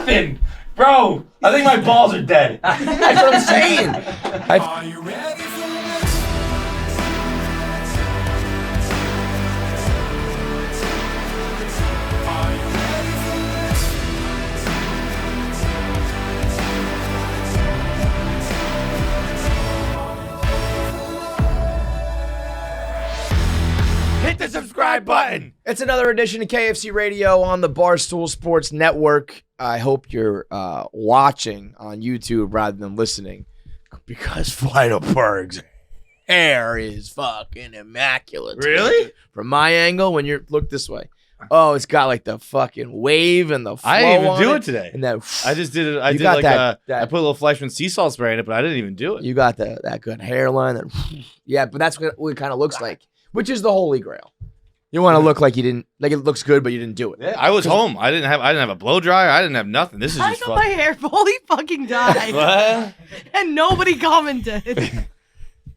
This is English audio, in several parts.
nothing. Bro, I think my balls are dead. That's what I'm saying. Are you ready for this? Are you ready for this? Hit the subscribe button. It's another edition of KFC Radio on the Barstool Sports Network. I hope you're watching on YouTube rather than listening, because Fleidelberg's hair is fucking immaculate. Really? From my angle, when you look this way. Oh, it's got like the fucking wave and the flow I didn't even on do it today. And that, I just did it. I You did got like that- I put a little Fleischmann sea salt spray in it, but I didn't even do it. you got that good hairline. That, yeah, but that's what it kind of looks like, which is the holy grail. You want to look like you didn't, like it looks good, but you didn't do it. Yeah, I was home. I didn't have a blow dryer. I didn't have nothing. This is I just got my fun. hair fully fucking dyed, What? and nobody commented.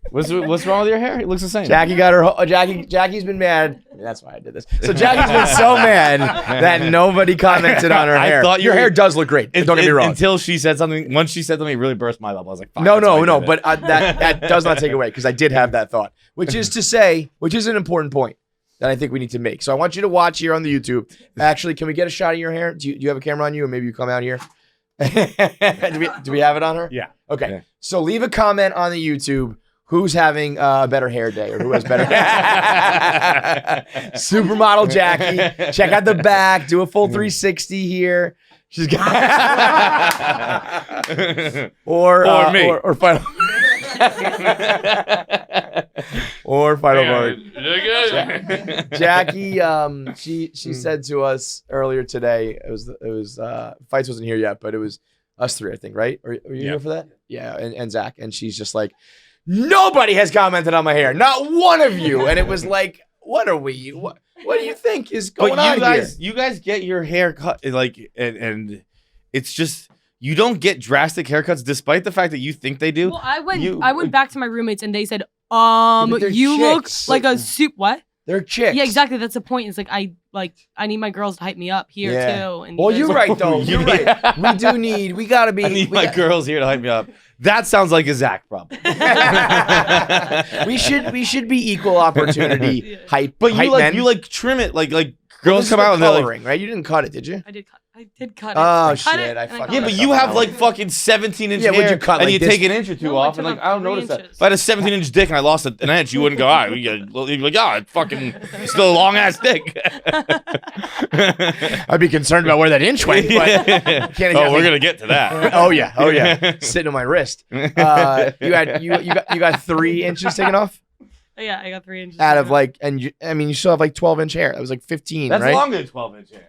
What's wrong with your hair? It looks the same. Jackie got her. Jacky's been mad. That's why I did this. So Jackie's been so mad that nobody commented on her I hair. thought Your you were- hair does look great. Don't get me wrong. Until she said something. Once she said something, it really burst my bubble. I was like, fuck, No, that's why I no. did it. But that does not take away, because I did have that thought, which is to say, which is an important point that I think we need to make. So I want you to watch here on the YouTube. Actually, can we get a shot of your hair? Do you have a camera on you, or maybe you come out here? do we have it on her? Yeah. Okay. Yeah. So leave a comment on the YouTube. Who's having a better hair day, or who has better hair? Supermodel Jackie. Check out the back. Do a full 360 here. She's got or me. or final or final word. Jackie, she said to us earlier today. It was Feits wasn't here yet, but it was us three, I think, right? Are you here for that? Yeah, and Zach, and she's just like, nobody has commented on my hair, not one of you. And it was like, what are we? What do you think is going on here? You guys get your hair cut like, and it's just, you don't get drastic haircuts, despite the fact that you think they do. Well, I went back to my roommates, and they said, they're you chicks. look like a soup. What? They're chicks. Yeah, exactly. That's the point. It's like I need my girls to hype me up here too. And Well, you you're guys- right though. You're right. We gotta be. I need my girls here to hype me up. That sounds like a Zach problem. we should be equal opportunity hype. But hype men. you trim it like Well, girls this come is out and they're like, coloring, right? You didn't cut it, did you? I did cut it. Oh, I cut shit, it, I and fucking- cut yeah, it. but you have like fucking 17-inch Yeah, hair, would you cut and like you this? take an inch or two No, I off, and took like off I don't 3 notice that. inches. If I had a 17-inch dick and I lost an inch, you wouldn't go, you'd be like, yeah, it's fucking still a long ass dick. I'd be concerned about where that inch went. But Oh, we're gonna get to that. Oh yeah, sitting on my wrist. You got 3 inches taken off Yeah, I got 3 inches. out of like, and you still have like 12-inch hair. That was like 15, That's right? longer than 12-inch hair.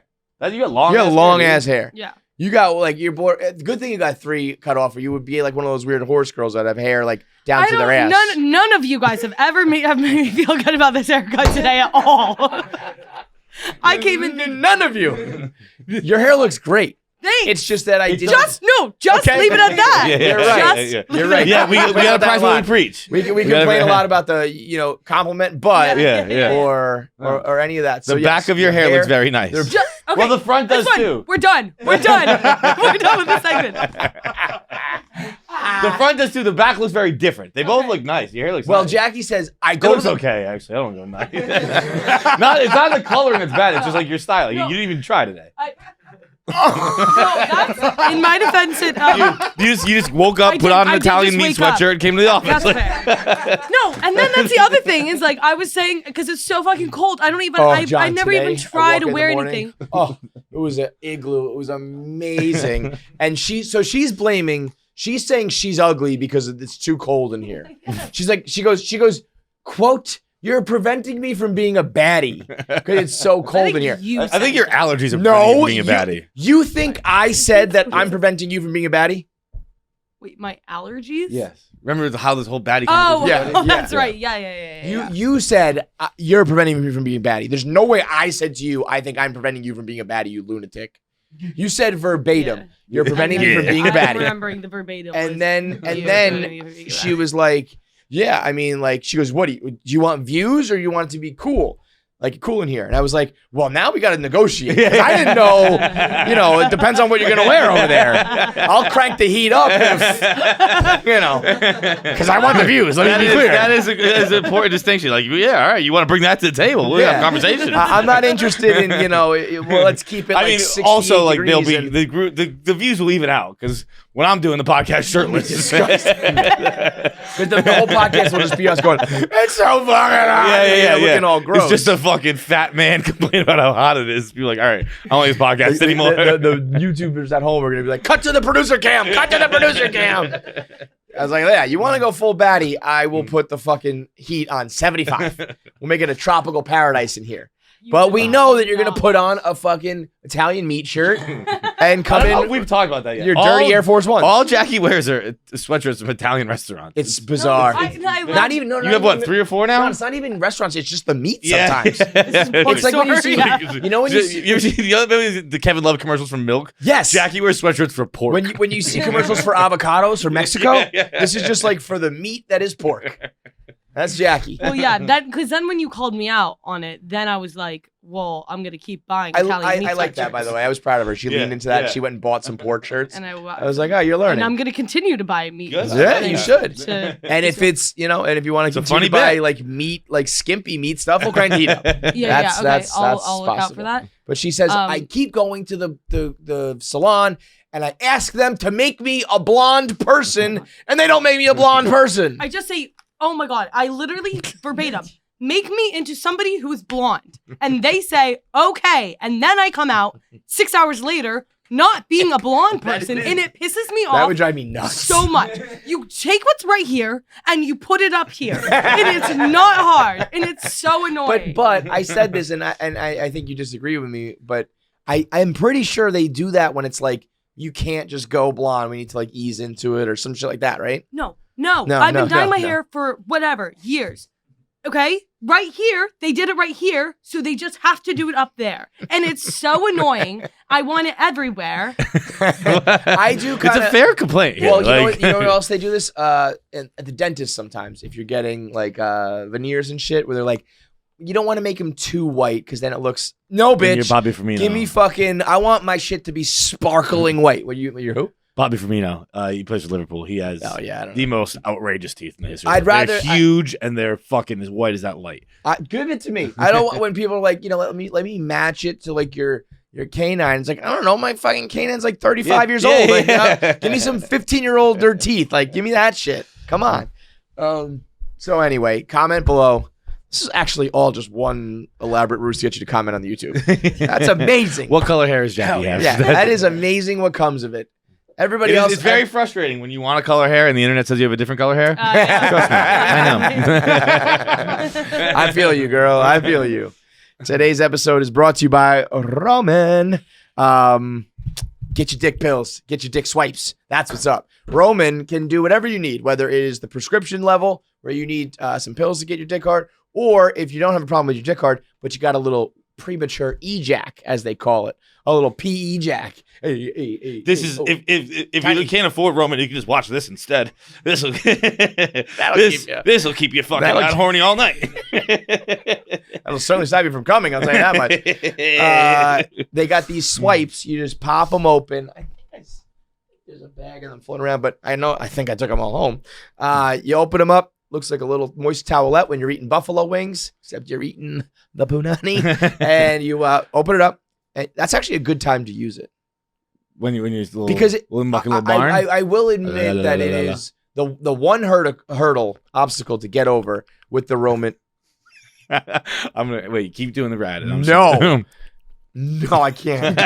You got long. You got ass long hair, ass dude. hair. Yeah. You got like your boy. Good thing you got 3 cut off, or you would be like one of those weird horse girls that have hair like down to their ass. None of you guys have ever made me feel good about this haircut today at all. I came in. None of you. Your hair looks great. Thanks. It's just that I didn't. Just Okay. leave it at that. Yeah, You're right. Just You're right. Yeah, we gotta that practice what we line. preach. We complain a lot about the compliment, but Yeah. or any of that. So The back of your hair looks very nice. they're- Okay, Well, the front that's does fine. too. We're done. We're done with this segment. The front does too. The back looks very different. They both look nice. Your hair looks Well, nice. Jackie says I It go to looks the okay, actually. I don't go nice. It's not the color that's bad. It's just like your style. You didn't even try today. In my defense, You just woke up, I put did- on I an did Italian just meat wake up. sweatshirt, and came to the office. that's fair. No, and then that's the other thing is like I was saying because it's so fucking cold. I don't even. I never even try to wear anything. Oh, it was an igloo. It was amazing. And she's blaming. She's saying she's ugly because it's too cold in here. She's like, she goes, quote, "You're preventing me from being a baddie because it's so cold in here." I think your allergies are No, being a baddie. You think I said that I'm preventing you from being a baddie? Wait, my allergies? Yes. Remember how this whole baddie Oh, conversation Yeah, that's yeah. right. Yeah. You said you're preventing me from being a baddie. There's no way I said to you, I think I'm preventing you from being a baddie, you lunatic. You said verbatim, Yeah. you're preventing me from being a I'm baddie. remembering the verbatim. And was, then "You're preventing me from being a she baddie." was like, yeah, I mean, like, she goes, what do you want views or you want it to be cool? Like, cool in here. And I was like, well, now we got to negotiate. 'Cause I didn't know, it depends on what you're going to wear over there. I'll crank the heat up if, because I want the views. Let me be clear. That is an important distinction. Like, yeah, all right, you want to bring that to the table. We'll have a conversation. I'm not interested in, well, let's keep it like 68 also, like, they'll be, degrees the views will even out because when I'm doing the podcast shirtless, Because the whole podcast will just be us going, it's so fucking hot. Yeah. Looking all gross. It's just a fucking fat man complaining about how hot it is. Be like, all right, I don't like this podcast anymore. The YouTubers at home are going to be like, cut to the producer cam. Cut to the producer cam. I was like, yeah, you want to go full baddie? I will put the fucking heat on 75. We'll make it a tropical paradise in here. But we know that you're going to put on a fucking Italian meat shirt and come in. We've talked about that yet. Your dirty Air Force Ones. All Jackie wears are sweatshirts from Italian restaurants. It's bizarre. Not even. You have what, 3 or 4 now? No, it's not even restaurants. It's just the meat sometimes. It's It's like when you see, You ever see the Kevin Love commercials from Milk? Yes. Jackie wears sweatshirts for pork. When you see commercials for avocados from Mexico, this is just like for the meat that is pork. That's Jackie. Well, yeah, because then when you called me out on it, then I was like, well, I'm going to keep buying Italian meat I like that, sweatshirts. by the way. I was proud of her. She leaned into that. yeah. She went and bought some pork shirts. And I was like, oh, you're learning. And I'm going to continue to buy meat. Good. Yeah, you should. To- And if it's, and if you want to It's a continue to funny buy bet. like meat, like skimpy meat stuff, we'll crank the heat up. Yeah, okay. I'll look out possible. for that. But she says, I keep going to the salon and I ask them to make me a blonde person and they don't make me a blonde person. I just say, oh my God, I literally verbatim, make me into somebody who's blonde. And they say, okay. And then I come out 6 hours later, not being a blonde person. And it pisses me off. That would drive me nuts. So much. You take what's right here and you put it up here. And it's not hard. And it's so annoying. But I said this, and I think you disagree with me, but I'm pretty sure they do that when it's like, you can't just go blonde. We need to like ease into it or some shit like that, right? No. I've been dyeing my hair for whatever, years. Okay? Right here, they did it right here, so they just have to do it up there. And it's so annoying. I want it everywhere. I do kind of. It's a fair complaint. Well, you know what else they do this? At the dentist sometimes, if you're getting like veneers and shit, where they're like, you don't want to make them too white because then it looks, no, bitch. You're Bobby Firmino. Give me fucking, I want my shit to be sparkling white. You're who? Bobby Firmino. He plays for Liverpool. He has I don't the know. most outrageous teeth in the history. I'd rather- They're huge and they're fucking as white as that light. Give it to me. I don't want when people are like, let me match it to like your canine. It's like, I don't know, my fucking canine's like 35 years old. Like, give me some 15-year-old their teeth. Like, give me that shit. Come on. So anyway, comment below. This is actually all just one elaborate ruse to get you to comment on the YouTube. That's amazing. What color hair is Jackie have? Yeah, that is amazing what comes of it. Everybody else. It's very frustrating when you want to color hair and the internet says you have a different color hair. Yeah. Trust me, I know. I feel you, girl. I feel you. Today's episode is brought to you by Roman. Get your dick pills. Get your dick swipes. That's what's up. Roman can do whatever you need, whether it is the prescription level where you need some pills to get your dick hard, or if you don't have a problem with your dick hard, but you got a little premature ejac, as they call it, a little PE jack. This is if you can't afford Roman, you can just watch this instead. This will keep you fucking out horny all night. That'll certainly stop you from coming. I'll tell you that much. They got these swipes. You just pop them open. I think there's a bag of them floating around, but I think I took them all home. You open them up. Looks like a little moist towelette when you're eating buffalo wings, except you're eating the punani. And you open it up. And that's actually a good time to use it. When you're little, because little barn? I will admit that it is the one hurdle obstacle to get over with the Roman. I'm gonna wait. Keep doing the rad. No, I can't.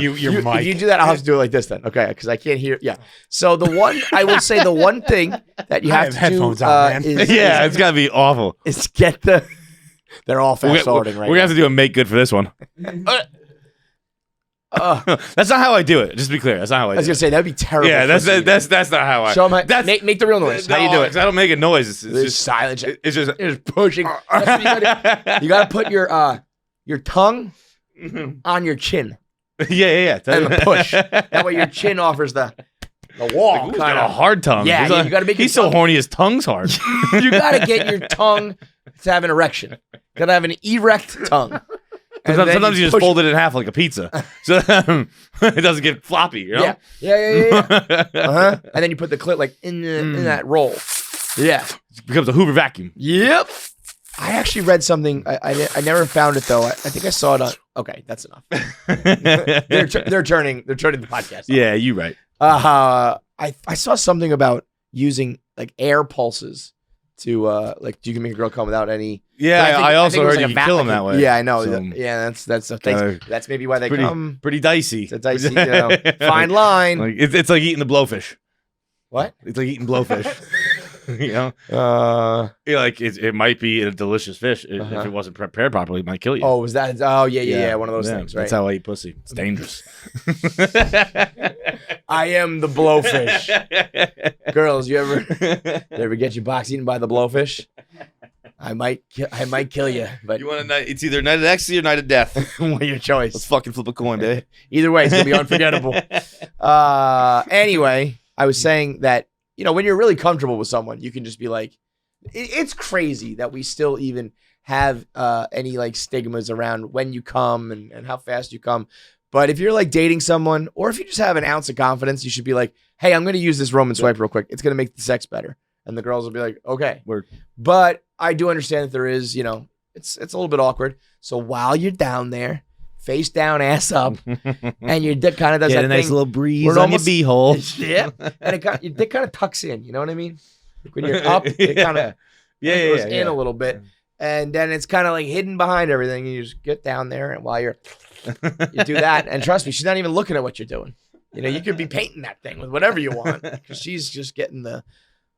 Your mic. If you do that, I'll have to do it like this then. Okay, because I can't hear. Yeah. So I will say the one thing that you have to headphones do on, man. It's gotta be awful. is get the. They're all fast forwarding right We're now. gonna have to do a make good for this one. That's not how I do it. Just to be clear, that's not how I do I was it. gonna say that'd be terrible. Yeah, that's not how I. Show them that's make the real noise. How you do it? I don't make a noise. It's It's just silent. It's just. You're just pushing. That's what you gotta put your tongue on your chin Yeah. and the push. That way your chin offers the wall. He's got a hard tongue. Yeah, He's you gotta make He's your so tongue- horny. His tongue's hard. You gotta get your tongue to have an erection. Gotta have an erect tongue. And then Sometimes you just push fold it in half like a pizza, so it doesn't get floppy. You know? Yeah. And then you put the clit like in that roll. Yeah. It becomes a Hoover vacuum. Yep. I actually read something. I never found it though. I think I saw it on. Okay, that's enough. they're turning the podcast. Yeah, you right. I saw something about using like air pulses to like you can make a girl come without any. Yeah, I also heard you like can kill them that way. Yeah, I know. So, yeah, that's the thing. That's maybe why they come. Pretty dicey. It's a dicey, fine line. Like, it's like eating the blowfish. What? It's like eating blowfish. You know, like it might be a delicious fish. If it wasn't prepared properly, it might kill you. Oh, was that? Oh, yeah. One of those things, right? That's how I eat pussy. It's dangerous. I am the blowfish. Girls, you ever get your box eaten by the blowfish? I might kill you. But you want to? It's either night of ecstasy or night of death. Your choice. Let's fucking flip a coin, baby. Either way, it's gonna be unforgettable. Anyway, I was saying that. When you're really comfortable with someone, you can just be like, it's crazy that we still even have any like stigmas around when you come and how fast you come. But if you're like dating someone, or if you just have an ounce of confidence, you should be like, hey, I'm going to use this Roman swipe real quick. It's going to make the sex better. And the girls will be like, okay. Word. But I do understand that there is, it's a little bit awkward. So while you're down there, face down, ass up, and your dick kind of does that a nice thing little breeze on your beehole. Yeah, and your dick kind of tucks in. You know what I mean? Like when you're up, it kind of goes in a little bit, and then it's kind of like hidden behind everything. You just get down there, and while you do that, and trust me, she's not even looking at what you're doing. You could be painting that thing with whatever you want, because she's just getting the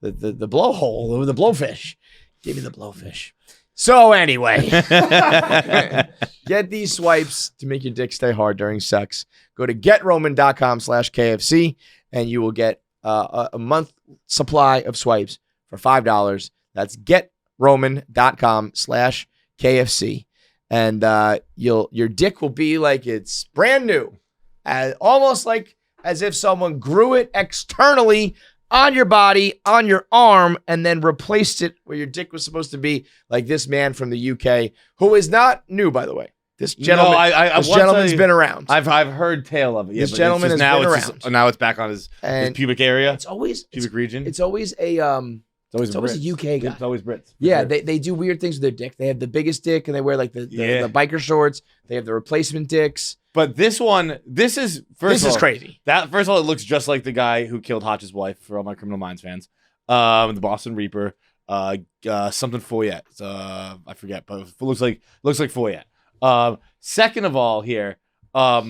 blowhole or the blowfish. Give me the blowfish. So anyway, get these swipes to make your dick stay hard during sex. Go to getroman.com/KFC and you will get a month supply of swipes for $5. That's getroman.com/KFC. And your dick will be like it's brand new, almost like as if someone grew it externally on your body, on your arm, and then replaced it where your dick was supposed to be, like this man from the UK, who is not new, by the way. This gentleman, this gentleman's been around. I've heard tale of it. This gentleman has been around. Now it's back on his pubic area. It's always pubic region. It's always a It's always a UK guy. It's always Brits. Yeah, they do weird things with their dick. They have the biggest dick, and they wear like the biker shorts. They have the replacement dicks. But this is crazy. First of all, it looks just like the guy who killed Hotch's wife, for all my Criminal Minds fans. The Boston Reaper. Something Foyet. I forget, but it looks like Foyet. Second of all, here. So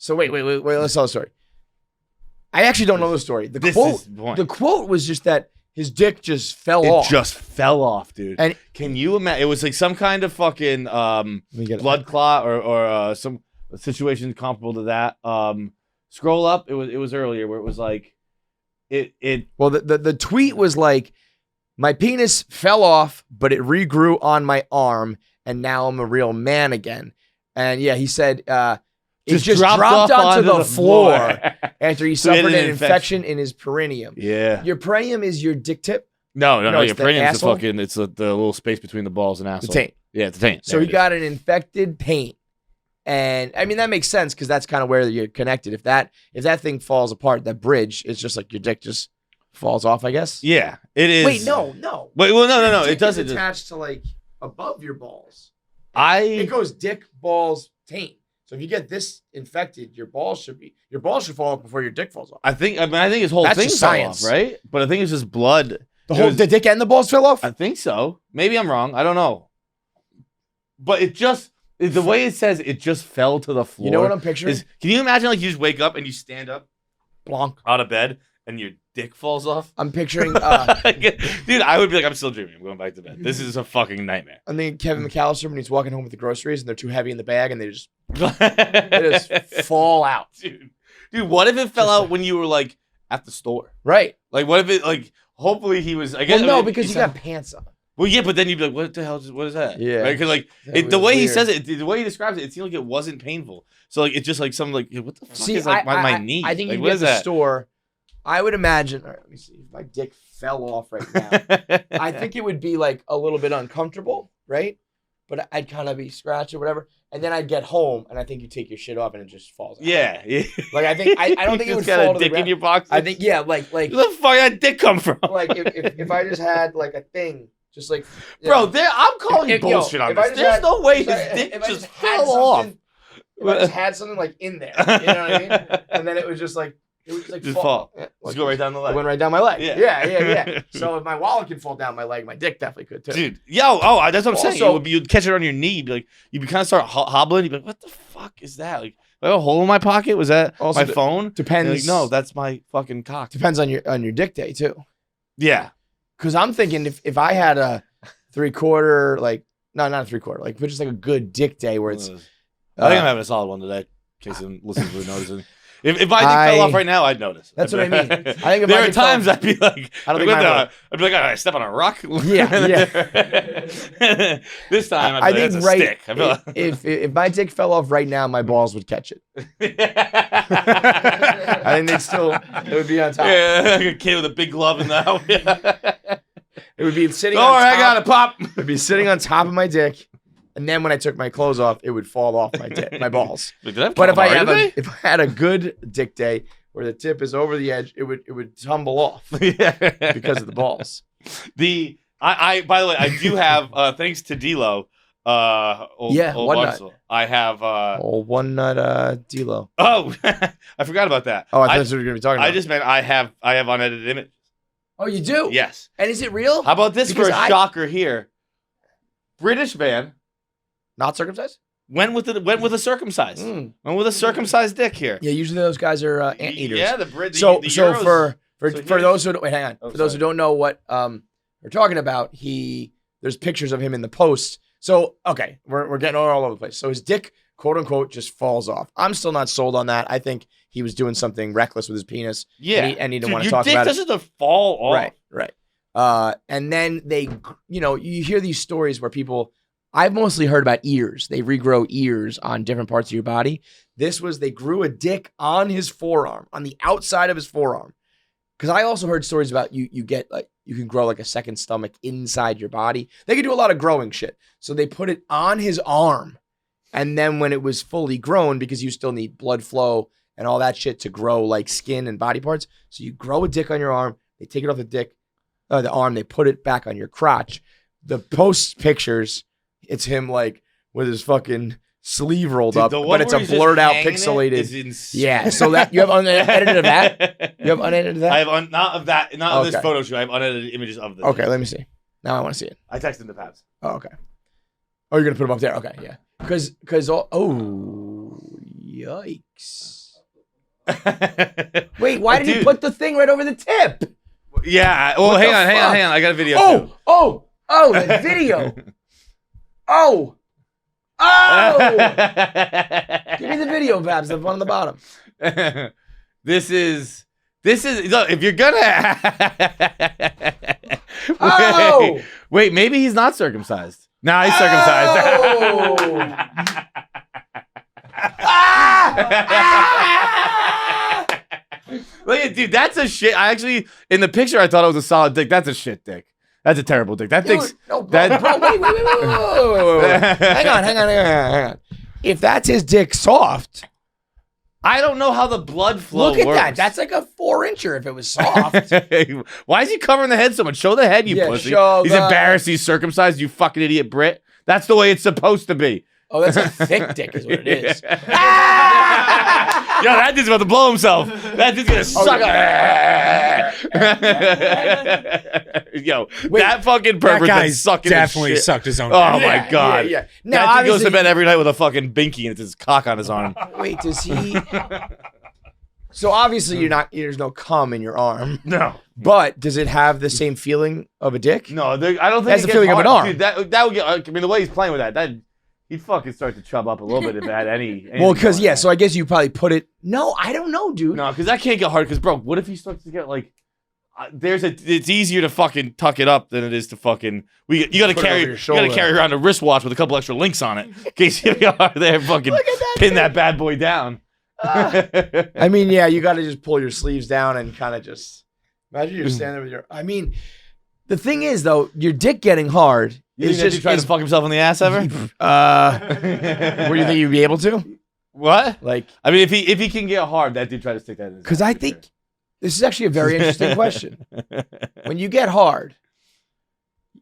wait. Let's tell the story. I actually don't know the story. The quote was just that his dick just fell off. It just fell off, dude. And can you imagine? It was like some kind of fucking blood clot or some situation comparable to that. Scroll up. It was earlier where it was like it. Well, the tweet was like, my penis fell off, but it regrew on my arm, and now I'm a real man again. And yeah, he said it just dropped onto the floor after he suffered an infection in his perineum. Yeah. Your perineum is your dick tip? No. Your perineum is it's the little space between the balls and asshole. The taint. Yeah, it's the taint. So he got an infected taint. And I mean, that makes sense because that's kind of where you're connected. If that thing falls apart, that bridge, it's just like your dick just falls off, I guess. Yeah, it is. Wait, no. Wait, well, no. It doesn't. It's attached to like above your balls. It goes dick, balls, taint. So if you get this infected, your balls should fall off before your dick falls off. I think his whole thing fell off, right? But I think it's just blood. The dick and the balls fell off? I think so. Maybe I'm wrong. I don't know. But the way it says it just fell to the floor. You know what I'm picturing? Can you imagine like you just wake up and you stand up, blonk, out of bed, and your dick falls off? I'm picturing dude, I would be like, I'm still dreaming. I'm going back to bed. This is a fucking nightmare. I think Kevin McAllister when he's walking home with the groceries and they're too heavy in the bag and they just fall out. Dude, what if it fell out when you were like at the store? Right. Like what if it like hopefully he was because you got pants on. Well, yeah, but then you'd be like, what the hell? What is that? Yeah. Right? Because like the way he says it, the way he describes it seemed like it wasn't painful. So like it's just like something like, what the fuck is like my knee? I think like, you get the store I would imagine. All right, let me see. If my dick fell off right now, I think it would be like a little bit uncomfortable, right? But I'd kind of be scratched or whatever, and then I'd get home, and I think you take your shit off, and it just falls out. Yeah. Like I think I don't think it would fall to the dick ground. in your box. I think like Where the fuck did that dick come from? like if I just had like a thing, just like Bro, I'm calling If- yo, bullshit on if I this. just There's had- no way sorry, his dick if I just had fell off. something- If I just had something like in there, you know what I mean? And then it was just like Just fall. Yeah, Just go right down the It leg. went right down my leg. Yeah. Yeah. So if my wallet can fall down my leg, my dick definitely could too. Dude, that's what I'm saying. Also- You'd catch it on your knee. You'd kind of start hobbling. You'd be like, what the fuck is that? Like, I have a hole in my pocket? Was that Also my phone? Depends. Like, no, that's my fucking cock. Depends on your dick day too. Yeah. Because I'm thinking if I had a 3/4, like no, not a 3/4, like but just like a good dick day where it's. I think I'm having a solid one today. In case some listeners would notice. If my dick fell off right now, I'd notice. That's what I mean. I think if there my are dick times fell- I'd be like, I don't think mine would. I'd be like, I step on a rock. Yeah. This time, I I'd be like, think that's a stick. I feel like- if my dick fell off right now, my balls would catch it. I think it would be on top. Yeah, like a kid with a big glove in the house. It would be sitting. All on right, top, I got it, pop. It would be sitting on top of my dick, and then when I took my clothes off, it would fall off my balls. Like, did I have But if I calamari if I had a good dick day where the tip is over the edge, it would tumble off today? Yeah. because of the balls. I by the way, I do have thanks to D-Lo, old One Nut. Barstool, I have Oh, one nut, D-Lo. I forgot about that. Oh, I thought that's what we were gonna be talking about. I just meant I have unedited image. Oh, you do? Yes. And is it real? How about this Because for a shocker here? British man Not circumcised? went with a circumcised. Mm. Went with a circumcised dick here. Yeah, usually those guys are anteaters. Yeah, the Brit. So the so Euros- for so those who don't, wait, hang on. Oh, For those who sorry. don't know what we're talking about, there's pictures of him in the post. So okay, we're getting all over the place. So his dick, quote unquote, just falls off. I'm still not sold on that. I think he was doing something reckless with his penis. Yeah, and he didn't Dude, want to your talk dick about it. doesn't fall off. Right. And then they, you hear these stories where people. I've mostly heard about ears. They regrow ears on different parts of your body. They grew a dick on his forearm, on the outside of his forearm. Because I also heard stories about you get like, you can grow like a second stomach inside your body. They can do a lot of growing shit. So they put it on his arm. And then when it was fully grown, because you still need blood flow and all that shit to grow like skin and body parts. So you grow a dick on your arm. They take it off the arm. They put it back on your crotch. The post pictures, it's him like with his fucking sleeve rolled up, but it's a blurred out, pixelated. Yeah, so that you have unedited of that. You have unedited of that. I have not of that, not of this Okay. photo shoot. I have unedited images of this. Okay, let me see. Now I want to see it. I texted the Pabs. Oh, okay. Oh, you're gonna put them up there. Okay, yeah. Because yikes. Wait, why did he put the thing right over the tip? Yeah. Well, What hang the on. fuck? I got a video. too. Oh, the video. Oh. Give me the video, Babs, the one on the bottom. This is look, if you're gonna Oh! wait, maybe he's not circumcised. No, he's circumcised. Look at dude, that's a shit. I actually in the picture I thought it was a solid dick. That's a shit dick. That's a terrible dick. That dick's No, bro, that- bro, wait. Hang on. If that's his dick soft, I don't know how the blood flow look at works. that. That's like a 4-incher if it was soft. Why is he covering the head so much? Show the head, you Yeah, pussy. show He's the- embarrassed. He's circumcised. You fucking idiot, Brit. That's the way it's supposed to be. Oh, that's a thick dick is what it is. Yo, that dude's about to blow himself. That dude's gonna suck. Yo, Wait, that fucking That pervert guy that's sucking definitely his shit. sucked his own. Oh dick. my god. Yeah. Now, That dude goes to obviously, bed every night with a fucking binky and it's his cock on his arm. wait, does he? So obviously there's no cum in your arm, No. but does it have the same feeling of a dick? No, I don't think That's it the gets feeling of an hard. arm. Dude, that would get. I mean, the way he's playing with that he'd fucking start to chub up a little bit if it had any. Well, because anything on it. so I guess you probably put it. No, I don't know, dude. No, because that can't get hard. Because bro, what if he starts to get like? It's easier to fucking tuck it up than it is to fucking. You got to Put it over your carry. You got to shoulder. carry around a wristwatch with a couple extra links on it in case you are there fucking Look at that pin thing. that bad boy down. I mean, yeah, you got to just pull your sleeves down and kind of just imagine you're standing with your. I mean, the thing is though, your dick getting hard You is think just he tried to fuck himself in the ass ever? Where you think you'd be able to? What? Like, I mean, if he can get hard, that dude try to stick that in his because ass I for think this is actually a very interesting question. When you get hard,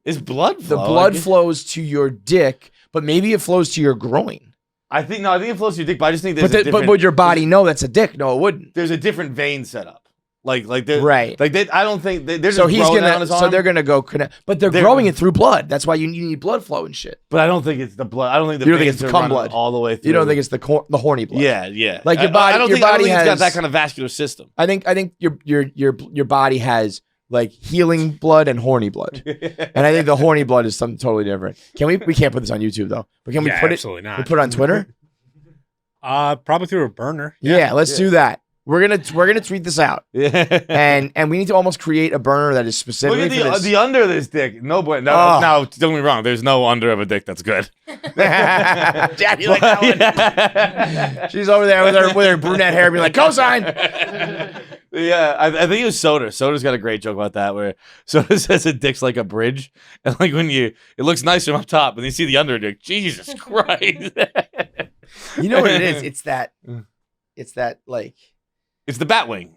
Is blood the flow? blood flows to your dick, but maybe it flows to your groin. I think it flows to your dick, but I just think there's But would your body know that's a dick? No, it wouldn't. there's a different vein setup. Like there, Right. Like they, I don't think they're just So he's growing that on gonna. his So arm, they're gonna go connect, but they're growing it through blood. That's why you need blood flow and shit. but I don't think it's the blood. I don't think the You don't think veins it's are cum running blood. all the way through. You don't think it's the horny blood? Yeah. Like your body- I don't your think, I don't body think it's got has- that kind of vascular system. I think your body has like healing blood and horny blood, and I think the horny blood is something totally different. We can't put this on YouTube though, but can we put it? Absolutely not. We put it on Twitter. Probably through a burner. Yeah, let's do that. We're gonna tweet this out, Yeah. and we need to almost create a burner that is Look specifically at for this. the under of this dick. No, but no, Oh. no, don't get me wrong. There's no under of a dick that's good. Jack, you like that one? She's over there with her brunette hair, being like, "Cosign." Yeah, I think it was Soder. Soder's got a great joke about that, where Soder says a dick's like a bridge, and like it looks nice from up top, and you see the under dick. Jesus Christ! You know what it is? It's that like. It's the bat wing.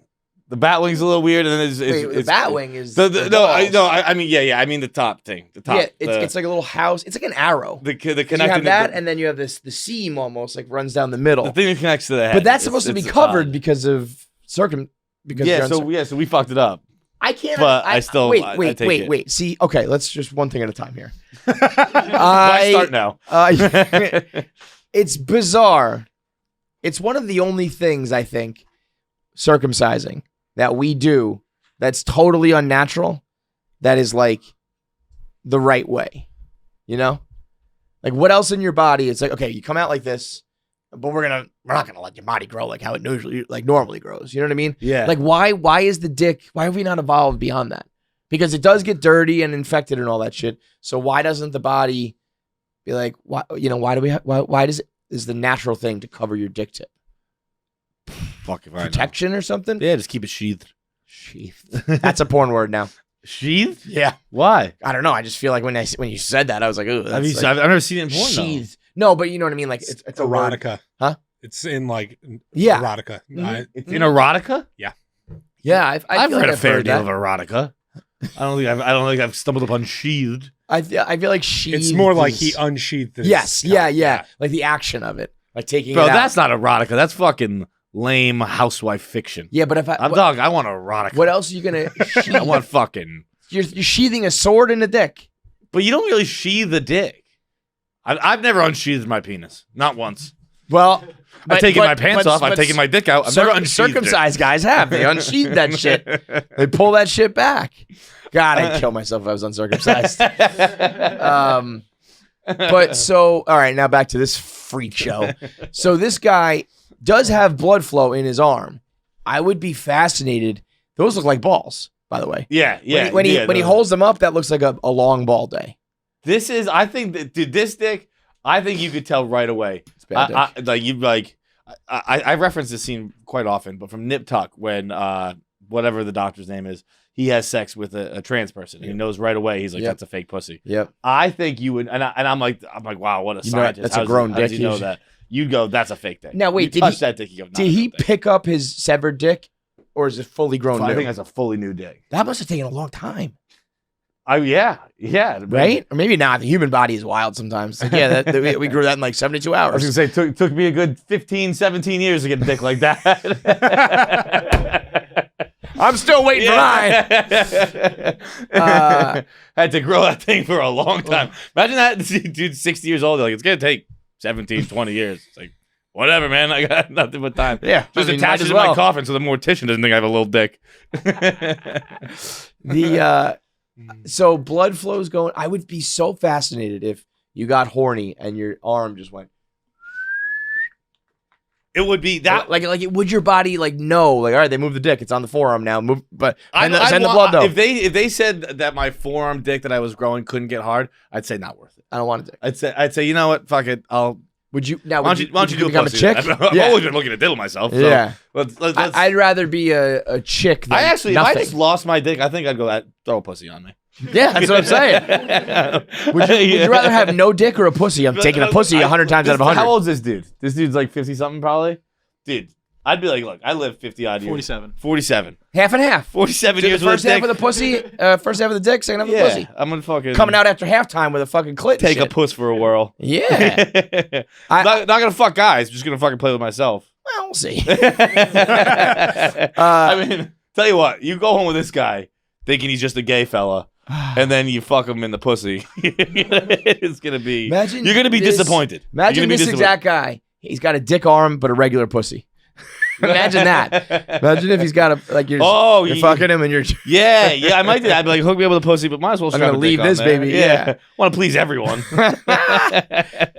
The bat wing's a little weird, and then The bat wing is no. balls. I mean, yeah. I mean the top thing. The top. Yeah, it's like a little house. It's like an arrow. the 'Cause connecting. you have that, the and then you have the seam almost like runs down the middle. the thing that connects to the head. But that's It's- supposed to be it's covered odd. because of because Yeah, you're so we fucked it up. I can't. but I still- wait. I Wait. take Wait. it. Wait. See. Okay. Let's just one thing at a time here. Why start now? It's bizarre. It's one of the only things I think circumcising that we do that's totally unnatural. That is like the right way. You know, like what else in your body? It's like okay, you come out like this, but we're not gonna let your body grow like how it normally grows. You know what I mean? Yeah. Like why is the dick? Why have we not evolved beyond that? Because it does get dirty and infected and all that shit. So why doesn't the body be like why is the natural thing to cover your dick tip? Fuck if I know. Protection or something? Yeah, just keep it sheathed. Sheathed. That's a porn word now. Sheathed? Yeah. Why? I don't know. I just feel like when you said that, I was like, ooh, I've that's like never seen it in porn. though. sheathed. No, but you know what I mean. Like it's a word. erotica. Huh? It's in like Yeah. erotica. Mhm. It's in erotica. Yeah, I've feel read like a fair heard deal that. of erotica. I don't think I've stumbled upon sheathed. I feel like sheathed. It's more like is- he unsheathed his Yes. cock. Yeah. Like the action of it, like taking Bro, it out. that's not erotica. That's fucking lame housewife fiction. Yeah, but if I want erotica. what else are you gonna? Sheathe? I want fucking. You're sheathing a sword in a dick. But you don't really sheathe the dick. I've never unsheathed my penis. Not once. Well, I've taken my pants off. I've taken my dick out. I've never unsheathed circumcised guys have. They unsheathe that shit. They pull that shit back. God, I'd kill myself if I was uncircumcised. But so, all right, now back to this freak show. So this guy does have blood flow in his arm. I would be fascinated. Those look like balls, by the way. Yeah. When he holds them up, that looks like a long ball day. This is. I think that dude, this dick. I think you could tell right away. It's bad dick. I reference this scene quite often, but from Nip Tuck when whatever the doctor's name is, he has sex with a trans person. He knows right away. He's like, Yep. that's a fake pussy. Yep. I think you would, and I'm like, wow, what a You know, scientist. that's a How does he- grown how does dick. he know He's- that? You'd go, that's a fake dick. Now, wait, you did touch he- that dick? You go, Did he pick up his severed dick, or is it fully grown? I new? think that's a fully new dick. That must have taken a long time. Yeah. Right? Or maybe not. The human body is wild sometimes. Like, yeah, we grew that in like 72 I was hours. gonna say, took me a good 15, 17 years to get a dick like that. I'm still waiting for mine. Had to grow that thing for a long time. Imagine that dude 60 years old. Like, it's going to take 17, 20 years. It's like, whatever, man. I got nothing but time. Yeah. Just I mean, attach might it as to well. my coffin so the mortician doesn't think I have a little dick. So blood flows going. I would be so fascinated if you got horny and your arm just went It would be that. like would your body like know like all right, they moved the dick, it's on the forearm now, move, but I'd send the want- blood though. If they said that my forearm dick that I was growing couldn't get hard, I'd say not worth it. I don't want a dick. I'd say you know what, fuck it. Would you now? Why Would don't you do a become a pussy? chick? I've always been looking at diddle myself. So Yeah. let's, I'd rather be a chick. Than I actually, nothing. if I just lost my dick, I think I'd go throw a pussy on me. Yeah, that's what I'm saying. Would you rather have no dick or a pussy? I'm taking a pussy 100 times out of 100. How old's this dude? This dude's like 50 something probably. Dude, I'd be like, look, I live 50 odd years. 47. Half and half. 47 So years the first with a half dick. of the pussy, first half of the dick, second half of the Yeah, pussy. I'm gonna fucking Coming out after halftime with a fucking clit. take a shit. puss for a whirl. Yeah. not gonna fuck guys. Just gonna fucking play with myself. Well, we'll see. I mean, tell you what, you go home with this guy thinking he's just a gay fella, and then you fuck him in the pussy. It's gonna be. You're gonna be disappointed. Imagine this exact guy. He's got a dick arm, but a regular pussy. Imagine that. Imagine if he's got a you're fucking him and you're. Yeah, I might do that. I'd be like, hook me up with a pussy, but might as well. I'm gonna leave this baby. Yeah. Want to please everyone.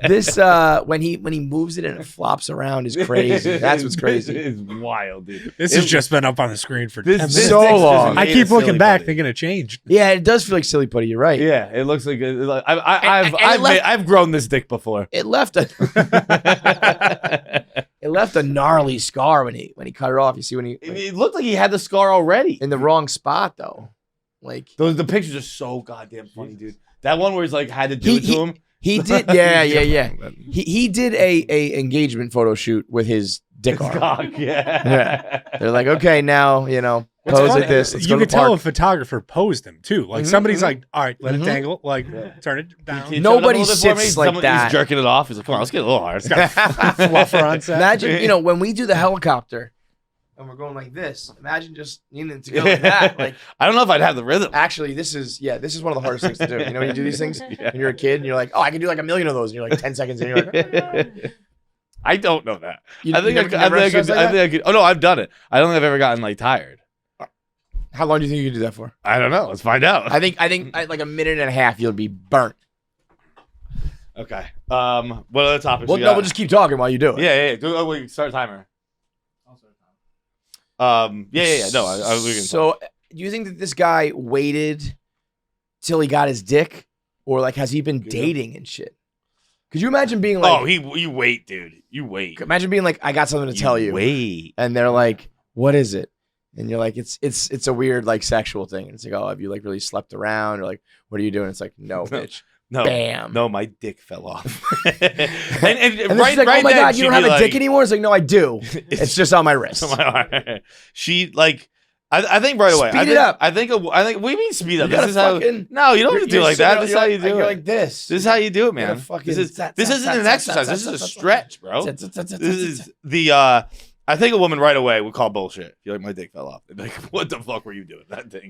This when he moves it and it flops around is crazy. That's what's crazy. It's wild, dude. This has just been up on the screen for 10 minutes. so long. I keep looking back thinking it changed. Yeah, it does feel like silly putty. You're right. Yeah, it looks like And I've grown this dick before. It left a it left a gnarly scar when he cut it off. You see when he It looked like he had the scar already. in the wrong spot though. Like The pictures are so goddamn funny, dude. That one where he's like had to do it to him. he did. Yeah. He did a engagement photo shoot with his dick arm. Cock, Yeah. They're like, okay, now pose like this. Let's You go to could the tell a park. photographer posed him too. Like somebody's like, all right, let it dangle. Like, turn it down. Can you Nobody shove it up a little bit for sits me? like Someone- that. He's jerking it off. He's like, come on, let's get a little hard. Fluffer on set. Imagine, when we do the helicopter and we're going like this. Imagine just needing to go like that. Like, I don't know if I'd have the rhythm. actually, this is one of the hardest things to do. You know when you do these things when you're a kid and you're like, oh, I can do like a million of those, and you're like 10 seconds in, you're like, I don't know that. You- I think you I never could. exercised like that? I could. Oh no, I've done it. I don't think I've ever gotten like tired. how long do you think you could do that for? I don't know. Let's find out. I think like a minute and a half, you'll be burnt. Okay. What other topics? Well, we no, got? we'll just keep talking while you do it. Yeah. Wait, start a timer. Yeah. No, we can. So, do you think that this guy waited till he got his dick, or like has he been dating and shit? Could you imagine being like, you wait, dude. You wait. imagine being like, I got something to tell you, Wait. and they're like, what is it? And you're like, it's a weird like sexual thing. And it's like, oh, have you like really slept around, or like, what are you doing? It's like, no, bitch. No. Bam. No, my dick fell off. and And then right, she's like, right oh my then god, you she'd don't have be a like, dick anymore. It's like, no, I do. It's just on my wrist. She like. I think right away. Speed it up. I think. What do you mean speed up? You gotta This is how. fucking- No, you don't have to do You're like that. sitting- This is how you do you're it. like this. This is how you do it, You're man. gonna fucking This zat, isn't zat, an zat, exercise. zat, This is a zat, stretch, bro. zat, zat, zat, zat, This zat, is zat. the. I think a woman right away would call bullshit. You're like, my dick fell off. They'd be like, what the fuck were you doing that thing?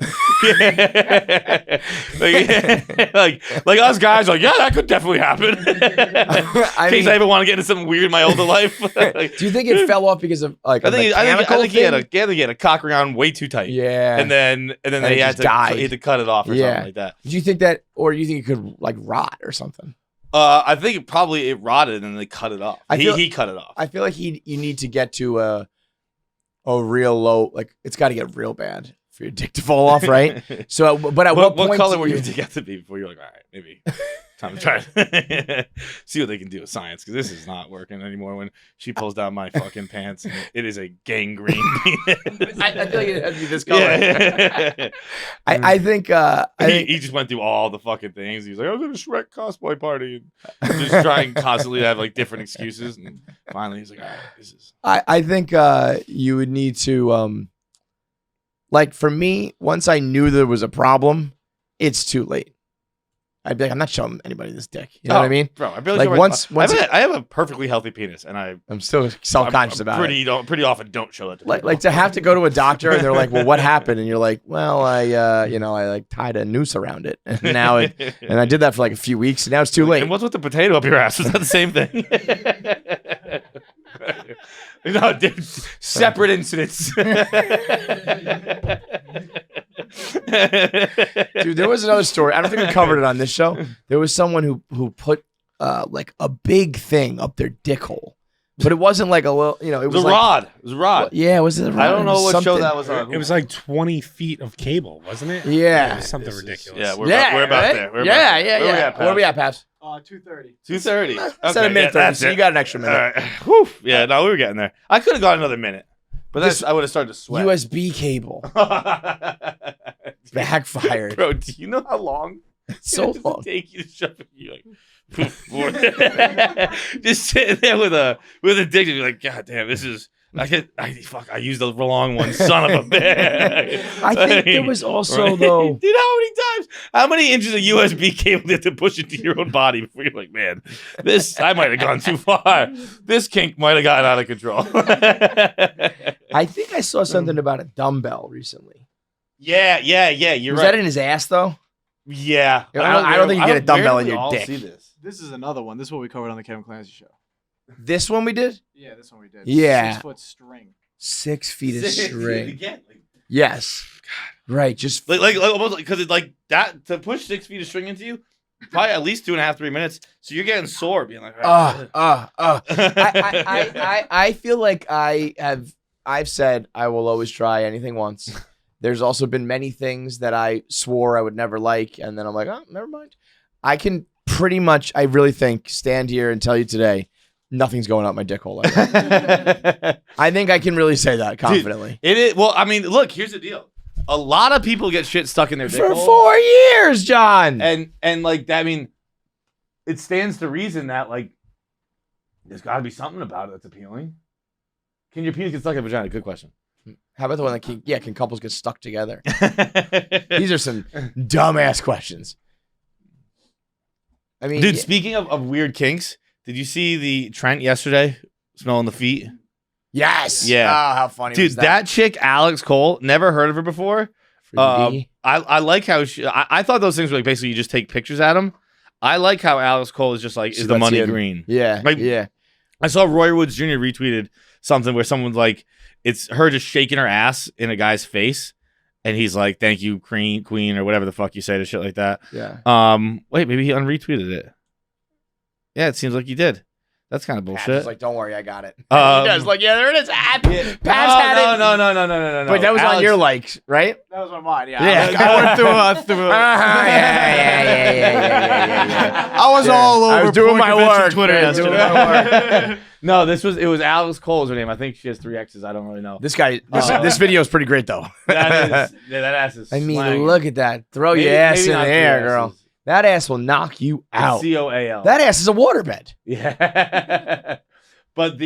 like us guys, are like, yeah, that could definitely happen. In case I ever want to get into something weird in my older life. Like, Do you think it fell off because of like I a think mechanical he had thing? a cock around way too tight. Yeah. And then it he had just to cut it off or Yeah. something like that. Do you think that, or do you think it could like rot or something? I think it rotted and they cut it off. He cut it off. I feel like you need to get to a real low, like it's got to get real bad for your dick to fall off, right? So, but at what point? What color do were you your dick have to be before you're like, all right, maybe time to try it. See what they can do with science, because this is not working anymore. When she pulls down my fucking pants, and it is a gangrene penis. I feel like it had to be this color. Yeah. I think He just went through all the fucking things. He was like, I was at a Shrek cosplay party, and just trying constantly to have like different excuses. And finally, he's like, all right, this is. I think you would need to like for me, once I knew there was a problem, it's too late. I'd be like, I'm not showing anybody this dick. You know what I mean? Bro, I barely Like, show my- once I have a perfectly healthy penis, and I'm still self-conscious about it. Pretty often don't show that to people. Like to have to go to a doctor and they're like, well, what happened? And you're like, well, I like tied a noose around it. And now and I did that for like a few weeks and now it's too late. And what's with the potato up your ass? Is that the same thing? No, dude, separate incidents. Dude, there was another story. I don't think we covered it on this show. There was someone who put like a big thing up their dick hole. But it wasn't like a little, it It was was a like, rod. It was a rod. Yeah, was it a rod? I don't know what show Something- that was on. It was like 20 feet of cable, wasn't it? Yeah. It was something ridiculous. Yeah, we're Yeah, about right? there. We're yeah, about yeah, there. yeah. Where are we at, Paps? 2:30. 2:30. Instead of minute 30, so you got an extra minute. All right. Whew. Yeah, no, we were getting there. I could have got another minute, but I would have started to sweat. USB cable backfired. Bro, do you know how long So it long. take you to shove it? You like, poof, just sitting there with a dick, you're like, God damn, this is. I used the wrong one, son of a bitch. I think there was also though. Dude, how many inches of USB cable do you have to push into your own body before you're like, man, I might have gone too far. This kink might have gotten out of control. I think I saw something about a dumbbell recently. Yeah. You're Was right. that in his ass though? Yeah. I don't think you get a dumbbell where in do we your all dick. See this? This is another one. This is what we covered on the Kevin Clancy show. This one we did? Yeah, this one we did. Yeah. 6-foot string. 6 feet of 6 feet string. again. Like, Yes. Right. Just like almost because it's like that to push 6 feet of string into you, probably at least 2.5, 3 minutes. So you're getting sore, being like, I feel like I've said I will always try anything once. There's also been many things that I swore I would never like, and then I'm like, oh, never mind. I can pretty much, I really think, stand here and tell you today, nothing's going up my dick hole. Ever. I think I can really say that confidently. Dude, it is. Well, I mean, look, here's the deal. A lot of people get shit stuck in their dick For hole. 4 years, John. And like that, I mean, it stands to reason that like there's got to be something about it that's appealing. Can your penis get stuck in a vagina? Good question. How about the one that can couples get stuck together? These are some dumbass questions. I mean, Dude, speaking of weird kinks, did you see the Trent yesterday smelling the feet? yes. Yeah. Oh, how funny Dude, was that chick, Alex Cole, never heard of her before. Freaky. I like how I thought those things were like basically you just take pictures at them. I like how Alex Cole is just like, She is the lets money you in. green? Yeah. Like- yeah. I saw Roy Woods Jr. retweeted something where someone's like, it's her just shaking her ass in a guy's face. And he's like, thank you, queen, or whatever the fuck you say to shit like that. Yeah. Wait, maybe he unretweeted it. Yeah, it seems like he did. That's kind of Pat's bullshit. like, don't worry, I got it. Um, he does. Like, yeah, there it is. Pat's had it. No. But that was on Alex- your likes, right? That was on mine. Yeah. Yeah. I went through. Yeah. I was all over. I was doing porn my convention work. Twitter man, doing yesterday. my work. No, it was Alex Cole's her name. I think she has 3 X's. I don't really know. This guy, this video is pretty great though. That ass is. I mean, slanging. look at that. Throw Maybe- your ass maybe in not the 3 air, X's. girl. That ass will knock you out. COAL. That ass is a waterbed. Yeah. But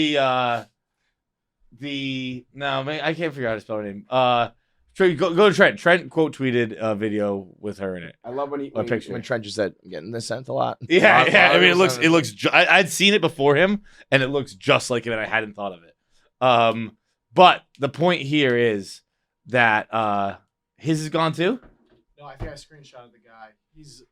no, man, I can't figure out how to spell her name. Go to Trent. Trent quote tweeted a video with her in it. I love when picture. when Trent just said, "I'm getting this sent a lot." Yeah. I mean, it looks. I'd seen it before him, and it looks just like him, and I hadn't thought of it. But the point here is that his is gone too. No, I think I screenshotted the guy. He's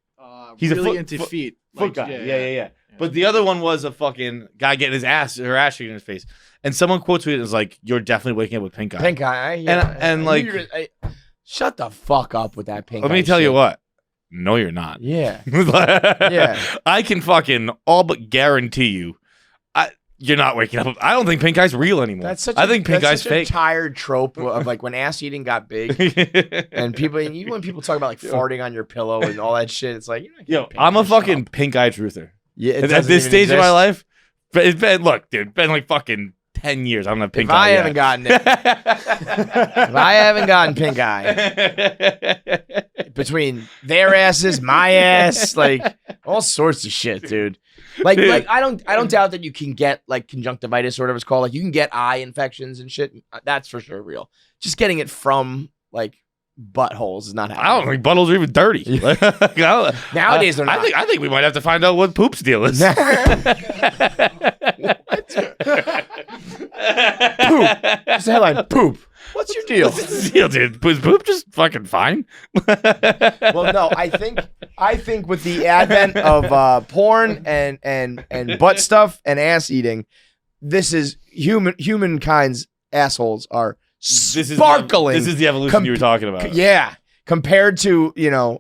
He's a really foot- into foot- feet. Foot guy. Yeah. But the other one was a fucking guy getting her ass shaken in his face, and someone quote tweeted and was like, "You're definitely waking up with pink eye." Pink eye. And, like- shut the fuck up with that pink eye. Let me tell shit. you what. No, you're not. Yeah. Yeah. I can fucking all but guarantee you, you're not waking up. I don't think pink eye's real anymore. That's such. I think pink eye's such fake. a tired trope of like when ass eating got big, and people, even when people talk about like farting on your pillow and all that shit, it's like, you're not getting Yo, pink I'm eye, a shut fucking up. pink eye truther. Yeah. It At doesn't this even stage of my exist. life, but it's been been like fucking 10 years. I don't have pink If eye. I yet. haven't gotten it, if I haven't gotten pink eye between their asses, my ass, like all sorts of shit, dude. Like I don't doubt that you can get like conjunctivitis or whatever it's called. Like you can get eye infections and shit. That's for sure real. Just getting it from like buttholes is not I happening. don't think buttholes are even dirty. Nowadays they're not. I think we might have to find out what Poop's deal is. Poop. Just the headline. Poop. What's your deal? What's the deal, dude? Was Poop just fucking fine? Well, no, I think with the advent of porn and butt stuff and ass eating, this is humankind's assholes are sparkling. This is the evolution you were talking about. Yeah, compared to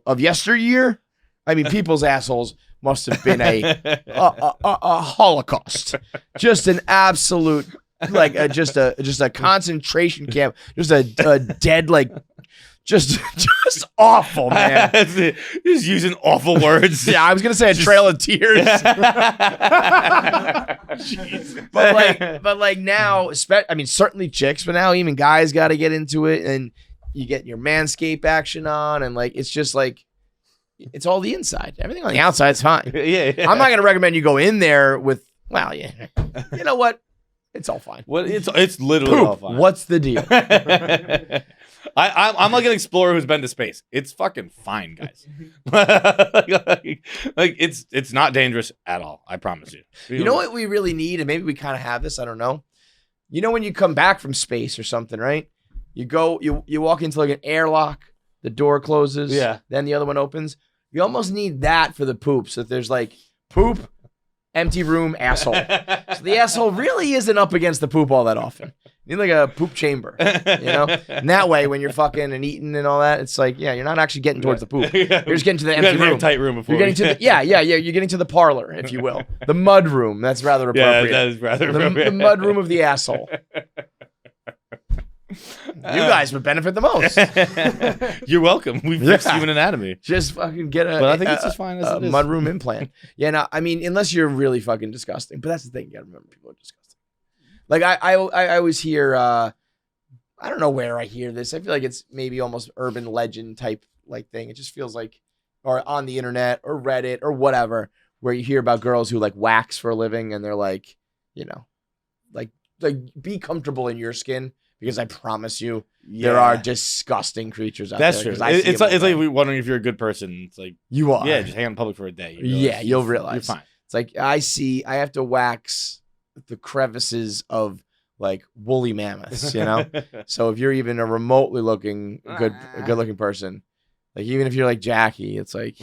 of yesteryear. I mean, people's assholes must have been a holocaust, just an absolute just a concentration camp, just a dead like Just awful, man. Just using awful words. Yeah, I was gonna say a trail of tears. but like now, I mean, certainly chicks, but now even guys got to get into it, and you get your manscape action on, and like it's just like it's all the inside. Everything on the outside is fine. Yeah. I'm not gonna recommend you go in there with. Well, yeah, you know what? It's all fine. What? It's literally all fine. What's the deal? I'm like an explorer who's been to space. It's fucking fine, guys. like it's not dangerous at all. I promise you. You know what we really need, and maybe we kind of have this. I don't know. You know when you come back from space or something, right? You walk into like an airlock, the door closes, Yeah. then the other one opens. You almost need that for the poop. So there's like poop, empty room, asshole. So the asshole really isn't up against the poop all that often. You need like a poop chamber, you know? And that way, when you're fucking and eating and all that, it's like, yeah, you're not actually getting towards the poop. You're just getting to the empty room. Tight room before. You're getting to the, yeah. You're getting to the parlor, if you will. The mud room. That's rather Yeah, appropriate. that is rather the appropriate. mud room of the asshole. You guys would benefit the most. You're welcome. We've fixed human anatomy. Just fucking get But I think it's as fine as it is. mudroom implant. Yeah, no, I mean, unless you're really fucking disgusting. But that's the thing. You gotta remember, people are disgusting. Like I always hear. I don't know where I hear this. I feel like it's maybe almost urban legend type like thing. It just feels like, or on the internet or Reddit or whatever, where you hear about girls who like wax for a living and they're like, you know, like be comfortable in your skin. Because I promise you, there are disgusting creatures out That's there. true. 'Cause I see It's them all like the time. we're wondering if you're a good person. It's like, You are. yeah, just hang out in public for a day. You realize You'll realize. you're fine. It's like I have to wax the crevices of like woolly mammoths, you know? So if you're even a remotely looking a good looking person, like even if you're like Jackie, it's like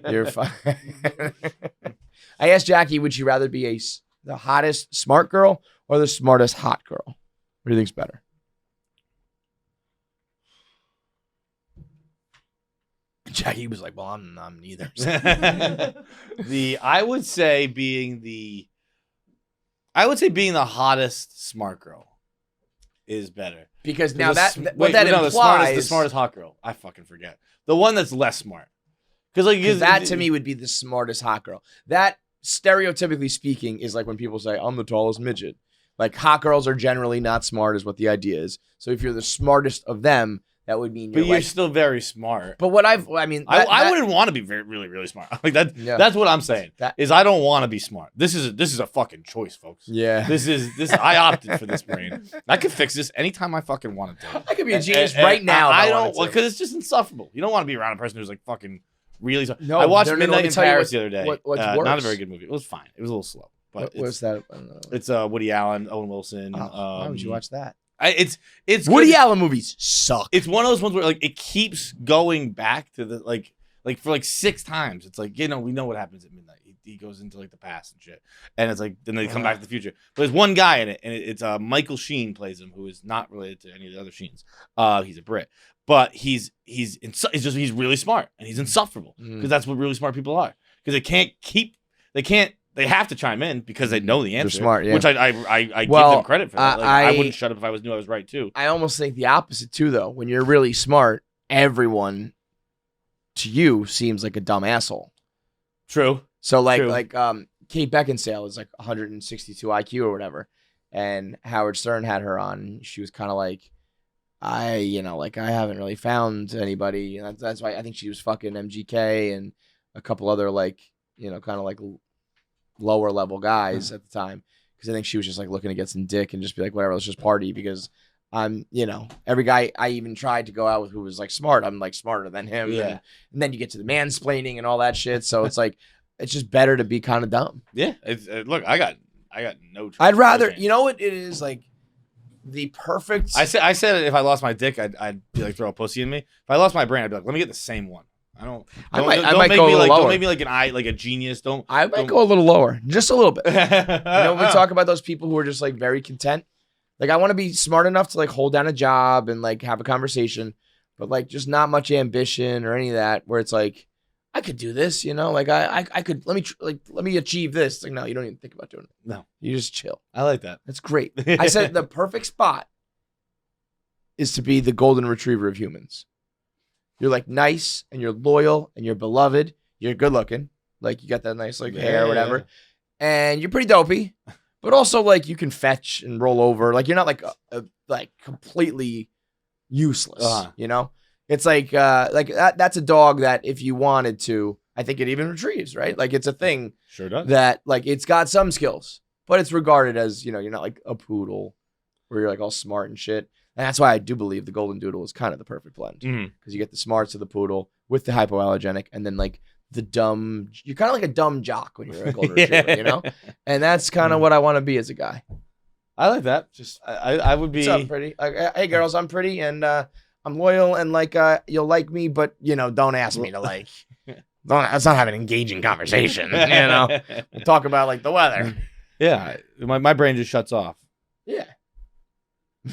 you're fine. I asked Jackie, would she rather be the hottest smart girl or the smartest hot girl? What do you think's better? Jackie was like, "Well, I'm neither." I would say being the hottest smart girl is better. Because now The implies the smartest hot girl. I fucking forget. The one that's less smart. Because like that to me would be the smartest hot girl. That stereotypically speaking is like when people say, "I'm the tallest midget." Like hot girls are generally not smart, is what the idea is. So if you're the smartest of them, that would mean you're still very smart. But I wouldn't want to be really, really smart. Like that. Yeah. That's what I'm saying. That- I don't want to be smart. This is a fucking choice, folks. Yeah. This. I opted for this brain. I could fix this anytime I fucking wanted to. I could be a genius right now. I if don't wanted to. because it's just insufferable. You don't want to be around a person who's like fucking really. No, I watched no, let Midnight me in tell you Paris the other day. what's Not a worse. very good movie. It was fine. It was a little slow, but What's that? I don't know. it's Woody Allen, Owen Wilson. Why would you watch that? It's Woody good. Allen movies suck. It's one of those ones where like it keeps going back to the like for like 6 times. It's like, we know what happens at midnight. He goes into like the past and shit, and it's like then they come back to the future. But there's one guy in it, and it's Michael Sheen plays him, who is not related to any of the other Sheens. He's a Brit, but he's really smart and he's insufferable because that's what really smart people are. Because they have to chime in because they know the answer. They're smart, yeah. Which I give them credit for that. Like, I I wouldn't shut up if I knew I was right too. I almost think the opposite too, though. When you're really smart, everyone to you seems like a dumb asshole. True. So True. Kate Beckinsale is like 162 IQ or whatever, and Howard Stern had her on. She was kind of like, I haven't really found anybody, and that's why I think she was fucking MGK and a couple other kind of like lower level guys at the time, because I think she was just like looking to get some dick and just be like, whatever, let's just party because I'm, every guy I even tried to go out with who was like smart, I'm like smarter than him. Yeah. And then you get to the mansplaining and all that shit. So it's like, it's just better to be kind of dumb. Yeah. It's look, I got no. I'd rather, chance. you know what it is, like the perfect. I said if I lost my dick, I'd be like throw a pussy in me. If I lost my brain, I'd be like, let me get the same one. I might go a little lower. Don't make me like like a genius. I might go a little lower, just a little bit. We talk about those people who are just like very content. Like I want to be smart enough to like hold down a job and like have a conversation, but like just not much ambition or any of that. Where it's like I could do this, like I could. Let me achieve this. Like no, you don't even think about doing it. No, you just chill. I like that. That's great. I said the perfect spot is to be the golden retriever of humans. You're like nice and you're loyal and you're beloved. You're good looking. Like you got that nice like hair or whatever. And you're pretty dopey. But also like you can fetch and roll over. Like you're not like like completely useless, you know? It's like that's a dog that if you wanted to, I think it even retrieves, right? Like it's a thing. Sure does. That like it's got some skills, but it's regarded as, you know, you're not like a poodle where you're like all smart and shit. And that's why I do believe the Golden Doodle is kind of the perfect blend. Because you get the smarts of the poodle with the hypoallergenic and then like the dumb, you're kind of like a dumb jock when you're a Golden Retriever, you know? And that's kind of what I want to be as a guy. I like that. Just I would be. What's up, pretty? Hey girls, I'm pretty and I'm loyal and like you'll like me, but you know, don't ask me to like. Let's not have an engaging conversation. You know, we'll talk about like the weather. Yeah, my brain just shuts off. Yeah.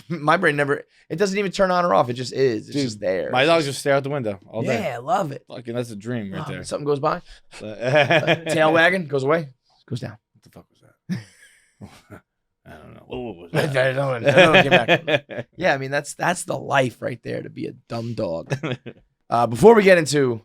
My brain never, it doesn't even turn on or off. It just is. It's just there. My dogs just stare out the window all day. Yeah, I love it. Fucking, that's a dream right there. Something goes by. Tail wagging, goes away, goes down. What the fuck was that? I don't know. What was that? I don't get back. Yeah, I mean, that's the life right there to be a dumb dog. Before we get into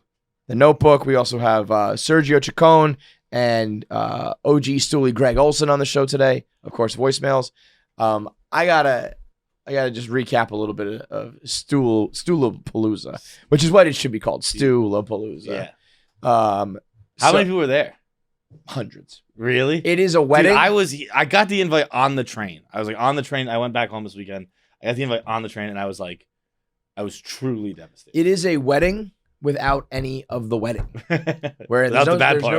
the notebook, we also have Sergio Chicon and OG Stoolie Greg Olsen on the show today. Of course, voicemails. I gotta just recap a little bit of Stu-Lapalooza, which is what it should be called, Stu-Lapalooza. Yeah. How many people were there? Hundreds. Really? It is a wedding. Dude, I got the invite on the train. I was like on the train. I went back home this weekend. I got the invite on the train, and I was truly devastated. It is a wedding without any of the wedding. Where Without the bad part.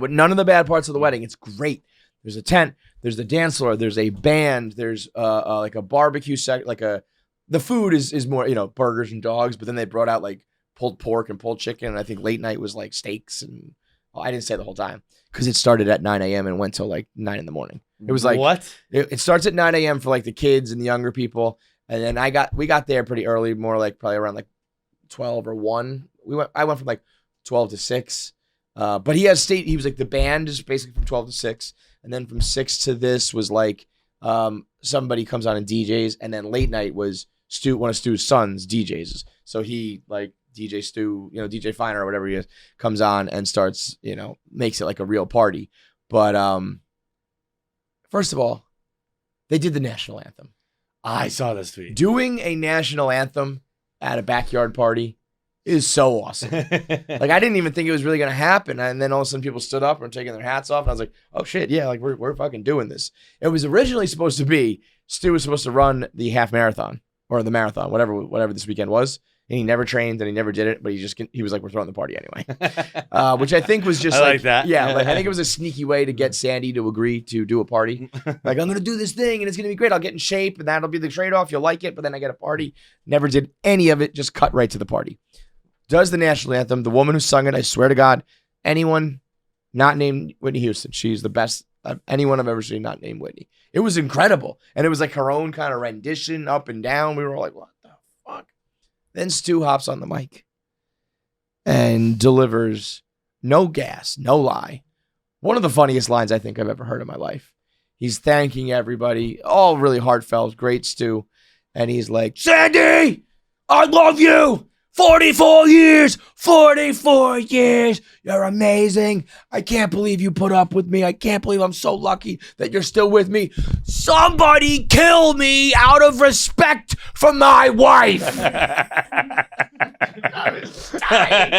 With none of the bad parts of the wedding. It's great. There's a tent. There's the dance floor. There's a band. There's like a barbecue the food is more, you know, burgers and dogs, but then they brought out like pulled pork and pulled chicken. And I think late night was like steaks and I didn't say the whole time because it started at 9 a.m. and went till like 9 in the morning. It was like what? It starts at 9 a.m. for like the kids and the younger people. And then we got there pretty early, more like probably around like 12 or 1. I went from like 12 to 6. But he was like the band is basically from 12 to 6. And then from 6 to this was like somebody comes on and DJs. And then late night was one of Stu's sons DJs. So he like DJ Stu, you know, DJ Feiner or whatever he is, comes on and starts, you know, makes it like a real party. But first of all, they did the national anthem. I saw this tweet. Doing a national anthem at a backyard party is so awesome. Like I didn't even think it was really gonna happen, and then all of a sudden people stood up and were taking their hats off, and I was like, "Oh shit, yeah! Like we're fucking doing this." It was originally supposed to be Stu was supposed to run the half marathon or the marathon, whatever this weekend was, and he never trained and he never did it, but he was like, "We're throwing the party anyway," which I think was just I like that. Yeah, like I think it was a sneaky way to get Sandy to agree to do a party. Like I'm gonna do this thing and it's gonna be great. I'll get in shape and that'll be the trade-off. You'll like it, but then I get a party. Never did any of it. Just cut right to the party. Does the national anthem. The woman who sung it, I swear to God, anyone not named Whitney Houston, she's the best anyone I've ever seen not named Whitney. It was incredible. And it was like her own kind of rendition up and down. We were all like, what the fuck? Then Stu hops on the mic and delivers no gas, no lie. One of the funniest lines I think I've ever heard in my life. He's thanking everybody, all really heartfelt, great Stu. And he's like, Sandy, I love you. 44 years, you're amazing. I can't believe you put up with me. I can't believe I'm so lucky that you're still with me. Somebody kill me out of respect for my wife. I was dying.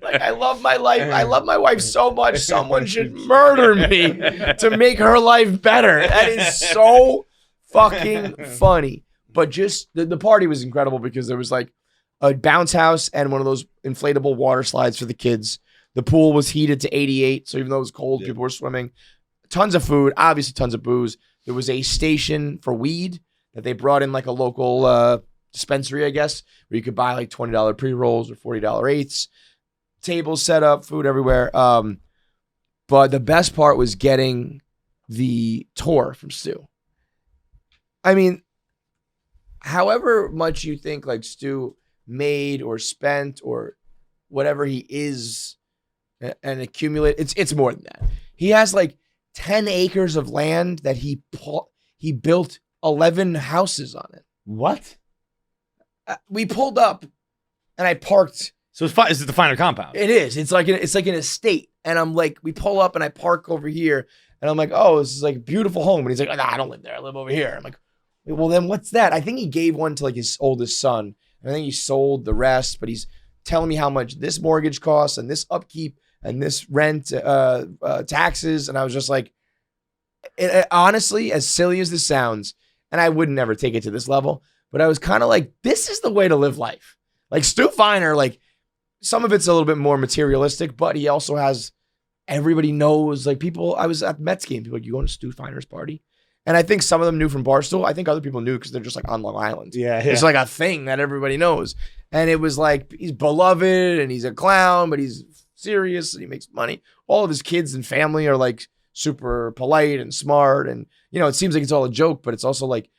Like, I love my life. I love my wife so much. Someone should murder me to make her life better. That is so fucking funny. But just the party was incredible because there was like a bounce house and one of those inflatable water slides for the kids. The pool was heated to 88, so even though it was cold, people were swimming. Tons of food, obviously tons of booze. There was a station for weed that they brought in, like a local dispensary, I guess, where you could buy like $20 pre-rolls or $40 eighths. Tables set up, food everywhere. But the best part was getting the tour from Stu. I mean, however much you think like Stu made or spent or whatever he is and accumulate, it's more than that. He has like 10 acres of land that he built 11 houses on it. What? We pulled up and I parked. So it's fine. Is it the Feiner compound? It is. It's like an estate. And I'm like, we pull up and I park over here. And I'm like, oh, this is like a beautiful home. And he's like, nah, I don't live there. I live over here. I'm like, well, then what's that? I think he gave one to like his oldest son. And I think he sold the rest, but he's telling me how much this mortgage costs and this upkeep and this rent, taxes. And I was just like, honestly, as silly as this sounds, and I would never take it to this level, but I was kind of like, this is the way to live life. Like Stu Feiner, like some of it's a little bit more materialistic, but he also has, everybody knows, like people, I was at Mets game, people like, you going to Stu Feiner's party? And I think some of them knew from Barstool. I think other people knew because they're just like on Long Island. Yeah. It's like a thing that everybody knows. And it was like, he's beloved and he's a clown, but he's serious and he makes money. All of his kids and family are like super polite and smart. And, you know, it seems like it's all a joke, but it's also like,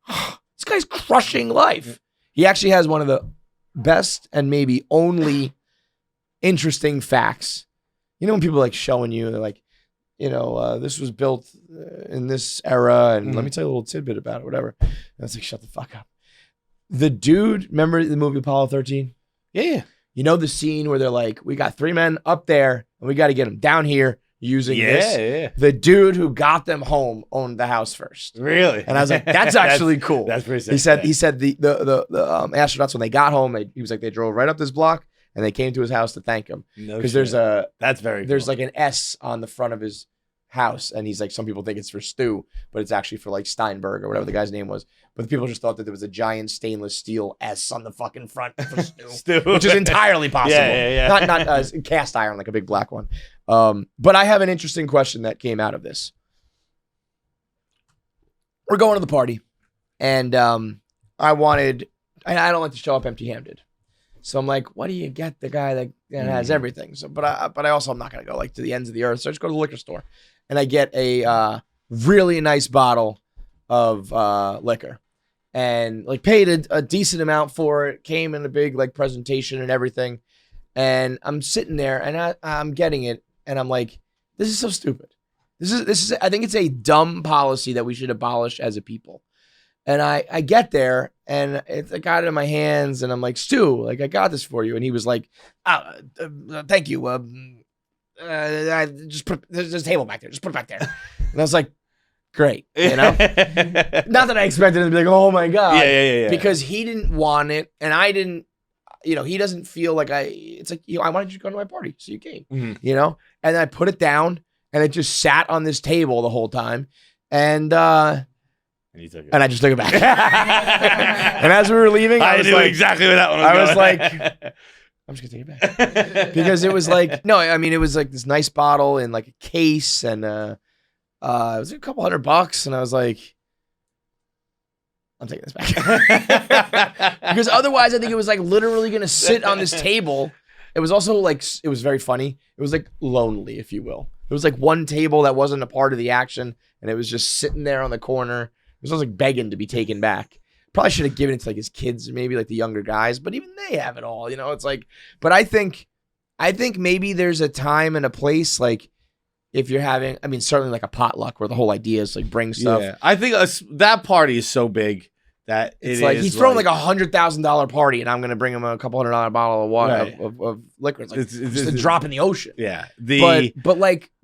this guy's crushing life. He actually has one of the best and maybe only interesting facts. You know, when people like showing you, they're like, you know, this was built in this era, and let me tell you a little tidbit about it, whatever. And I was like, shut the fuck up. The dude, remember the movie Apollo 13? Yeah. You know the scene where they're like, we got 3 men up there, and we got to get them down here using this? Yeah. The dude who got them home owned the house first. Really? And I was like, that's actually cool. That's pretty sick. He said the astronauts, when they got home, he was like, they drove right up this block, and they came to his house to thank him. Because There's very there's cool. like an S on the front of his house, and he's like, some people think it's for Stu, but it's actually for like Steinberg or whatever the guy's name was. But the people just thought that there was a giant stainless steel S on the fucking front for Stu, which is entirely possible. Yeah. Not cast iron, like a big black one. But I have an interesting question that came out of this. We're going to the party, and I don't like to show up empty-handed. So I'm like, what do you get the guy that has everything? So, but I also, I'm not going to go like to the ends of the earth. So I just go to the liquor store and I get a really nice bottle of liquor and like paid a decent amount for it. Came in a big like presentation and everything. And I'm sitting there and I'm getting it. And I'm like, this is so stupid. This is, I think it's a dumb policy that we should abolish as a people. And I get there and I got it in my hands and I'm like, Stu, like I got this for you. And he was like, thank you. Just put there's a table back there. Just put it back there. And I was like, great. You know, not that I expected him to be like, oh my God. Yeah. Because he didn't want it. And I didn't, you know, he doesn't feel like it's like, you know, I wanted you to go to my party. So you came, you know, and I put it down and it just sat on this table the whole time. And you took it. and I just took it back. And as we were leaving, I was knew like, exactly where that one was I going. was like, I'm just gonna take it back. Because it was like, no, I mean, it was like this nice bottle in like a case, and it was a couple $100, and I was like, I'm taking this back. Because otherwise, I think it was like literally gonna sit on this table. It was also like, it was very funny. It was like lonely, if you will. It was like one table that wasn't a part of the action, and it was just sitting there on the corner. It was like begging to be taken back. Probably should have given it to like his kids, maybe like the younger guys, but even they have it all, you know. It's like, but I think maybe there's a time and a place, like if you're having, I mean, certainly like a potluck where the whole idea is like bring stuff. Yeah. I think that party is so big that It's like he's throwing like $100,000 party, and I'm gonna bring him a couple $100 bottle of water Right. of liquor. It's like It's just a drop in the ocean. Yeah.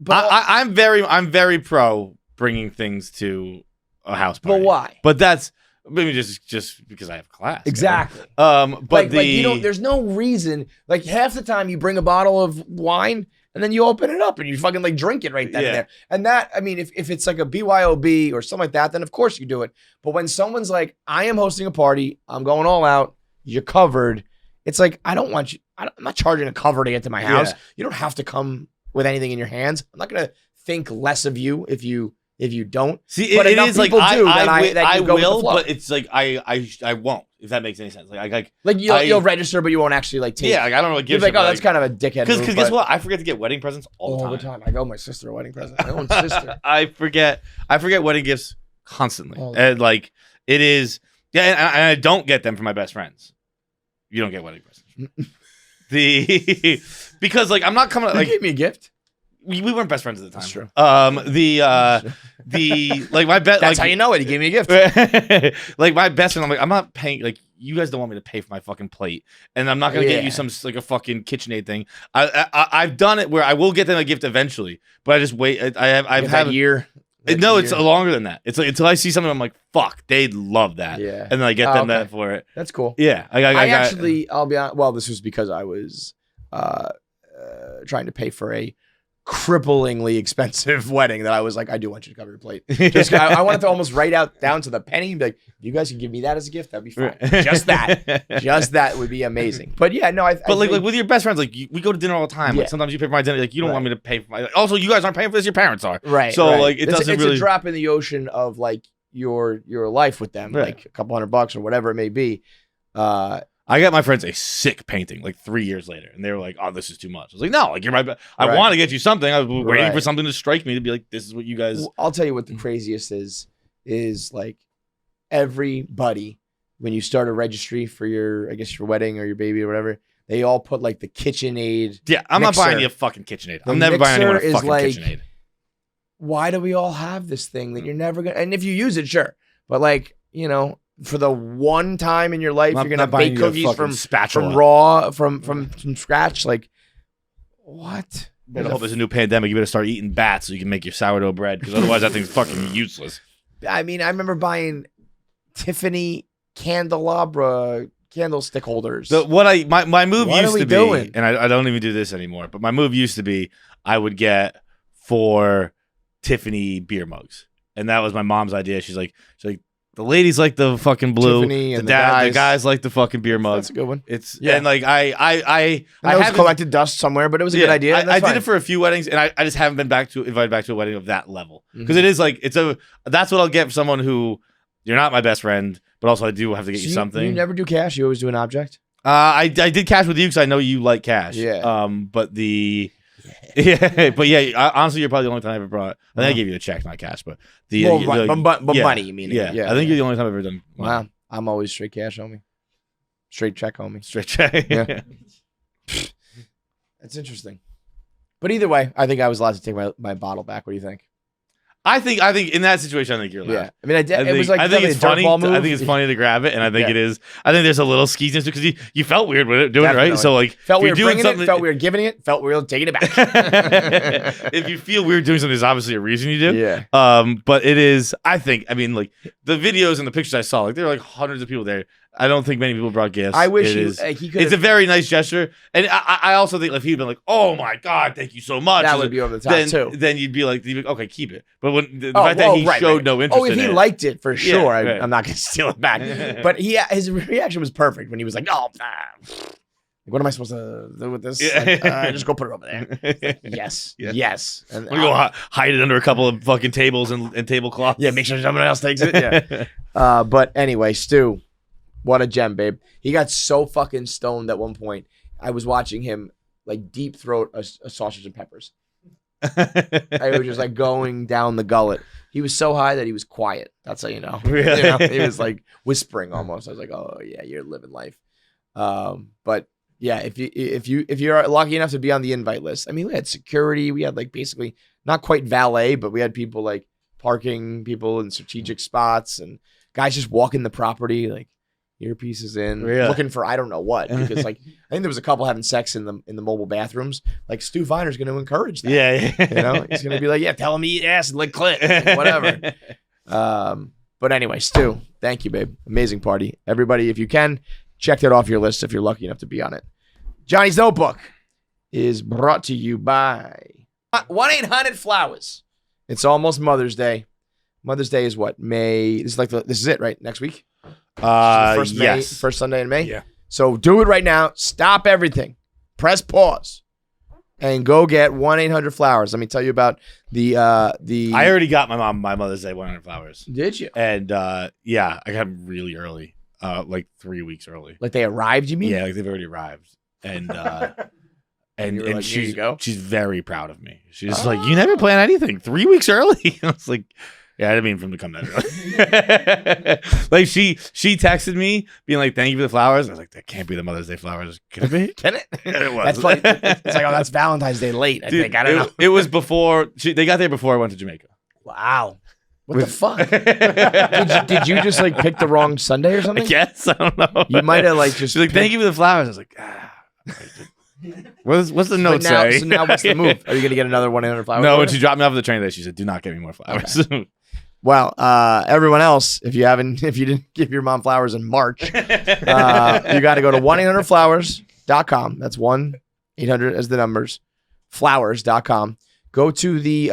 I'm very pro bringing things to a house party. But why? But that's maybe just because I have class. Exactly. But like you don't. There's no reason. Like half the time, you bring a bottle of wine and then you open it up and you fucking like drink it right then and there. And that, I mean, if it's like a BYOB or something like that, then of course you do it. But when someone's like, I am hosting a party, I'm going all out, you're covered. It's like, I don't want you. I'm not charging a cover to get to my house. Yeah. You don't have to come with anything in your hands. I'm not gonna think less of you if you don't. See, but it enough is like people do that I you go with the will, flow. but it's like I won't. If that makes any sense. Like You'll register, but you won't actually like take. yeah, like I don't know what You're gives. like, oh, that's kind of a dickhead. because move, guess but what? I forget to get wedding presents all the time. I go my sister a wedding present. My own sister. I forget wedding gifts constantly, All the and like it is. Yeah, and I don't get them for my best friends. You don't get wedding presents. Because like I'm not coming You like gave me a gift. we weren't best friends at the time. That's true. The like my best. That's like, how you know it. He gave me a gift. like my best friend, I'm like, I'm not paying. Like you guys don't want me to pay for my fucking plate, and I'm not gonna get you some like a fucking KitchenAid thing. I've done it where I will get them a gift eventually, but I just wait. I've had a year. No, it's longer than that. It's like until I see something, I'm like, fuck, they'd love that. Yeah. And then I get them that for it. That's cool. Yeah. I'll be honest. Well, this was because I was trying to pay for a cripplingly expensive wedding that I was like, I do want you to cover your plate. Just I wanted to almost write out down to the penny and be like, you guys can give me that as a gift, that'd be fine. Just that would be amazing. But yeah, no, but like with your best friends, like we go to dinner all the time. Like sometimes you pay for my dinner, like you don't want me to pay for my. Also, you guys aren't paying for this; your parents are. Right. So like it doesn't it's really. a drop in the ocean of like your life with them, like a couple $100 or whatever it may be. I got my friends a sick painting like 3 years later, and they were like, "Oh, this is too much." I was like, "No, like you're my. I want to get you something. I was waiting for something to strike me to be like, this is what you guys." Well, I'll tell you what the craziest is like everybody when you start a registry for your wedding or your baby or whatever, they all put like the KitchenAid. Yeah, I'm not buying you a fucking KitchenAid. I'm never buying anyone a fucking KitchenAid. Why do we all have this thing that you're never gonna? And if you use it, sure, but like for the one time in your life, you're gonna bake cookies from scratch. Like, what? I hope there's a new pandemic. You better start eating bats so you can make your sourdough bread, because otherwise that thing's fucking useless. I mean, I remember buying Tiffany candelabra candlestick holders. My move used to be, doing? and I don't even do this anymore, but my move used to be I would get 4 Tiffany beer mugs, and that was my mom's idea. She's like. The ladies like the fucking blue. Tiffany and the guys like the fucking beer mug. That's a good one. And like I have collected dust somewhere, but it was a good idea. I did it for a few weddings, and I just haven't been invited back to a wedding of that level, because it is like that's what I'll get for someone who you're not my best friend, but also I do have to get you something. You never do cash. You always do an object. I did cash with you because I know you like cash. Yeah. But honestly, you're probably the only time I ever brought. I think I gave you a check, not cash, but money. You mean? Yeah. I think you're the only time I've ever done. Wow, I'm always straight cash, homie. Straight check, homie. Straight check. Yeah. That's interesting. But either way, I think I was allowed to take my bottle back. What do you think? I think in that situation, I think you're allowed. Yeah, I mean, it was like I think it's funny. Ball move. I think it's funny to grab it, and I think it is. I think there's a little skeeziness because you felt weird with it, doing it right. So like, felt weird bringing it, felt weird giving it, felt weird taking it back. If you feel weird doing something, there's obviously a reason you do. Yeah. But it is. I mean, like the videos and the pictures I saw, like there were like hundreds of people there. I don't think many people brought gifts. I wish he could. It's a very nice gesture, and I also think if he'd been like, "Oh my god, thank you so much," that would be over the top too. Then you'd be like, "Okay, keep it." But when the fact that he showed no interest, if he liked it for sure, right. I'm not going to steal it back. But his reaction was perfect when he was like, "Oh, what am I supposed to do with this? Just go put it over there." Yes. And I'm gonna go hide it under a couple of fucking tables and tablecloths. Yeah, make sure someone else takes it. Yeah. But anyway, Stu. What a gem, babe. He got so fucking stoned at one point. I was watching him like deep throat a sausage and peppers. I was just like going down the gullet. He was so high that he was quiet. That's how you know. Really? He was like whispering almost. I was like, "Oh yeah, you're living life." But yeah, if you're lucky enough to be on the invite list, I mean, we had security. We had like basically not quite valet, but we had people like parking people in strategic spots and guys just walking the property like. Earpieces in, looking for I don't know what, because like I think there was a couple having sex in the mobile bathrooms. Like Stu Feiner's going to encourage that. Yeah. He's going to be like, yeah, tell him to eat ass and lick clit, whatever. But anyway, Stu, thank you, babe. Amazing party. Everybody, if you can, check that off your list if you're lucky enough to be on it. Johnny's Notebook is brought to you by 1-800-Flowers. It's almost Mother's Day. Mother's Day is what? May. This is it, right? Next week. First Sunday in May. Yeah. So do it right now. Stop everything. Press pause, and go get 1-800-Flowers. Let me tell you about the. I already got my Mother's Day 100 flowers. Did you? And I got them really early, like 3 weeks early. Like they arrived? You mean? Yeah, like they've already arrived, and and like, she's very proud of me. She's just like, you never plan anything 3 weeks early. I was like. Yeah, I didn't mean for him to come that early. Like she texted me being like, "Thank you for the flowers." I was like, "That can't be the Mother's Day flowers, can it be?" Can it? It was. That's funny. It's like, oh, that's Valentine's Day late. I think I don't know. It was before they got there before I went to Jamaica. Wow. What the fuck? did you just like pick the wrong Sunday or I something? guess I don't know. You might have like just. She's like, "Thank you for the flowers." I was like, "What's the note say?" So now what's the move? Are you gonna get another 1-800 flowers? No, when order? she dropped me off at the train today, she said, "Do not get me more flowers." Well, everyone else, if you didn't give your mom flowers in March, you got to go to 1-800-Flowers.com. That's 1-800 as the numbers, flowers.com. Go to the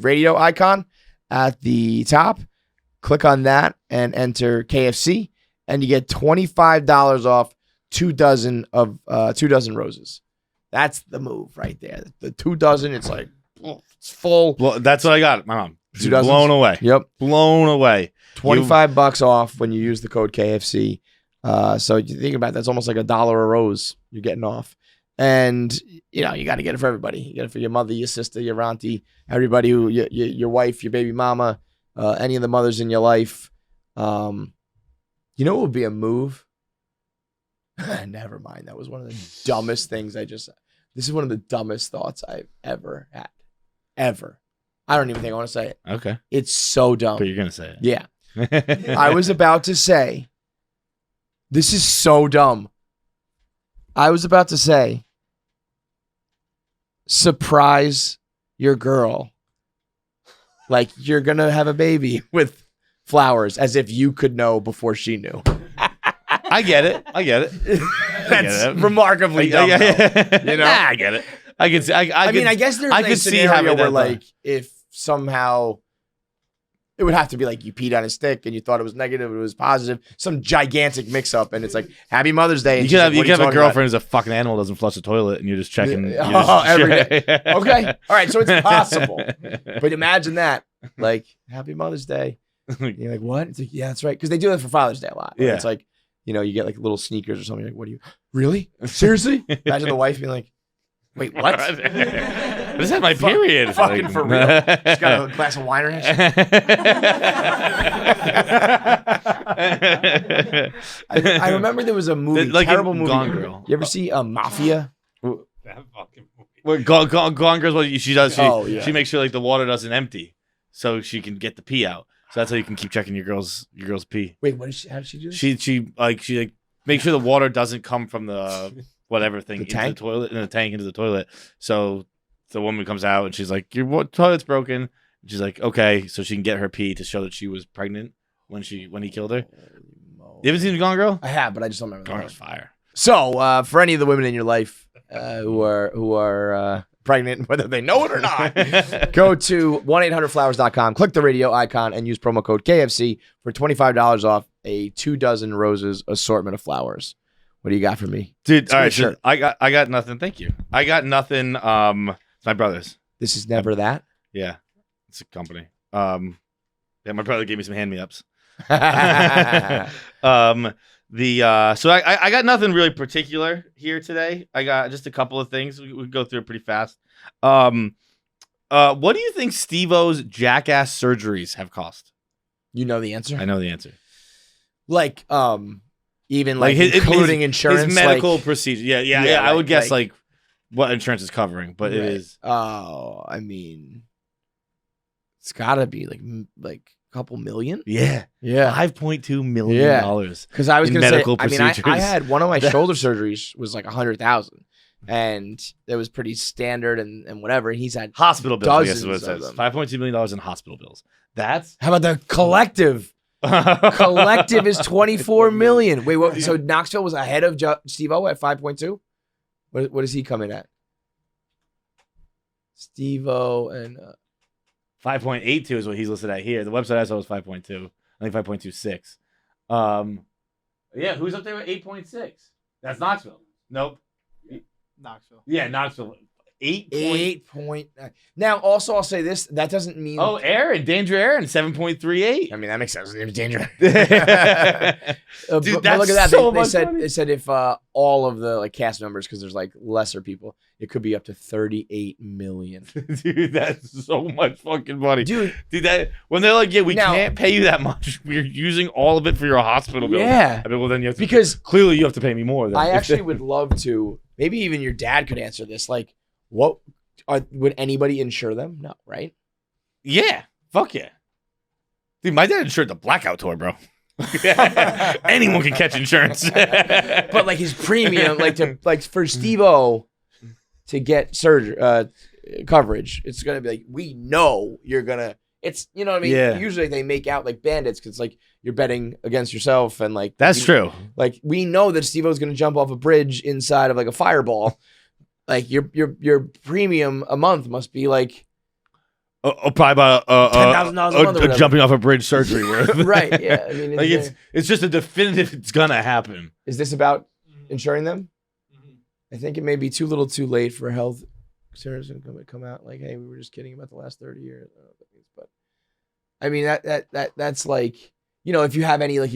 radio icon at the top. Click on that and enter KFC, and you get $25 off 2 dozen roses. That's the move right there. The 2 dozen, it's like it's full. Well, that's what I got. My mom. She's 2 dozens? blown away. Yep. Blown away. $25 off when you use the code KFC. So you think about it, that's almost like $1 a rose you're getting off. And you got to get it for everybody. You get it for your mother, your sister, your auntie, everybody who your wife, your baby mama, any of the mothers in your life. You know what would be a move? Never mind. That was one of the dumbest things this is one of the dumbest thoughts I've ever had. Ever. I don't even think I want to say it. Okay. It's so dumb. But you're going to say it. Yeah. I was about to say, this is so dumb. I was about to say, surprise your girl. Like you're going to have a baby with flowers as if you could know before she knew. I get it. That's remarkably dumb. Nah, know? I get it. I can see. I guess there's I a could see scenario having where that, like if somehow it would have to be like you peed on a stick and you thought it was negative, it was positive, some gigantic mix up, and it's like Happy Mother's Day. And You she's could like, have "What are a talking girlfriend who's a fucking animal, doesn't flush the toilet, and you're just checking. Every day. Okay, all right, so it's possible, but imagine that, like Happy Mother's Day. You're like, what? It's like, yeah, that's right, because they do that for Father's Day a lot. Right? Yeah. It's like, you get like little sneakers or something. You're like, what do you really? Seriously? Imagine the wife being like, wait, what? I just had my period. Fucking for real. Just got a glass of wine in I remember there was a movie, Like terrible in movie. Gone Girl. You ever see Mafia? That fucking movie. Well, Gone Girls, what she does, she makes sure like the water doesn't empty, so she can get the pee out. So that's how you can keep checking your girl's pee. Wait, how did she do this? She makes sure the water doesn't come from the whatever thing The into tank? the toilet, in the tank into the toilet. So the woman comes out and she's like, "Your toilet's broken." And she's like, "Okay," so she can get her pee to show that she was pregnant when he killed her. You haven't seen Gone Girl? I have, but I just don't remember. Gone the Girl's fire. So, for any of the women in your life who are pregnant, whether they know it or not, go to 1-800-Flowers.com, click the radio icon, and use promo code KFC for $25 off a 2 dozen roses assortment of flowers. What do you got for me? Dude, It's all a right, good shirt. so I got nothing. Thank you. I got nothing. It's my brother's. This is never that. Yeah, it's a company. Yeah, my brother gave me some hand-me-ups. So I got nothing really particular here today. I got just a couple of things. We go through it pretty fast. What do you think Steve-O's jackass surgeries have cost? You know the answer? I know the answer. Like, even like Like including insurance. His medical like, procedure. Yeah. Yeah, I would guess like- like what insurance is covering, but it right. is. Oh, I mean, it's got to be like a couple million. Yeah. Yeah. $5.2 million. Because I was in going to say, medical I mean, I procedures. had one of my shoulder surgeries was like 100,000, and it was pretty standard and whatever. And he's had Hospital bills, I guess is what it Dozens says. of $5.2 million in hospital bills. That's how about the collective? Collective is 24 million. Wait, what? So Knoxville was ahead of Steve-O at 5.2. What does he come in at? Steve-O and 5.82 is what he's listed at here. The website I saw was 5.2. I think 5.26. Yeah, who's up there with 8.6? That's Knoxville. Nope. Knoxville. Yeah, Knoxville. 8.9. Now, also, I'll say this. That doesn't mean. Oh, Aaron, Danger Aaron, 7.38. I mean, that makes sense. It's dangerous. Dude, But that's look at that. so They much said money. they said if all of the like cast members, because there's like lesser people, it could be up to 38 million. Dude, that's so much fucking money. Dude, That when they're like, yeah, we Now- can't pay you that much. We're using all of it for your hospital bill. Yeah. I mean, well, then you have to, because clearly you have to pay me more. Then. I actually would love to. Maybe even your dad could answer this. Like, would anybody insure them? No, right? Yeah. Fuck yeah. Dude, my dad insured the blackout tour, bro. Anyone can catch insurance. But like his premium, like for Steve-O to get coverage, it's gonna be like, we know you're gonna. It's, you know what I mean. Yeah. Usually they make out like bandits because like you're betting against yourself and like That's true. Like we know that Steve-O's gonna jump off a bridge inside of like a fireball. Like your premium a month must be like probably about $10,000 a month or whatever. jumping off a bridge surgery worth. Right. Yeah. I mean, Like it's just a definitive. It's gonna happen. is this about insuring them? I think it may be too little, too late for health. Sarah's gonna come out like, "Hey, we were just kidding about the last 30 years." But I mean, that's like, you know, if you have any like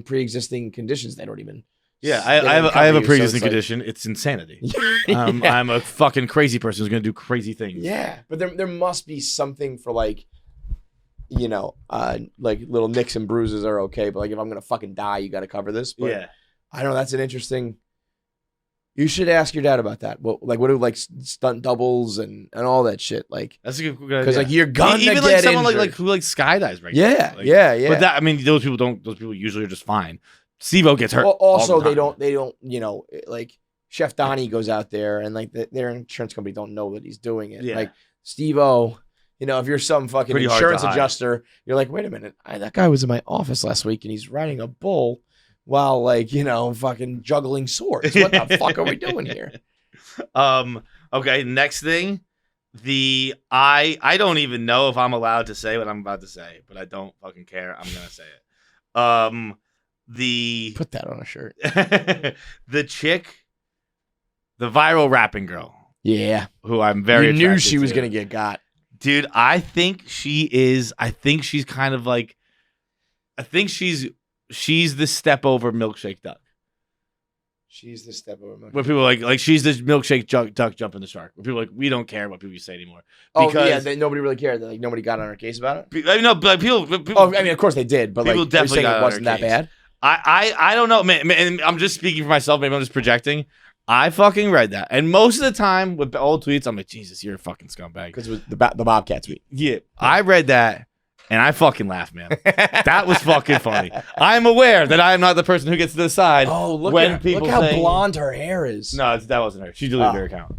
pre-existing conditions, they don't even. Yeah, they don't I cover have a you, so pre-existing it's like- condition. It's insanity. Yeah. I'm a fucking crazy person who's gonna do crazy things. Yeah, but there must be something for like, you know, like little nicks and bruises are okay, but like if I'm gonna fucking die, you got to cover this. But Yeah. I don't know. That's an interesting. You should ask your dad about that. What do like stunt doubles and all that shit like? That's a good idea. Because like you're gonna even get like someone injured. like who like skydives regularly. Yeah, Like, yeah. But that, I mean, those people usually are just fine. Steve-O gets hurt. Well, also, all the they time. don't, you know, like Chef Donnie goes out there and like their insurance company don't know that he's doing it. Yeah. Like Steve-O, you know, if you're some fucking Pretty hard to insurance hide. adjuster, you're like, wait a minute, that guy was in my office last week and he's riding a bull while like, you know, fucking juggling swords. What the fuck are we doing here? Okay, next thing. I don't even know if I'm allowed to say what I'm about to say, but I don't fucking care. I'm gonna say it. Put that on a shirt. The chick, the viral rapping girl, Yeah. who I'm very You knew attracted she was to. going to get got. Dude, I think she's kind of like, I think she's the step over milkshake duck. She's the step over. Where people are like she's this milkshake duck jumping the shark. Where people are like, we don't care what people say anymore. Oh, Because, yeah, nobody really cared. Like, nobody got on her case about it? I know, but people Oh, I mean, of course they did, but like, People are you definitely saying got it on wasn't her that case. bad? I don't know, man, and I'm just speaking for myself. Maybe I'm just projecting. I fucking read that, and most of the time with old tweets, I'm like, Jesus, you're a fucking scumbag. Because it was the Bobcat tweet. Yeah, I read that, and I fucking laughed, man. That was fucking funny. I'm aware that I am not the person who gets to decide. Oh, look when at people look how saying- blonde her hair is. No, that wasn't her. She deleted her account.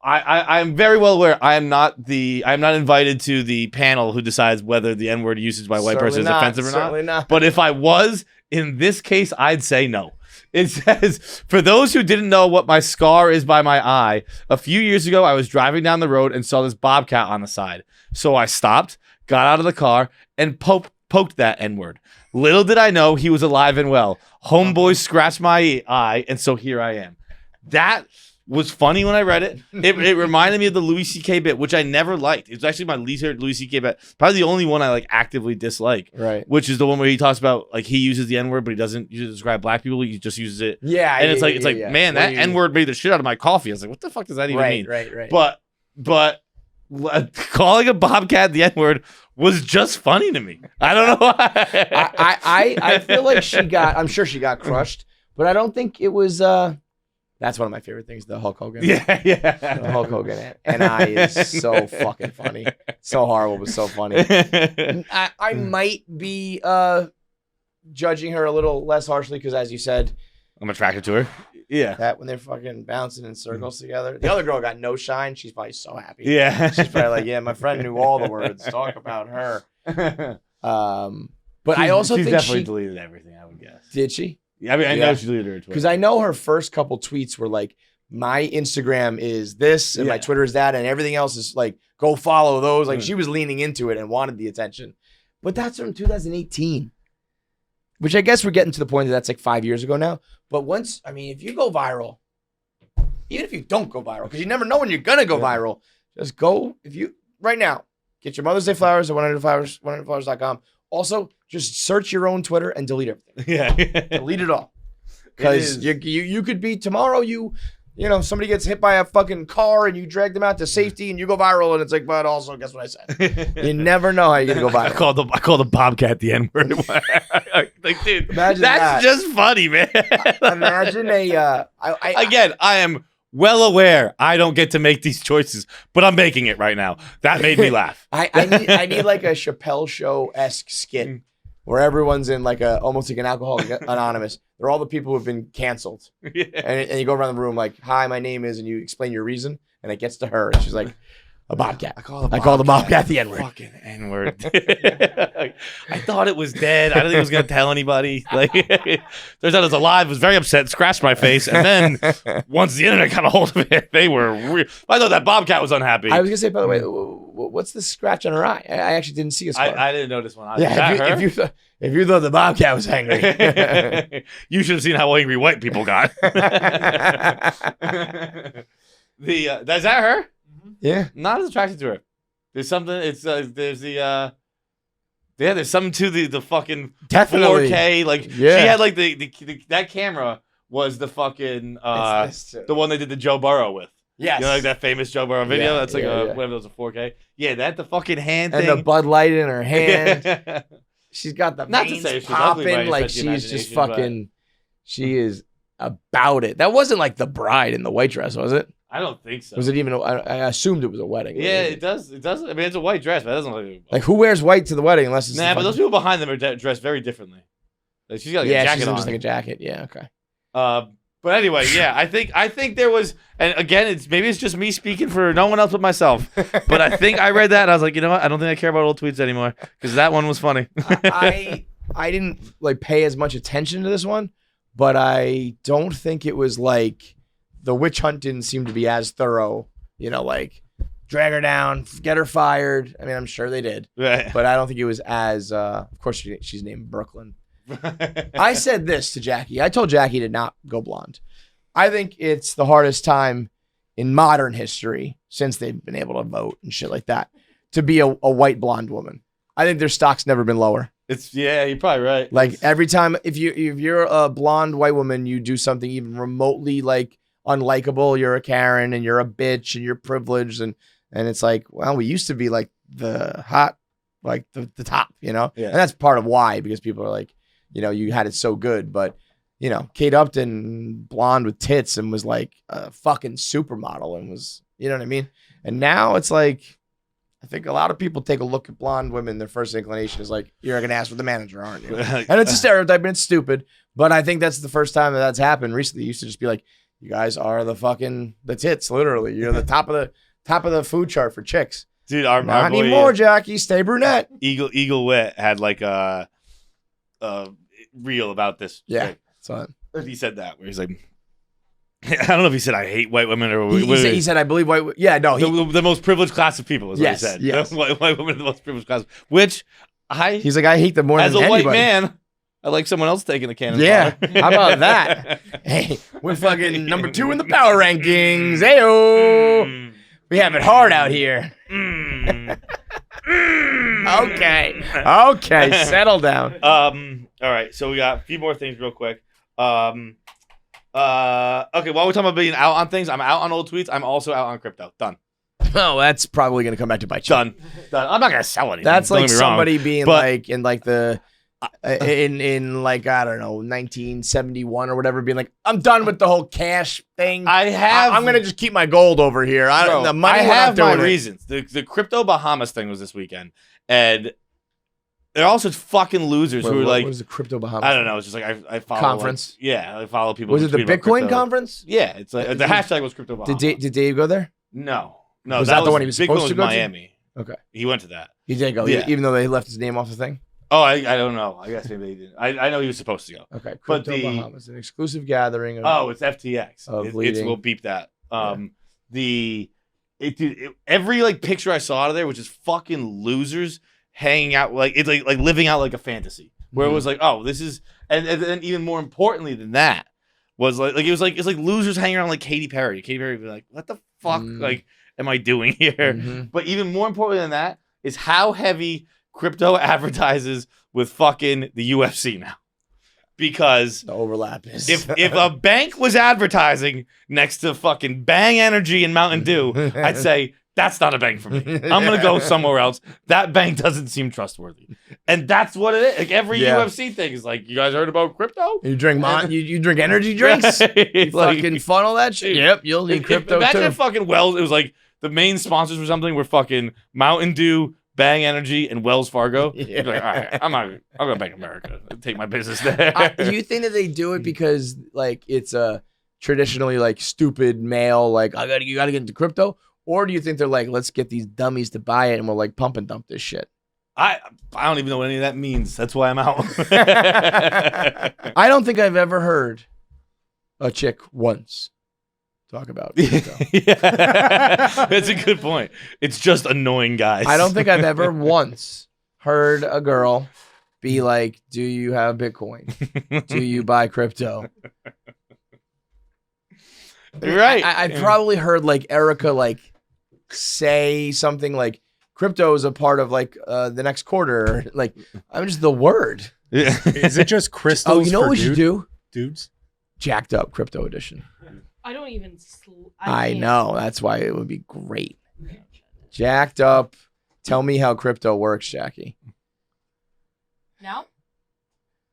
I'm very well aware. I'm not invited to the panel who decides whether the N-word usage by a white person is offensive or not. Certainly not. But if I was, in this case, I'd say no. It says, for those who didn't know what my scar is by my eye, a few years ago, I was driving down the road and saw this bobcat on the side. So I stopped, got out of the car, and poked that N-word. Little did I know he was alive and well. Homeboy scratched my eye, and so here I am. That was funny when I read it. It reminded me of the Louis C.K. bit, which I never liked. It's actually my least favorite Louis C.K. bit. Probably the only one I like actively dislike. Right. Which is the one where he talks about like he uses the N-word, but he doesn't use it to describe black people. He just uses it. Yeah. And it's like, yeah. man, What that do you- N-word made the shit out of my coffee. I was like, what the fuck does that even mean? Right. But calling a bobcat the N-word was just funny to me. I don't know why. I feel like I'm sure she got crushed, but I don't think it was that's one of my favorite things, the Hulk Hogan. Yeah. The Hulk Hogan and is so fucking funny. So horrible, but so funny. I might be judging her a little less harshly because, as you said, I'm attracted to her. Yeah. that when they're fucking bouncing in circles together. The other girl got no shine. She's probably so happy. Yeah. She's probably like, yeah, my friend knew all the words. Talk about her. But I also she's think definitely she deleted everything, I would guess. did she? I mean, I Yeah. know she deleted her Twitter. Because I know her first couple tweets were like, my Instagram is this and my Yeah. Twitter is that, and everything else is like, go follow those. Like Mm. she was leaning into it and wanted the attention. But that's from 2018, which I guess we're getting to the point that that's like 5 years ago now. But once, I mean, if you go viral, even if you don't go viral, because you never know when you're gonna go viral, just go. If you right now get your Mother's Day flowers at 100flowers.com. Also, just search your own Twitter and delete everything. Yeah. Delete it all. Because you could be tomorrow, you know, somebody gets hit by a fucking car and you drag them out to safety and you go viral and it's like, but also guess what I said? You never know how you're gonna go I viral. called the bobcat the N-word. Like, dude, Imagine that's that. just funny, man. Imagine Again, I am well aware I don't get to make these choices, but I'm making it right now. That made me laugh. I need like a Chappelle Show-esque skit where everyone's in like almost like an Alcoholic Anonymous. They're all the people who have been canceled. Yeah. And you go around the room like, hi, my name is, and you explain your reason, and it gets to her, and she's like, a bobcat. I call the bobcat the N-word. Fucking N-word. I thought it was dead. I didn't think it was going to tell anybody. Like, turns out it was alive. Was very upset, scratched my face, and then once the internet got a hold of it, they were. I thought that bobcat was unhappy. I was gonna say, by the way, what's the scratch on her eye? I actually didn't see a scar. I didn't notice one. Yeah, if you thought the bobcat was angry, you should have seen how angry white people got. Is that her? yeah. Not as attracted to her. There's something. It's there's the there's something to the fucking Definitely. 4K. Like Yeah. she had like the that camera was the fucking the one they did the Joe Burrow with. Yes. You know, like that famous Joe Burrow video. Yeah, That's like yeah. whatever, that was a 4K. Yeah, that the fucking hand And thing. the Bud Light in her hand. She's got the Not to veins say she's ugly by popping any like stretch of she's just imagination, fucking. She is about it. That wasn't like the bride in the white dress, was it? I don't think so. Was it even? I assumed it was a wedding. Yeah, it does. It does. I mean, it's a white dress, but it doesn't look Like who wears white to the wedding unless it's Nah, but those people behind them are dressed very differently. Like she's got like a yeah, jacket she's on. just like a jacket. Yeah, okay. But anyway, yeah, I think there was, and again, it's just me speaking for no one else but myself. But I think I read that and I was like, you know what? I don't think I care about old tweets anymore because that one was funny. I didn't like pay as much attention to this one, but I don't think it was like the witch hunt didn't seem to be as thorough. You know, like drag her down, get her fired. I mean, I'm sure they did, Right. but I don't think it was as. Of course, she's named Brooklyn. I said this to Jackie. I told Jackie to not go blonde. I think it's the hardest time in modern history since they've been able to vote and shit like that to be a white blonde woman. I think their stock's never been lower. You're probably right. Like every time, if you're a blonde white woman, you do something even remotely like unlikable, you're a Karen and you're a bitch and you're privileged and it's like, well, we used to be like the hot, like the top, you know. Yeah. And that's part of why, because people are like, you know, you had it so good, but you know, Kate Upton, blonde with tits, and was like a fucking supermodel, and was, you know what I mean. And now it's like, I think a lot of people take a look at blonde women. Their first inclination is like, you're gonna ask for the manager, aren't you? And it's a stereotype and it's stupid. But I think that's the first time that's happened recently. It used to just be like, you guys are the tits, literally. You're the top of the food chart for chicks. Dude, our Not boy, anymore, Jackie. Stay brunette. Eagle Wit had like a reel about this. Yeah. Like, So he said that where he's like, I don't know if he said I hate white women or he said, I believe white. Yeah, no. the most privileged class of people is Yes, what he said. yes. White women are the most privileged class, which He's like, I hate them more as than a anybody. white man, I like someone else taking the cannon. Yeah. fodder. How about that? Hey, we're fucking number 2 in the power rankings. Heyo. We have it hard out here. Okay. Okay. Settle down. All right, so we got a few more things real quick. Okay, while we're talking about being out on things, I'm out on old tweets. I'm also out on crypto. Done. Oh, that's probably going to come back to bite you. Done. I'm not gonna sell anything. That's don't like get me wrong. somebody being but- like in like the in like, I don't know, 1971 or whatever, being like, I'm done with the whole cash thing. I'm gonna just keep my gold over here. Bro, The money, I we're not have my doing it. reasons. The crypto Bahamas thing was this weekend, and they're all such fucking losers who are like, what was the crypto Bahamas? I don't know. It's just like I follow Conference? Like, yeah, I follow people. Was who it the tweet about Bitcoin crypto. conference? Yeah, it's like the hashtag was crypto Bahamas. Did Dave go there? No, Was that the one he was Bitcoin supposed to go to? Miami. Okay. He went to that. He did go, Yeah. even though they left his name off the thing. Oh, I don't know. I guess maybe they didn't. I know he was supposed to go. Okay. But Crypto the- Bahamas, an exclusive gathering. Of, Oh, it's FTX. Of We'll beep that. Every like picture I saw out of there was just fucking losers hanging out, like it's like living out like a fantasy. Where it was like, oh, this is, and then even more importantly than that was like it was like it's like losers hanging around like Katy Perry. Katy Perry would be like, what the fuck like am I doing here? Mhm. But even more importantly than that is how heavy crypto advertises with fucking the UFC now. Because the overlap is. if a bank was advertising next to fucking Bang Energy and Mountain Dew, I'd say that's not a bank for me. I'm gonna go somewhere else. That bank doesn't seem trustworthy. And that's what it is. Like every Yeah. UFC thing is like, you guys heard about crypto? You drink you drink energy drinks? You Like, fucking funnel that shit? Yep, you'll need crypto imagine too. if fucking Wells, it was like the main sponsors for something were fucking Mountain Dew, Bang Energy, and Wells Fargo. Yeah. You'd be like, all right, I'm going to Bank America. Take my business there. Do you think that they do it because like it's a traditionally like stupid male like you gotta get into crypto, or do you think they're like let's get these dummies to buy it and we'll like pump and dump this shit? I don't even know what any of that means. That's why I'm out. I don't think I've ever heard a chick once talk about crypto. Yeah. That's a good point. It's just annoying guys. I don't think I've ever once heard a girl be like, "Do you have Bitcoin? Do you buy crypto?" You're right. I probably heard like Erica like say something like crypto is a part of like the next quarter. Like I'm just the word. Yeah. Is it just crystals? Oh, you know for what we should do? dudes? Jacked up crypto edition. I don't even. I can't. know. That's why it would be great. Jacked up. Tell me how crypto works, Jackie. Now?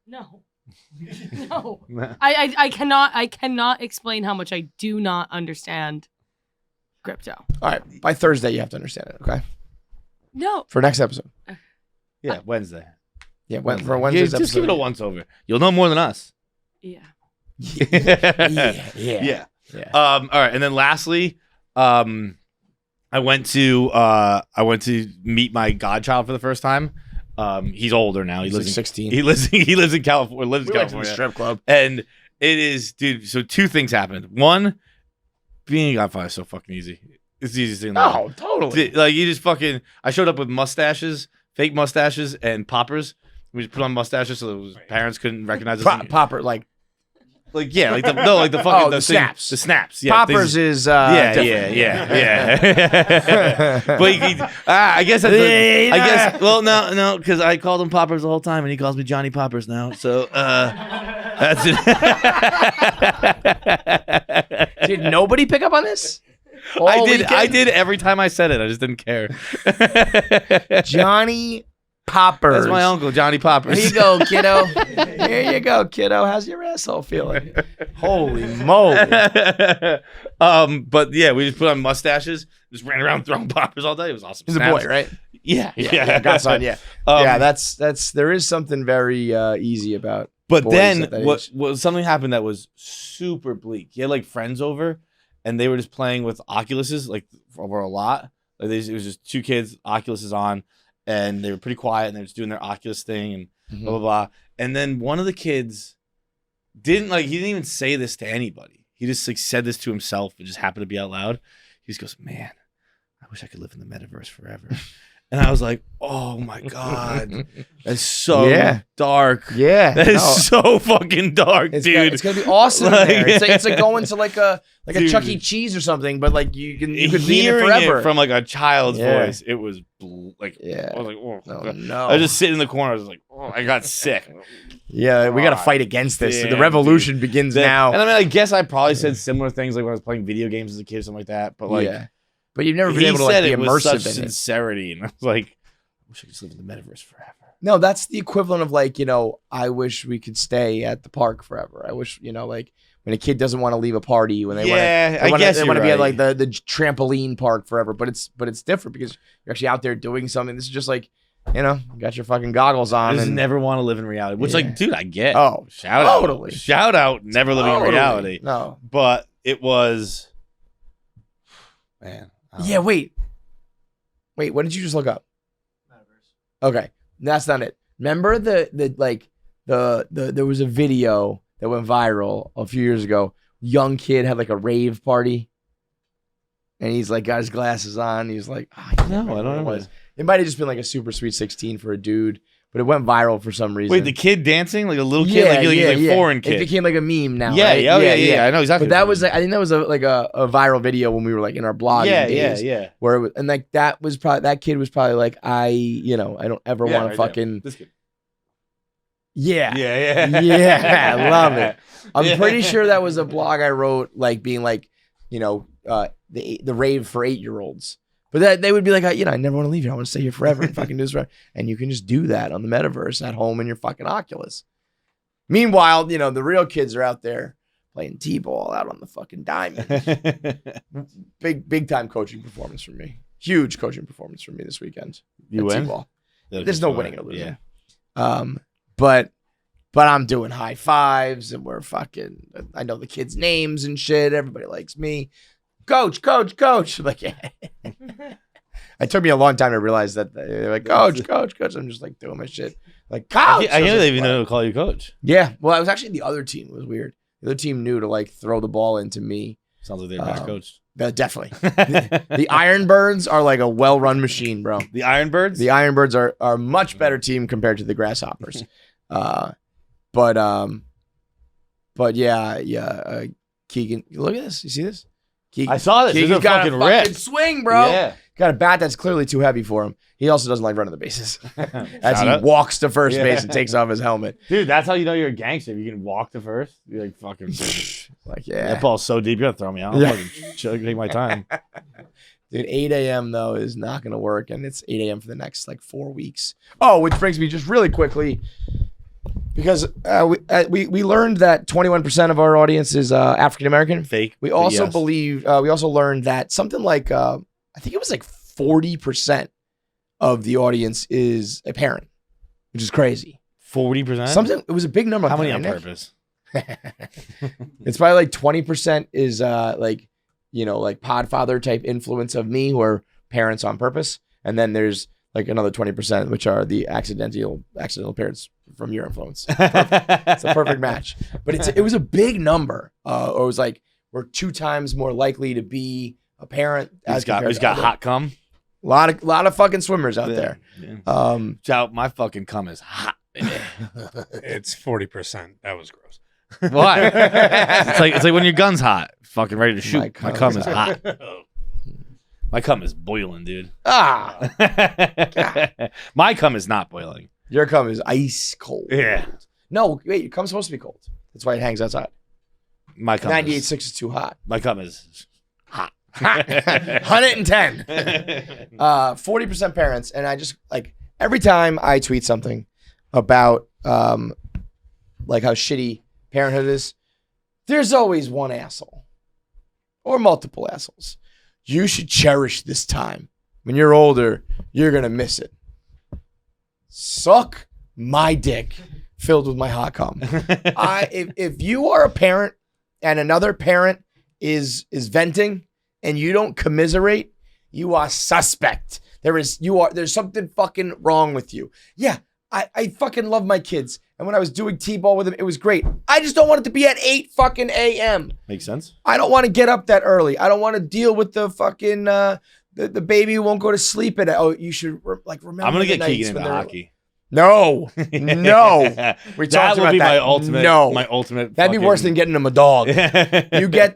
No. No. I cannot explain how much I do not understand crypto. All right. By Thursday, you have to understand it. Okay. No. For next episode. Yeah, Wednesday. Yeah. For Wednesday's Just give it a episode. once over. You'll know more than us. Yeah. Yeah. All right, and then lastly, I went to meet my godchild for the first time. He's older now. He He's lives like in 16. He lives in California. We went to the strip club. And it is, dude. So two things happened. One, being a godfather is so fucking easy. It's the easiest thing in the world. Oh, totally. Like you just fucking. I showed up with mustaches, fake mustaches, and poppers. We just put on mustaches so his parents couldn't recognize us. Popper, like Yeah, like the fucking the snaps. The snaps. Yeah, Poppers is different. yeah. But I guess that's I guess. Well, no, because I called him Poppers the whole time, and he calls me Johnny Poppers now. So that's it. Did nobody pick up on this? I did every time I said it. I just didn't care. Johnny Poppers. That's my uncle, Johnny Poppers. Here you go, kiddo. Here you go, kiddo. How's your asshole feeling? Holy moly. But yeah, we just put on mustaches, just ran around throwing poppers all day. It was awesome. He's a boy, right? Yeah. Godson, yeah. Yeah, that's there is something very easy about. But boys then at that age. what something happened that was super bleak. He had like friends over, and they were just playing with Oculuses like over a lot. Like it was just two kids, Oculuses on, and they were pretty quiet, and they were just doing their Oculus thing and blah blah blah. And then one of the kids he didn't even say this to anybody. He just like said this to himself. It just happened to be out loud. He just goes, "Man, I wish I could live in the metaverse forever." And I was like, "Oh my god, that's so dark. Yeah, That is so fucking dark, dude. It's gonna be awesome. Like- there. It's like going to like a Dude. Chuck E. Cheese or something, but like you could be in it Hearing forever. it from like a child's Yeah. voice, it was I was like, "Oh, Oh, God." no. I was just sitting in the corner. I was like, "Oh, I got sick." Yeah, we got to fight against this. Damn, The revolution begins now. And I mean, I guess I probably said similar things like when I was playing video games as a kid or something like that. But like, but you've never been he able to like said be it with such immersive in it. sincerity, and I was like, "I wish I could just live in the metaverse forever." No, that's the equivalent of like, I wish we could stay at the park forever. I wish, like when a kid doesn't want to leave a party when they want to be at like the trampoline park forever. But it's different because you're actually out there doing something. This is just like, you got your fucking goggles on. I just and never want to live in reality. Which, like, dude, I get. Oh, shout totally. Shout out, never living in reality. No. But it was, man. Yeah, wait, what did you just look up? Okay, that's not it. Remember there was a video that went viral a few years ago. Young kid had like a rave party, and he's like got his glasses on. He's like, No, I don't know what what it was. It might have just been like a super sweet 16 for a dude, but it went viral for some reason. Wait, the kid dancing like a little kid, like foreign kid. It became like a meme now. Yeah, right? yeah. I know exactly. But that was like, I think that was a viral video when we were like in our blog. days, yeah. Where it was, and like that kid was probably like, I don't ever want to fucking. This kid. Yeah. Yeah. I love it. I'm pretty sure that was a blog I wrote, like being like, the rave for 8-year-olds. But they would be like, I never want to leave here. I want to stay here forever and fucking do this forever. And you can just do that on the metaverse at home in your fucking Oculus. Meanwhile, the real kids are out there playing T-ball out on the fucking diamond. Big time coaching performance from me. Huge coaching performance from me this weekend. You win? T-ball. That'll There's be no fun. winning or losing. Yeah. But I'm doing high fives and I know the kids' names and shit. Everybody likes me. Coach. I'm like, yeah. It took me a long time to realize that they're like, coach. I'm just like doing my shit. Like, coach. I can't was believe like, you know to call you coach. Yeah. Well, it was actually the other team. It was weird. The other team knew to like throw the ball into me. Sounds like they're best coached. Definitely. The Ironbirds are like a well-run machine, bro. The Ironbirds? The Ironbirds are a much better team compared to the Grasshoppers. But yeah. Keegan, look at this. You see this? I saw this. Keegan's This is a got fucking fucking rip. swing, bro. Yeah. Got a bat that's clearly too heavy for him. He also doesn't like running the bases as Shout he out. walks to first Yeah. base and takes off his helmet. Dude, that's how you know you're a gangster. If you can walk to first, you're like fucking. Like, That yeah. ball's so deep, you're gonna throw me out. I'm Yeah. fucking take my time. Dude, 8 a.m. though is not going to work, and it's 8 a.m. for the next like 4 weeks. Oh, which brings me just really quickly, because we learned that 21% of our audience is African American. Fake. We but also yes. we also learned that something like I think it was like 40% of the audience is a parent, which is crazy. 40%. It was a big number. How many right, on Nick? purpose? It's probably like 20% is like podfather type influence of me, who are parents on purpose, and then there's like another 20%, which are the accidental parents from your influence. It's a perfect match. But it was a big number. Or it was like we're 2 times more likely to be a parent. He's got hot cum. A lot of fucking swimmers out there. Yeah. Shout, my fucking cum is hot. It's 40%. That was gross. What? it's like when your gun's hot, fucking ready to shoot. My My cum cum is is hot. My cum is boiling, dude. Ah, My cum is not boiling. your cum is ice cold. Yeah. No, wait, your cum's supposed to be cold. That's why it hangs outside. My cum 98.6 is too hot. My cum is hot. 110. 40% parents, and I just like every time I tweet something about like how shitty parenthood is, there's always one asshole or multiple assholes. You should cherish this time. When you're older, you're gonna miss it. Suck my dick filled with my hot cum. If you are a parent and another parent is venting and you don't commiserate, you are suspect. There's something fucking wrong with you. Yeah, I fucking love my kids. And when I was doing T-ball with them, it was great. I just don't want it to be at 8 fucking a.m. Makes sense. I don't want to get up that early. I don't want to deal with the fucking the baby who won't go to sleep at. Oh, you should remember. I'm gonna the get nights Keegan when into they're- hockey. No, no. We That talked would about be that. my ultimate. No, My ultimate. that'd be worse than getting him a dog. fucking- You get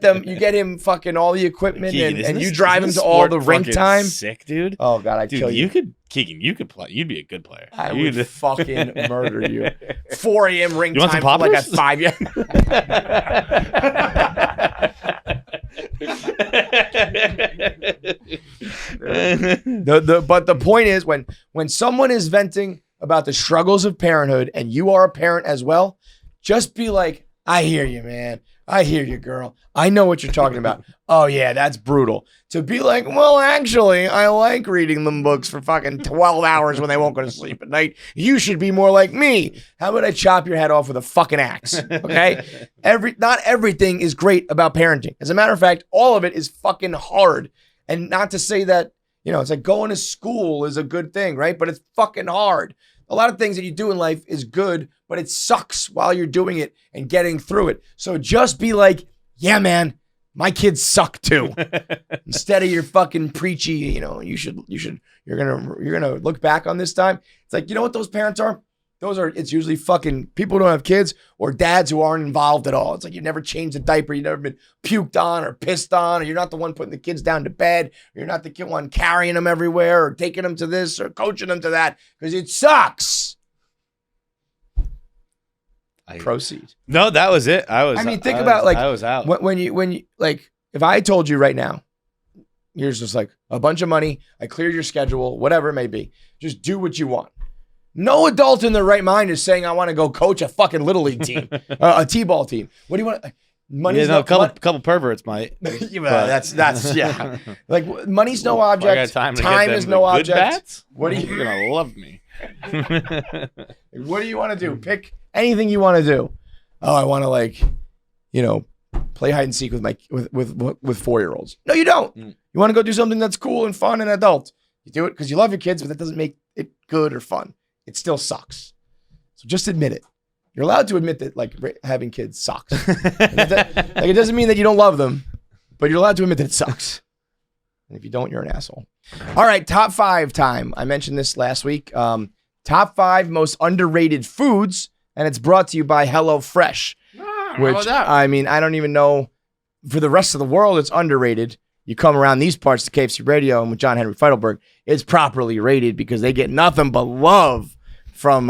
him fucking all the equipment, Keegan, and isn't you this- drive him isn't to this all sport the rink fucking time. Sick, dude. Oh God, I'd Dude, kill you. Keegan, you could play. You'd be a good player. I You would could- fucking murder you. 4 a.m. ring You want time some for like at poppers? 5 But the point is, when someone is venting about the struggles of parenthood and you are a parent as well, just be like, I hear you, man. I hear you, girl. I know what you're talking about. Oh, yeah, that's brutal. To be like, well, actually, I like reading them books for fucking 12 hours when they won't go to sleep at night. You should be more like me. How about I chop your head off with a fucking axe? Okay? Not everything is great about parenting. As a matter of fact, all of it is fucking hard. And not to say that, it's like going to school is a good thing, right? But it's fucking hard. A lot of things that you do in life is good, but it sucks while you're doing it and getting through it. So just be like, yeah, man, my kids suck too. Instead of your fucking preachy, you're gonna look back on this time. It's like, you know what those parents are? It's usually fucking people who don't have kids or dads who aren't involved at all. It's like you've never changed a diaper, you've never been puked on or pissed on, or you're not the one putting the kids down to bed, or you're not the one carrying them everywhere or taking them to this or coaching them to that, because it sucks. Proceed. No, that was it. Think about, like, I was out. When you like, if I told you right now, Here's just like a bunch of money. I cleared your schedule, whatever it may be. Just do what you want. No adult in their right mind is saying, I want to go coach a fucking little league team, a t-ball team. What do you want? Money's a couple perverts might. Yeah, that's yeah. Like money's no object. Time is no object. Bats? What do You're gonna love me. What do you want to do? Pick anything you want to do. Oh, I want to play hide and seek with my with 4-year-olds. No, you don't. You want to go do something that's cool and fun and adult. You do it because you love your kids, but that doesn't make it good or fun. It still sucks. So just admit it. You're allowed to admit that having kids sucks. It doesn't mean that you don't love them, but you're allowed to admit that it sucks. And if you don't, you're an asshole. All right, top 5 time. I mentioned this last week. Top 5 most underrated foods, and it's brought to you by Hellofresh. Which, I mean, I don't even know. For the rest of the world, it's underrated. You come around these parts to KFCRADIO and with John Henry Feidelberg, it's properly rated because they get nothing but love from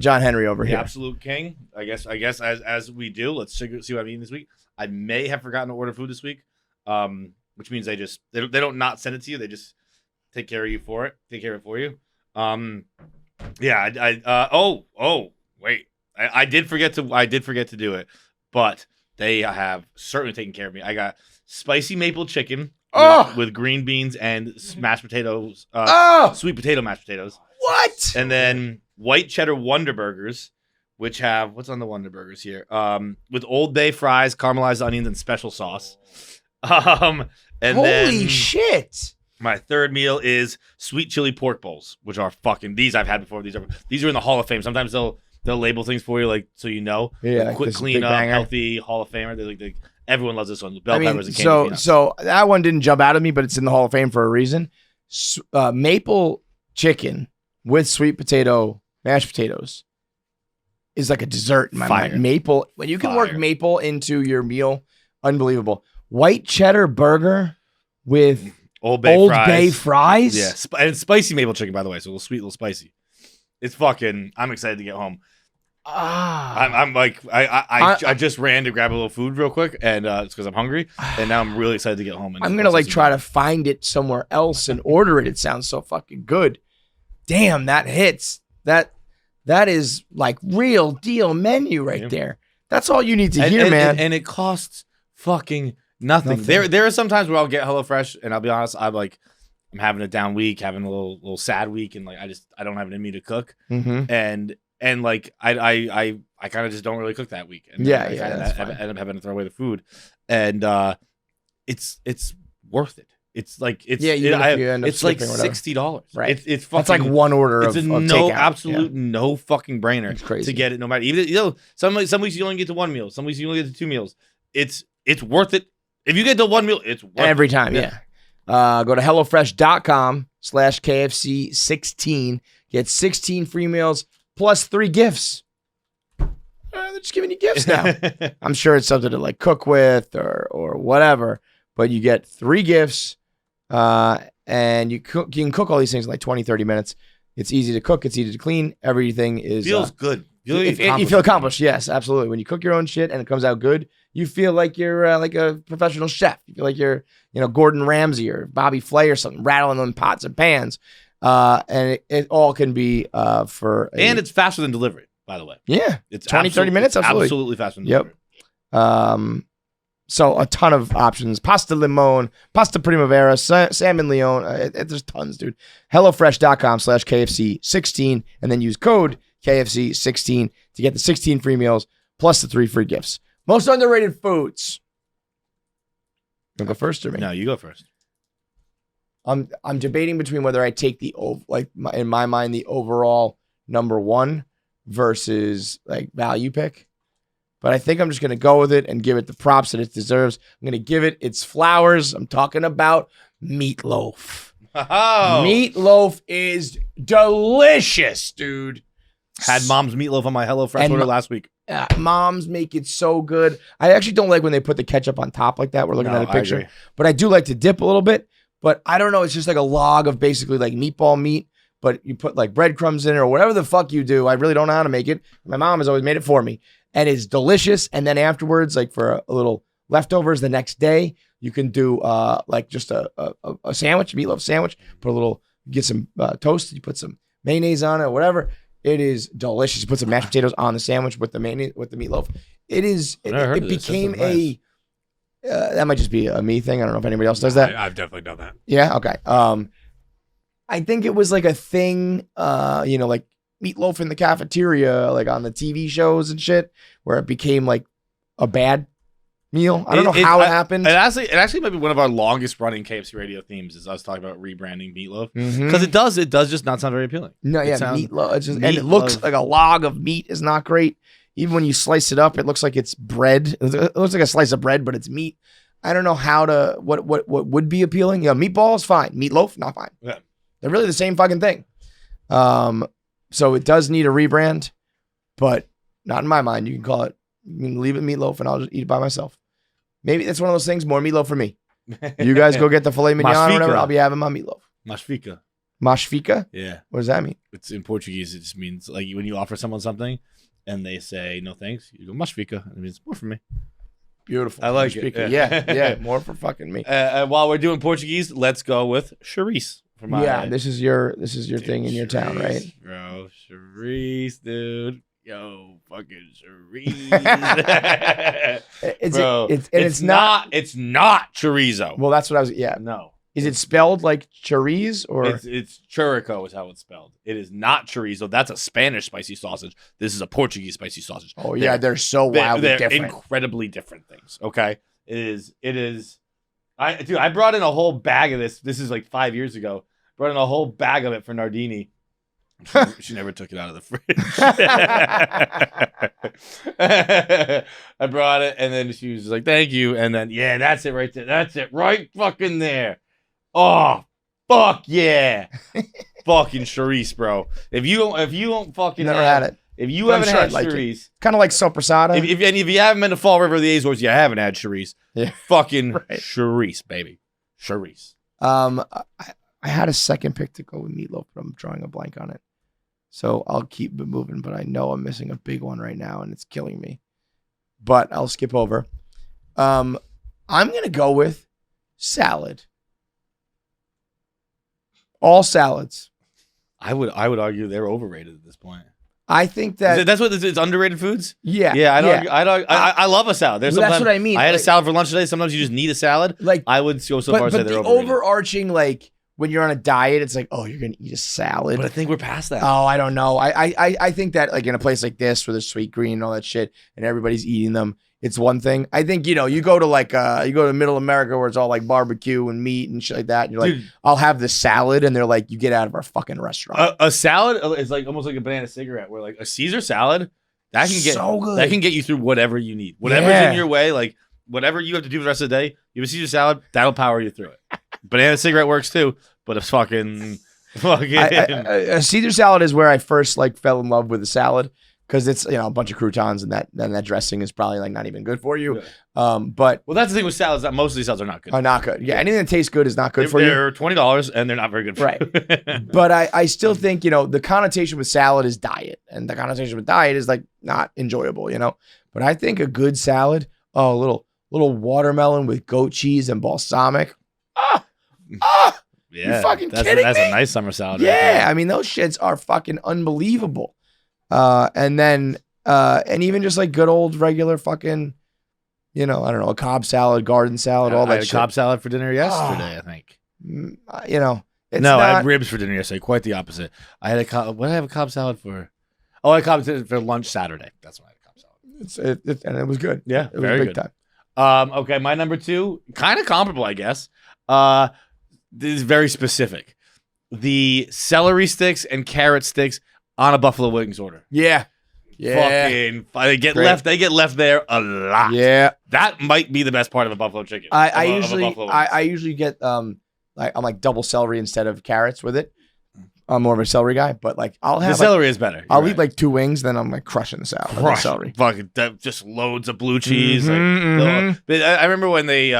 John Henry over here. The absolute king. I guess as we do, let's see what I'm eating this week. I may have forgotten to order food this week, which means they don't not send it to you. They just take care of it for you. Wait. I did forget to do it, but they have certainly taken care of me. I got spicy maple chicken with green beans and mashed potatoes, sweet potato mashed potatoes. What? And then white cheddar Wonder Burgers, which have what's on the Wonder Burgers here? With Old Bay fries, caramelized onions, and special sauce. And holy shit! My third meal is sweet chili pork bowls, which are fucking. These I've had before. These are in the Hall of Fame. Sometimes they'll label things for you, like so you know. Yeah, like, quick clean up, banger. Healthy Hall of Famer. They everyone loves this one. Bell peppers and candy peanuts. So that one didn't jump out at me, but it's in the Hall of Fame for a reason. Maple chicken with sweet potato mashed potatoes is like a dessert in my mind. Maple, when you can work maple into your meal, unbelievable. White cheddar burger with Old Bay fries. Yeah, and it's spicy maple chicken, by the way, so a little sweet, a little spicy. It's fucking. I'm excited to get home. I just ran to grab a little food real quick, and it's because I'm hungry, and now I'm really excited to get home. And I'm gonna try to find it somewhere else and order it. It sounds so fucking good. Damn, that hits. That is like real deal menu right there. That's all you need to hear, man. And it costs fucking nothing. There are some times where I'll get HelloFresh, and I'll be honest, I'm having a down week, having a little sad week, and I don't have it in me to cook. Mm-hmm. And like I kind of just don't really cook that week. And I end up having to throw away the food, and it's worth it. It's like it's like $60. Right. It's fucking. That's like one order. It's of no takeout. absolute no fucking brainer. It's crazy to get it. No matter even some weeks you only get to one meal. Some weeks you only get to 2 meals. It's worth it. If you get to one meal, it's worth every it. time. Yeah. Go to HelloFresh.com/KFC16. Get 16 free meals plus 3 gifts. They're just giving you gifts now. I'm sure it's something to like cook with or whatever, but you get 3 gifts, and you can cook all these things in like 20, 30 minutes. It's easy to cook. It's easy to clean. Everything is feels good. You feel accomplished. Yes, absolutely. When you cook your own shit and it comes out good, you feel like you're like a professional chef. You feel like you're, Gordon Ramsay or Bobby Flay or something, rattling them pots and pans. And it all can be and it's faster than delivery, by the way. Yeah. It's 20, 30 minutes. Absolutely faster than delivery. So a ton of options. Pasta limon, pasta primavera, salmon leon. There's tons, dude. HelloFresh.com/KFC16 and then use code KFC16 to get the 16 free meals plus the 3 free gifts. Most underrated foods. You want to go first or me? No, you go first. I'm debating between whether I take in my mind the overall number 1 versus like value pick. But I think I'm just going to go with it and give it the props that it deserves. I'm going to give it its flowers. I'm talking about meatloaf. Oh. Meatloaf is delicious, dude. Had mom's meatloaf on my HelloFresh order last week. Moms make it so good. I actually don't like when they put the ketchup on top like that. We're looking at a picture. But I do like to dip a little bit. But I don't know. It's just like a log of basically like meatball meat. But you put like breadcrumbs in it or whatever the fuck you do. I really don't know how to make it. My mom has always made it for me. And it's delicious. And then afterwards, like for a little leftovers the next day, You can do like just a sandwich, meatloaf sandwich. Get some toast. You put some mayonnaise on it, whatever. It is delicious. You put some mashed potatoes on the sandwich with the mayonnaise, with the meatloaf. It became a. That might just be a me thing. I don't know if anybody else does that. I've definitely done that. Yeah. Okay. I think it was like a thing. Like meatloaf in the cafeteria, like on the TV shows and shit, where it became like a bad meal. I don't know how it happened. It actually might be one of our longest running KFC radio themes is us talking about rebranding meatloaf because it does just not sound very appealing. No, meatloaf. And it looks like a log of meat is not great. Even when you slice it up, it looks like it's bread. It looks like a slice of bread, but it's meat. I don't know what would be appealing. Meatballs, fine. Meatloaf, not fine. Yeah. They're really the same fucking thing. So it does need a rebrand, but not in my mind. You can leave it meatloaf and I'll just eat it by myself. Maybe that's one of those things, more meatloaf for me. You guys go get the filet mignon or whatever, I'll be having my meatloaf. Mashfika. Mashfika? Yeah. What does that mean? It's in Portuguese. It just means like when you offer someone something and they say no thanks, you go mashfika. It means more for me. Beautiful. I like Mashfika. it. Yeah, more for fucking me. While we're doing Portuguese, let's go with Charisse. This is your thing in your town, right? Bro, Charisse, dude. Yo, fucking Charisse. It's not chorizo. Well, that's what I was. Yeah. No. Is it spelled like chorizo or? It's churrico is how it's spelled. It is not chorizo. That's a Spanish spicy sausage. This is a Portuguese spicy sausage. Oh yeah, they're so wildly they're different. Incredibly different things. Okay, it is. I brought in a whole bag of this. This is like 5 years ago. Brought in a whole bag of it for Nardini. She never took it out of the fridge. I brought it, and then she was just like, "Thank you." And then, yeah, that's it right there. That's it right fucking there. Oh, fuck yeah, fucking Charisse, bro. If you don't fucking never had it. If you haven't had Charisse, kind of like sopressata. If you haven't been to Fall River or the Azores, you haven't had Charisse. Yeah, fucking right. Charisse, baby, Charisse. I had a second pick to go with meatloaf, but I'm drawing a blank on it. So I'll keep it moving, but I know I'm missing a big one right now, and it's killing me. But I'll skip over. I'm gonna go with salad. All salads. I would argue they're overrated at this point. I think that's what it's underrated foods. Yeah, I love a salad. That's what I mean. I had a salad for lunch today. Sometimes you just need a salad. Like I would go so far as say they're overrated. overrated. Overarching like. When you're on a diet, it's like, oh, you're gonna eat a salad. But I think we're past that. Oh, I don't know. I think that like in a place like this where there's sweet green and all that shit, and everybody's eating them, it's one thing. I think you go to Middle America where it's all like barbecue and meat and shit like that, and you're like, I'll have the salad, and they're like, you get out of our fucking restaurant. A salad is like almost like a banana cigarette, where like a Caesar salad that can get so good. That can get you through whatever you need, whatever's in your way, like whatever you have to do the rest of the day. You have a Caesar salad, that'll power you through it. Banana cigarette works too. But it's fucking. A Caesar salad is where I first like fell in love with the salad because it's a bunch of croutons and that dressing is probably like not even good for you. Yeah. But that's the thing with salads. That most of these salads are not good. Are not good. Yeah, anything that tastes good is not good for you. They're $20 and they're not very good for you. Right. But I still think the connotation with salad is diet, and the connotation with diet is like not enjoyable. But I think a good salad, a little watermelon with goat cheese and balsamic. Yeah, you fucking kidding me? That's a nice summer salad. Yeah, right I mean those shits are fucking unbelievable. And then and even just like good old regular fucking, I don't know, a Cobb salad, garden salad, all that I had shit. Cobb salad for dinner yesterday, I think. It's I had ribs for dinner yesterday. Quite the opposite. I had what did I have a Cobb salad for? Oh, I had Cobb salad for lunch Saturday. That's when I had a Cobb salad. And it was good. Yeah, it was very big good. time. Okay, my number 2, kind of comparable, I guess. This is very specific. The celery sticks and carrot sticks on a Buffalo Wings order. Yeah. Fucking, they get left there a lot. Yeah. That might be the best part of a buffalo chicken. I usually get I'm like double celery instead of carrots with it. I'm more of a celery guy, but like I'll have the celery is better. I'll eat like 2 wings, then I'm like crushing the salad. The celery. Fucking just loads of blue cheese. But I remember when they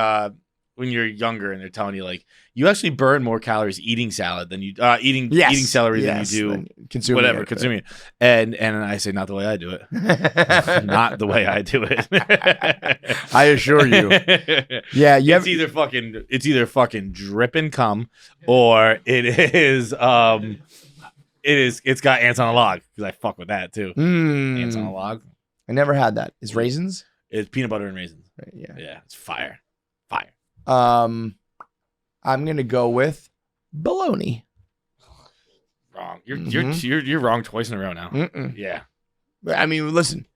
when you're younger and they're telling you like you actually burn more calories eating salad than you eating celery than you do consuming whatever it. consuming it. And I say not the way I do it. Not the way I do it. I assure you. Yeah, it's either fucking dripping cum or it's got ants on a log because I fuck with that too. Ants on a log. I never had that. Is raisins? It's peanut butter and raisins. Right, yeah. Yeah, it's fire. I'm gonna go with bologna. Wrong. You're wrong twice in a row now. Mm-mm. Yeah. I mean, listen.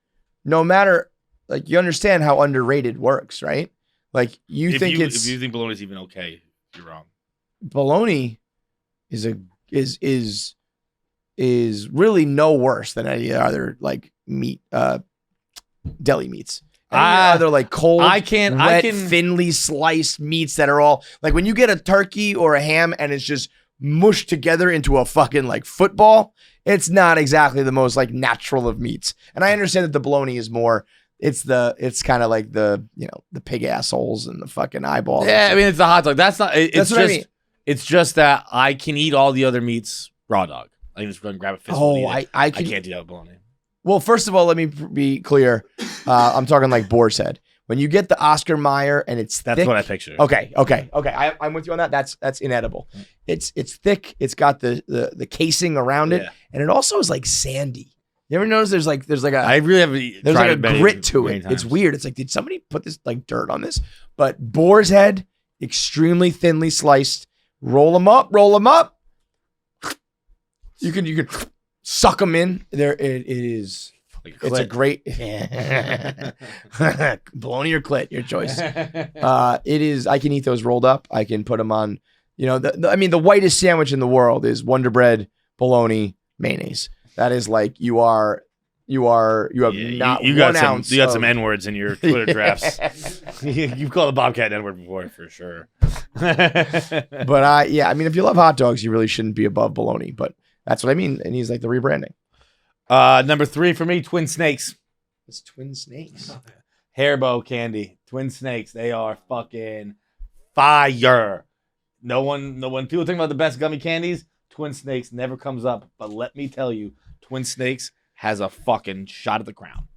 No matter, like, you understand how underrated works, right? Like, if you think bologna's even okay, you're wrong. bologna is really no worse than any other like meat, deli meats. Other like cold, thinly sliced meats that are all like when you get a turkey or a ham and it's just mushed together into a fucking like football. It's not exactly the most like natural of meats. And I understand that the bologna is more. It's kind of like the pig assholes and the fucking eyeballs. Yeah, I mean it's the hot dog. That's not. That's what I mean. It's just that I can eat all the other meats raw dog. I can just run grab a fistful. I can't do that with bologna. Well, first of all, let me be clear. I'm talking like boar's head. When you get the Oscar Mayer and it's that's thick, what I picture. Okay. I'm with you on that. That's inedible. It's thick. It's got the casing around it, and it also is like sandy. You ever notice there's like a I really have there's like a grit to it. It's weird. It's like, did somebody put this like dirt on this? But boar's head, extremely thinly sliced. Roll them up. You can suck them in. There it is. It's a great bologna or clit, your choice. It is. I can eat those rolled up. I can put them on. The whitest sandwich in the world is Wonder Bread, bologna, mayonnaise. That is like you have not you got 1 ounce. You got some N-words in your Twitter drafts. You've called a Bobcat N-word before for sure. But I mean, if you love hot dogs, you really shouldn't be above bologna. But that's what I mean. And he's like the rebranding. Number 3 for me, Twin Snakes. It's Twin Snakes. Haribo candy. Twin Snakes. They are fucking fire. No one. People think about the best gummy candies. Twin Snakes never comes up. But let me tell you, Twin Snakes has a fucking shot at the crown.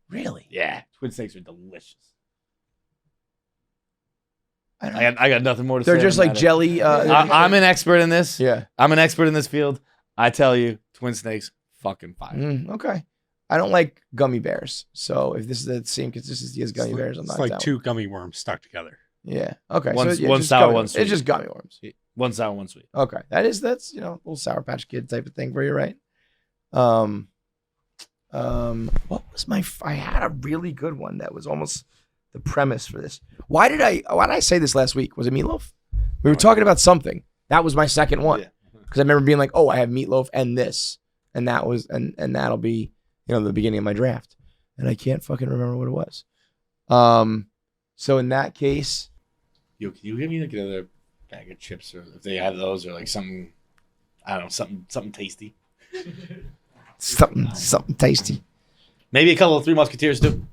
Really? Yeah. Twin Snakes are delicious. I got nothing more to say. They're just like jelly. I'm an expert in this. Yeah. I'm an expert in this field. I tell you, Twin Snakes, fucking fire. Okay. I don't like gummy bears. So if this is the same consistency as gummy bears, I'm not like down. 2 gummy worms stuck together. Yeah. Okay. One just sour, gummy one worms. sweet. It's just gummy worms. One sour, one sweet. Okay. That's a little Sour Patch Kid type of thing for you, right? What was I had a really good one that was almost the premise for this. Why did I say this last week? Was it meatloaf? We were talking about something. That was my second one. Yeah. Because I remember being like, oh, I have meatloaf and this. And that was and that'll be, the beginning of my draft. And I can't fucking remember what it was. So in that case. Yo, can you give me like another bag of chips or if they have those or like something, I don't know, something tasty. Something tasty. Maybe a couple of Three Musketeers too.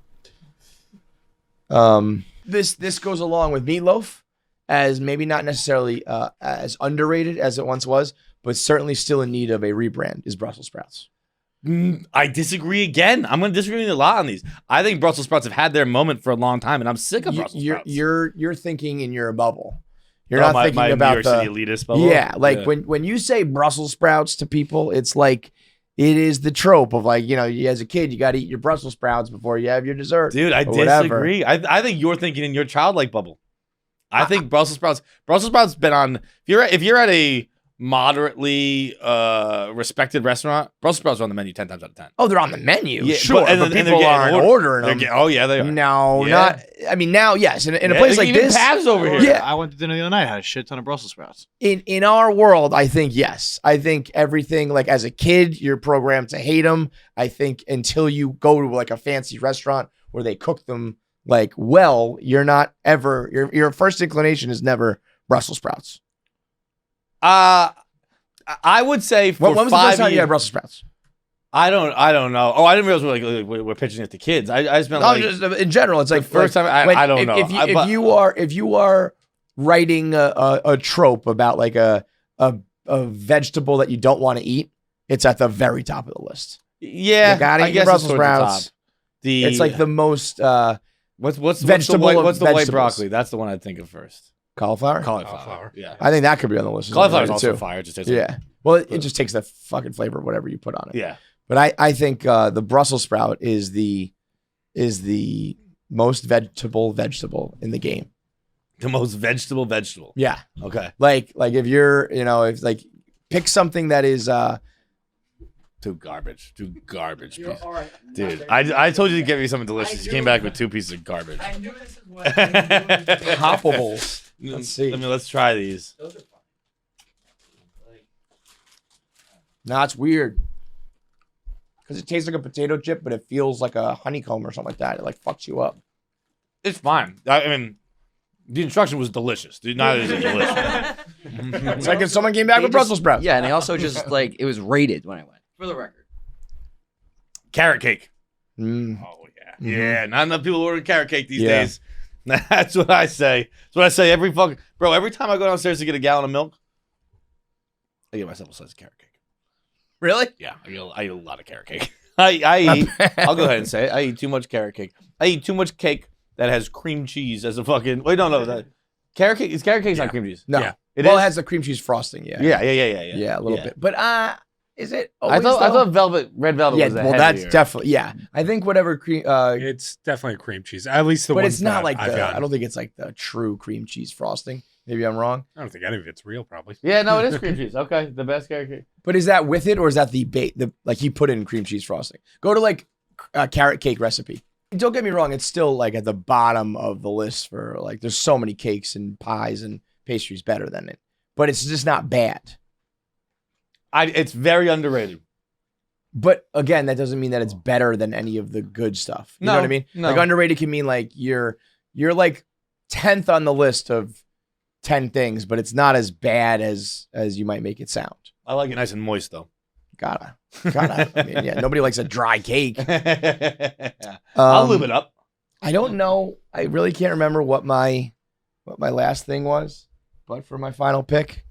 This goes along with meatloaf as maybe not necessarily as underrated as it once was, but certainly still in need of a rebrand is Brussels sprouts. I disagree again. I'm going to disagree with you a lot on these. I think Brussels sprouts have had their moment for a long time, and I'm sick of Brussels sprouts. You're thinking in your bubble. You're not thinking my about New York City elitist bubble. Yeah, like when you say Brussels sprouts to people, it's like it is the trope of like, as a kid, you got to eat your Brussels sprouts before you have your dessert. Dude, I disagree. I think you're thinking in your childlike bubble. I think Brussels sprouts been on. If you're at a moderately respected restaurant, Brussels sprouts are on the menu 10 times out of 10. Oh, they're on the menu, yeah, sure, but people aren't ordering them. Oh yeah, they are. No, Yeah. not. I mean, now yes, in a place like this, Pabs over here. Yeah. I went to dinner the other night. Had a shit ton of Brussels sprouts. In our world, I think yes. I think everything like as a kid, you're programmed to hate them. I think until you go to like a fancy restaurant where they cook them like well, you're not ever. Your first inclination is never Brussels sprouts. I would say for when was the first time you had Brussels sprouts? I don't know. Oh, I didn't realize we're pitching it to kids. I just meant No, just in general. It's like first time. I don't know. If you are writing a trope about like a vegetable that you don't want to eat, it's at the very top of the list. Yeah, You gotta I eat guess Brussels it's towards the sprouts. top. It's like the most what's vegetable the of what's the white vegetables. broccoli? That's the one I'd think of first. cauliflower. Cauliflower. Yeah. I think that could be on the list. Cauliflower is also too. fire. It just tastes like, Yeah. Well, it just takes the fucking flavor of whatever you put on it. yeah. But I think the Brussels sprout is the most vegetable in the game. The most vegetable. Yeah. Okay. Like if you're, if like pick something that is Too garbage. Dude, I told you to get me something delicious. You came back with 2 pieces of garbage. I knew this is what. poppables. Let's see. Let's try these. Those are fun. No, it's weird. Because it tastes like a potato chip, but it feels like a honeycomb or something like that. It like fucks you up. It's fine. I mean, the instruction was delicious. Dude, neither is it delicious. It's like if someone came back with Brussels sprouts. Yeah, and they also just like it was rated when I went. For the record. Carrot cake. Mm. Oh yeah. Yeah, not enough people ordering carrot cake these Yeah. days. That's what I say. That's what I say every time I go downstairs to get a gallon of milk, I get myself a slice of carrot cake. Really? Yeah, I eat a lot of carrot cake. I eat, I'll go ahead and say it. I eat too much carrot cake. I eat too much cake that has cream cheese as a fucking. Wait, no. That carrot cake. Is carrot cake not cream cheese? No. Yeah. It Well, is? it has the cream cheese frosting. Yeah. Yeah, Yeah, a little bit. But is it? I thought red velvet Yeah. was Well, that's definitely. Yeah. I think whatever cream. It's definitely cream cheese. At least the But ones it's not that like I've the. gotten. I don't think it's like the true cream cheese frosting. Maybe I'm wrong. I don't think any of it's real, probably. Yeah, no, it is cream cheese. Okay, the best carrot cake. But is that with it, or is that the like he put in cream cheese frosting? Go to like a carrot cake recipe. Don't get me wrong; it's still like at the bottom of the list for like. There's so many cakes and pies and pastries better than it, but it's just not bad. It's very underrated. But again, that doesn't mean that it's better than any of the good stuff. You know what I mean? No. Like underrated can mean like you're like 10th on the list of 10 things, but it's not as bad as you might make it sound. I like it nice and moist though. Gotta. I mean, yeah, nobody likes a dry cake. I'll lube it up. I don't know. I really can't remember what my last thing was, but for my final pick,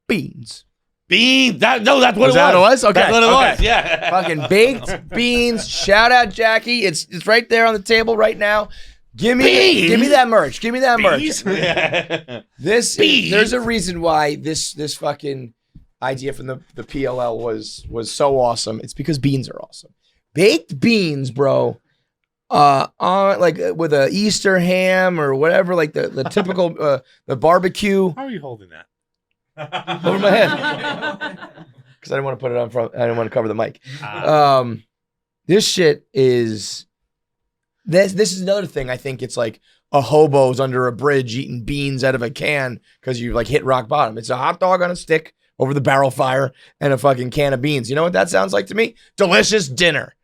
beans. Beans. That's what Was it was. that what it was? Okay. That's what it okay. was. Yeah. Fucking baked beans. Shout out Jackie. It's right there on the table right now. Give me that merch. Give me that merch. Yeah. There's a reason why this fucking idea from the PLL was so awesome. It's because beans are awesome. Baked beans, bro. On like with a Easter ham or whatever, like the typical the barbecue How are you holding that? over my head because I didn't want to put it on front. I didn't want to cover the mic. This shit is this is another thing. I think it's like a hobo's under a bridge eating beans out of a can because you like hit rock bottom. It's a hot dog on a stick over the barrel fire and a fucking can of beans. You know what that sounds like to me? Delicious dinner.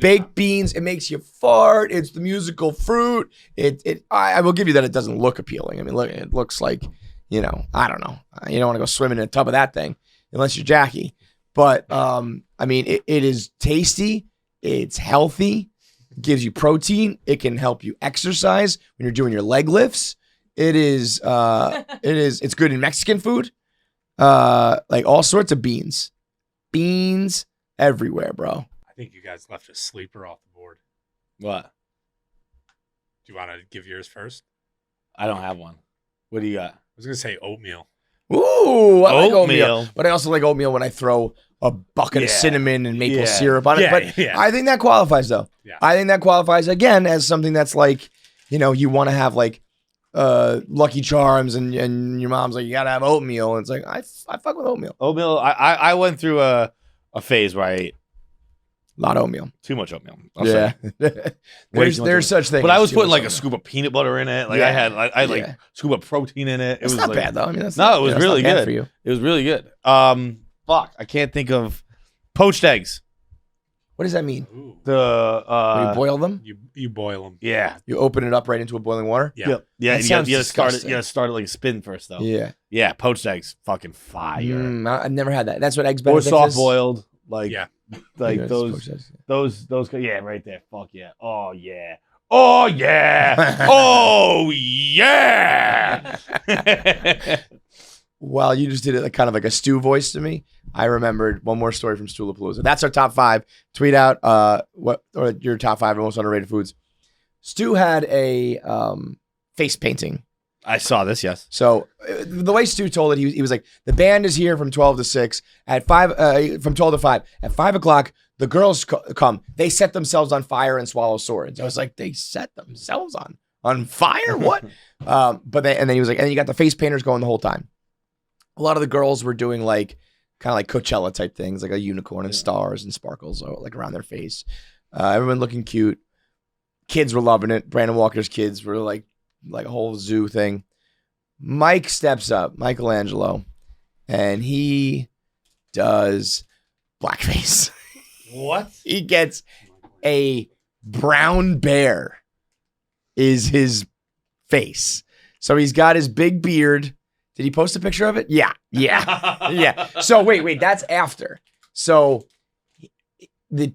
Baked beans. It makes you fart. It's the musical fruit. I will give you that it doesn't look appealing. I mean, look, it looks like, I don't know. You don't want to go swimming in a tub of that thing unless you're Jackie. But I mean, it is tasty. It's healthy. It gives you protein. It can help you exercise when you're doing your leg lifts. It's good in Mexican food. Like all sorts of beans. Beans everywhere, bro. I think you guys left a sleeper off the board. What? Do you want to give yours first? I don't have one. What do you got? I was going to say oatmeal. Ooh, I like oatmeal. Oatmeal. But I also like oatmeal when I throw a bucket of Yeah. cinnamon and maple Yeah. syrup on it. Yeah, But yeah. I think that qualifies, though. Yeah. I think that qualifies, again, as something that's like, you want to have like Lucky Charms and your mom's like, you got to have oatmeal. And it's like, I fuck with oatmeal. Oatmeal. I went through a phase where I ate A lot of oatmeal. too much oatmeal. I'll say. Way too much there's such things. But I was as putting too like much a oatmeal. scoop of peanut butter in it. Like Yeah. I had like Yeah. scoop of protein in it. It It's was not like, bad, though. I mean, that's No, it was that's really not bad good for you. It was really good. Fuck, I can't think of poached eggs. What does that mean? Ooh. The When you boil them? You boil them. yeah. You open it up right into a boiling water? Yeah. Yep. Yeah, That and sounds you gotta start it. disgusting. You gotta start it like a spin first, though. Yeah. Yeah, poached eggs, fucking fire. I've never had that. That's what eggs Or Benedict soft is? boiled, like Yeah. like Yes, those poached eggs. those yeah, right there. Fuck yeah. Oh yeah. Oh yeah. Oh yeah. Well, you just did it kind of like a Stu voice to me. I remembered one more story from Stu-Lapalooza. That's our top 5. Tweet out your top 5 most underrated foods. Stu had a face painting. I saw this. Yes. So the way Stu told it, he was like, the band is here from 12 to 6 at 5, from 12 to 5 at 5 o'clock. The girls come. They set themselves on fire and swallow swords. I was like, they set themselves on fire? What? And then he was like, and you got the face painters going the whole time. A lot of the girls were doing like kind of like Coachella type things, like a unicorn and stars and sparkles like around their face. Everyone looking cute. Kids were loving it. Brandon Walker's kids were like a whole zoo thing. Mike steps up, Michelangelo, and he does blackface. What? He gets a brown bear is his face. So he's got his big beard. Did he post a picture of it? Yeah. So wait, that's after. So the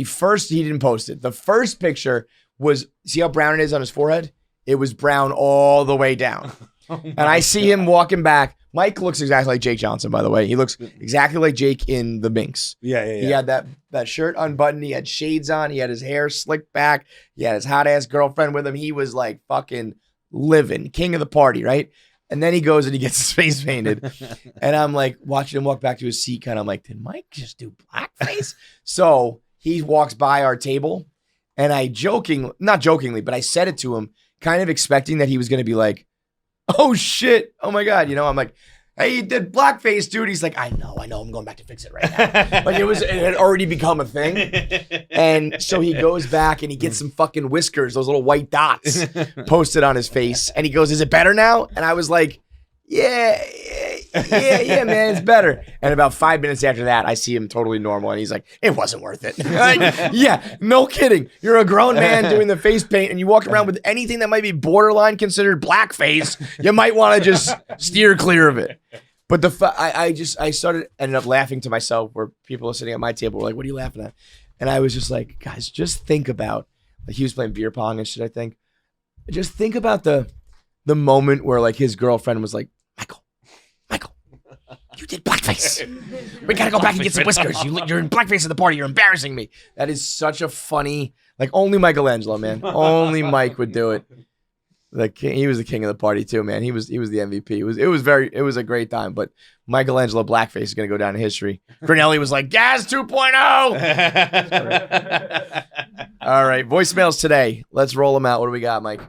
first, he didn't post it. The first picture was, see how brown it is on his forehead? It was brown all the way down. And I see him walking back. Mike looks exactly like Jake Johnson, by the way. He looks exactly like Jake in The Minx. Yeah. He had that shirt unbuttoned. He had shades on. He had his hair slicked back. He had his hot ass girlfriend with him. He was like fucking living, king of the party, right? And then he goes and he gets his face painted. And I'm like watching him walk back to his seat, kind of like, did Mike just do blackface? So he walks by our table, and I not jokingly, but I said it to him, kind of expecting that he was going to be like, oh shit, oh my God. I'm like, hey, you did blackface, dude. He's like, I know, I'm going back to fix it right now. Like it had already become a thing. And so he goes back and he gets some fucking whiskers, those little white dots posted on his face. And he goes, is it better now? And I was like, yeah, man, it's better. And about 5 minutes after that, I see him totally normal. And he's like, it wasn't worth it. Like, yeah, no kidding. You're a grown man doing the face paint and you walk around with anything that might be borderline considered blackface. You might want to just steer clear of it. But I ended up laughing to myself, where people are sitting at my table were like, what are you laughing at? And I was just like, guys, just think about, like he was playing beer pong and shit, I think. Just think about the moment where like his girlfriend was like, Michael, you did blackface. We gotta go back and get some whiskers. You're in blackface at the party. You're embarrassing me. That is such a funny, like only Michelangelo, man. Only Mike would do it. He was the king of the party too, man. He was the MVP. It was a great time. But Michelangelo blackface is gonna go down in history. Grinelli was like, Gas 2.0. All right, voicemails today. Let's roll them out. What do we got, Mike?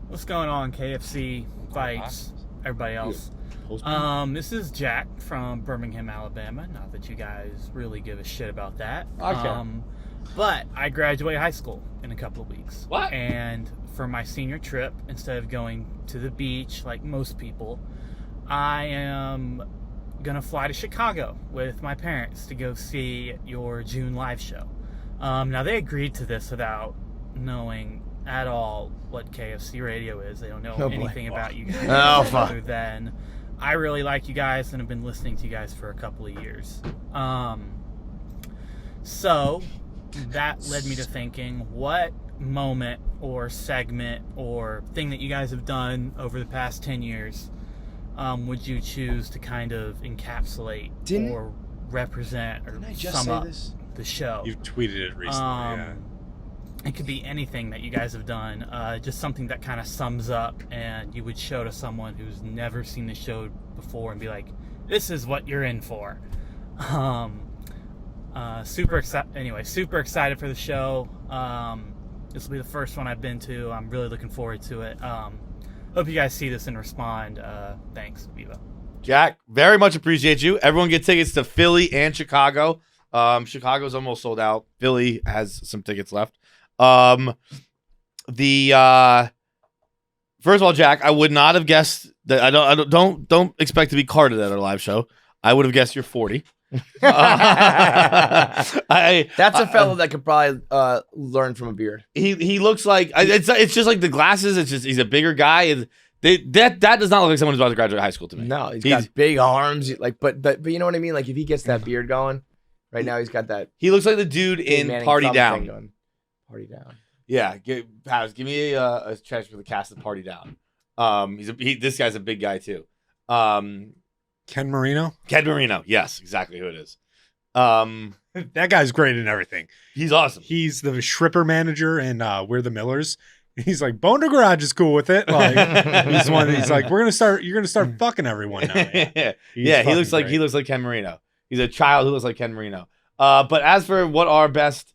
What's going on, KFC, Feits, everybody else? This is Jack from Birmingham, Alabama. Not that you guys really give a shit about that. Okay. But I graduate high school in a couple of weeks. What? And for my senior trip, instead of going to the beach like most people, I am gonna fly to Chicago with my parents to go see your June live show. Now they agreed to this without knowing at all what KFC Radio is. They don't know anything about you guys other than I really like you guys and have been listening to you guys for a couple of years. So that led me to thinking, what moment or segment or thing that you guys have done over the past 10 years would you choose to kind of encapsulate or represent or sum up the show? You've tweeted it recently, yeah. It could be anything that you guys have done, just something that kind of sums up and you would show to someone who's never seen the show before and be like, this is what you're in for. Super excited for the show. This will be the first one I've been to. I'm really looking forward to it. Hope you guys see this and respond. Thanks, Viva. Jack, very much appreciate you. Everyone get tickets to Philly and Chicago. Chicago's almost sold out. Philly has some tickets left. First of all, Jack, I would not have guessed that. Don't expect to be carded at our live show. I would have guessed you're 40. That's a fellow that could probably learn from a beard. He looks like it's just like the glasses. It's just he's a bigger guy. And that does not look like someone who's about to graduate high school to me. No, he's got big arms. But you know what I mean. Like if he gets that beard going, right now he's got that. He looks like the dude in Party Down. Party down. Yeah, give me a chance for the cast of Party Down. This guy's a big guy too. Ken Marino. Ken Marino, yes, exactly who it is. That guy's great in everything. He's awesome. He's the Shripper manager in We're the Millers. He's like, Boner Garage is cool with it. Like he's like, you're gonna start fucking everyone now. Man. Yeah, he looks like Ken Marino. He's a child who looks like Ken Marino. But as for what our best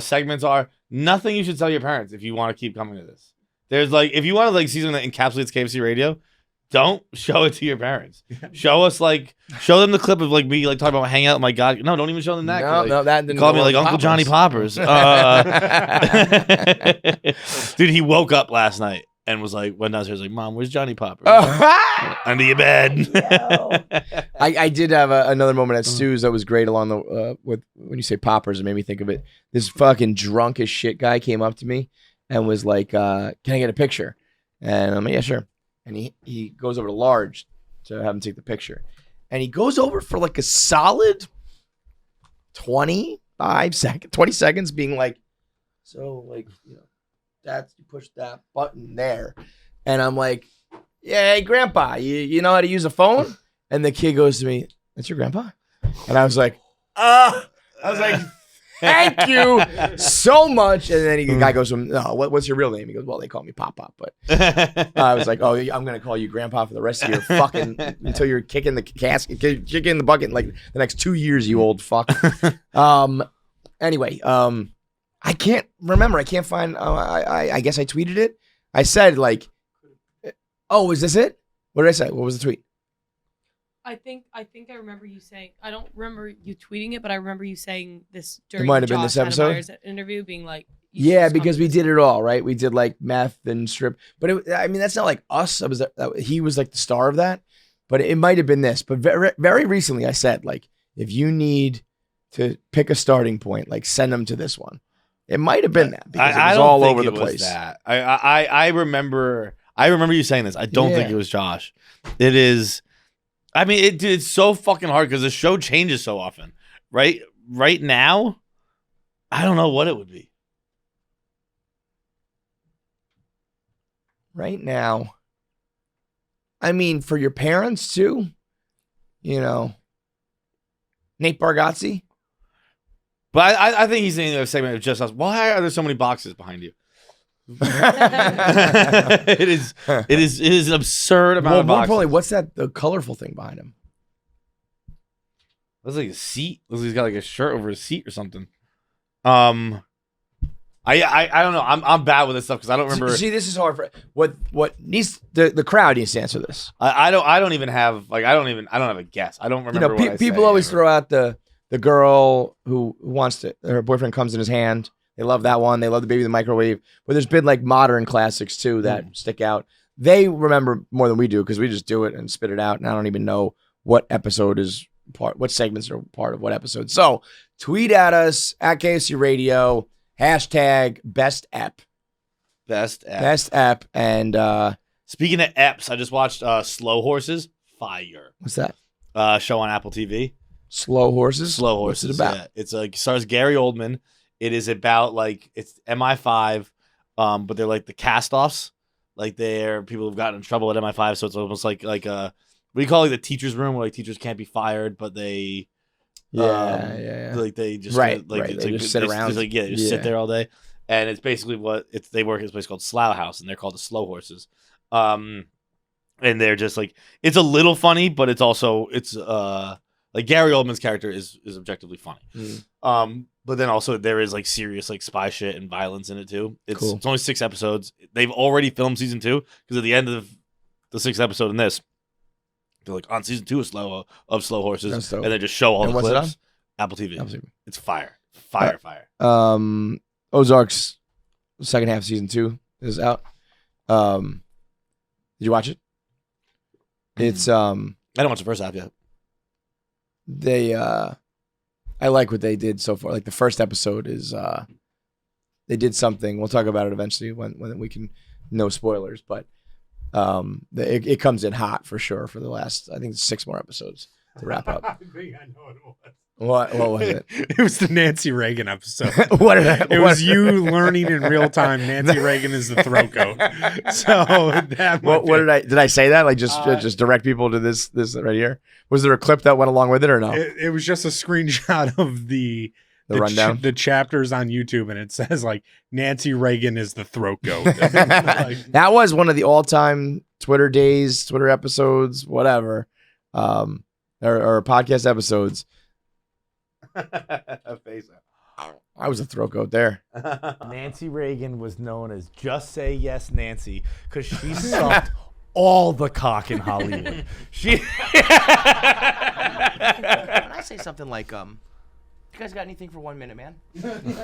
segments are, nothing you should tell your parents if you want to keep coming to this. There's like, if you want to like see something that encapsulates KFC Radio, don't show it to your parents. Show them the clip of like me like talking about hanging out with my God. No, don't even show them that. That didn't call me go like on Uncle Poppers. Johnny Poppers. Dude, he woke up last night and was like, went downstairs like, Mom, where's Johnny Poppers? Under your bed. I did have another moment at Stu's that was great along the with when you say poppers, it made me think of it. This fucking drunk as shit guy came up to me and was like, "Can I get a picture?" And I'm like, "Yeah, sure." And he goes over to Large to have him take the picture, and he goes over for like a solid 20 seconds, being like, "So like, you push that button there," and I'm like, "Yeah, hey, Grandpa, you know how to use a phone?" And the kid goes to me, "That's your grandpa?" And I was like, "Thank you so much." And then the guy goes to him, "No, what's your real name?" He goes, "Well, they call me Pop Pop." But I was like, "Oh, I'm gonna call you Grandpa for the rest of your fucking until you're kicking the casket, kicking the bucket like the next 2 years, you old fuck." Anyway, I can't remember. I can't find. I guess I tweeted it. I said like, "Oh, is this it?" What did I say? What was the tweet? I think I remember you saying, I don't remember you tweeting it, but I remember you saying this during might have been this episode? Hanna-Meyer's interview, being like, you should Yeah, just come because to we this. did it all, right? We did like meth and strip, but I mean that's not like us. He was like the star of that, but it might have been this. But very, very recently, I said like, if you need to pick a starting point, like send them to this one. It might have been that because it was all over the place. That. I remember you saying this. I don't think it was Josh. It is. I mean, it's so fucking hard because the show changes so often. Right now, I don't know what it would be. Right now, I mean, for your parents too, Nate Bargatze. But I think he's in a segment of just us. Why are there so many boxes behind you? It is an absurd amount of More boxes. importantly, what's the colorful thing behind him? Looks like a seat. Looks like he's got like a shirt over his seat or something. I don't know. I'm bad with this stuff because I don't remember. See, this is hard for what needs the crowd needs to answer this. I don't even have like I don't have a guess. I don't remember. What I people say always or- throw out the girl who wants to. Her boyfriend comes in his hand. They love that one. They love the baby in the microwave. But there's been like modern classics too that stick out. They remember more than we do because we just do it and spit it out. And I don't even know what episode is what segments are part of what episode. So tweet at us at KFC Radio, hashtag best app. Best app. Best app. And Speaking of apps, I just watched Slow Horses. Fire. what's that? Show on Apple TV. Slow Horses? Slow Horses. What's it about? Yeah. It's like stars Gary Oldman. It is about like it's MI5, but they're like the cast-offs. Like they're people who've gotten in trouble at MI5, so it's almost like a what do you call it, the teacher's room where like teachers can't be fired, but they Yeah. like they just Right, like right. it's They like, just sit it's around. just, like they just sit there all day, and it's basically they work at this place called Slough House, and they're called the Slow Horses, and they're just like it's a little funny, but it's also like Gary Oldman's character is objectively funny, but then also there is like serious like spy shit and violence in it too. It's Cool. It's only 6 episodes. They've already filmed season 2 because at the end of the 6th episode in this, they're like on season 2 of Slow Horses, That's dope. and they just show all And the what's it clips. Apple TV. Apple TV. It's fire. Fire. Ozark's second half of season 2 is out. Did you watch it? It's I didn't watch the first half yet. I like what they did so far. Like the first episode is they did something. We'll talk about it eventually when we can, no spoilers, but it comes in hot for sure for the last, I think it's 6 more episodes. to wrap up. I think I know what it was. What was it? It was the Nancy Reagan episode. What did I? It was you learning in real time Nancy Reagan is the throat goat. So that What did I say that? Like just direct people to this right here? Was there a clip that went along with it or no? It was just a screenshot of the rundown. the chapters on YouTube, and it says like Nancy Reagan is the throat goat. Like, That was one of the all-time Twitter days, Twitter episodes, whatever, or podcast episodes. I was a throat goat there. Nancy Reagan was known as Just Say Yes Nancy because she sucked all the cock in Hollywood. She. When I say something like, you guys got anything for 1 minute, man?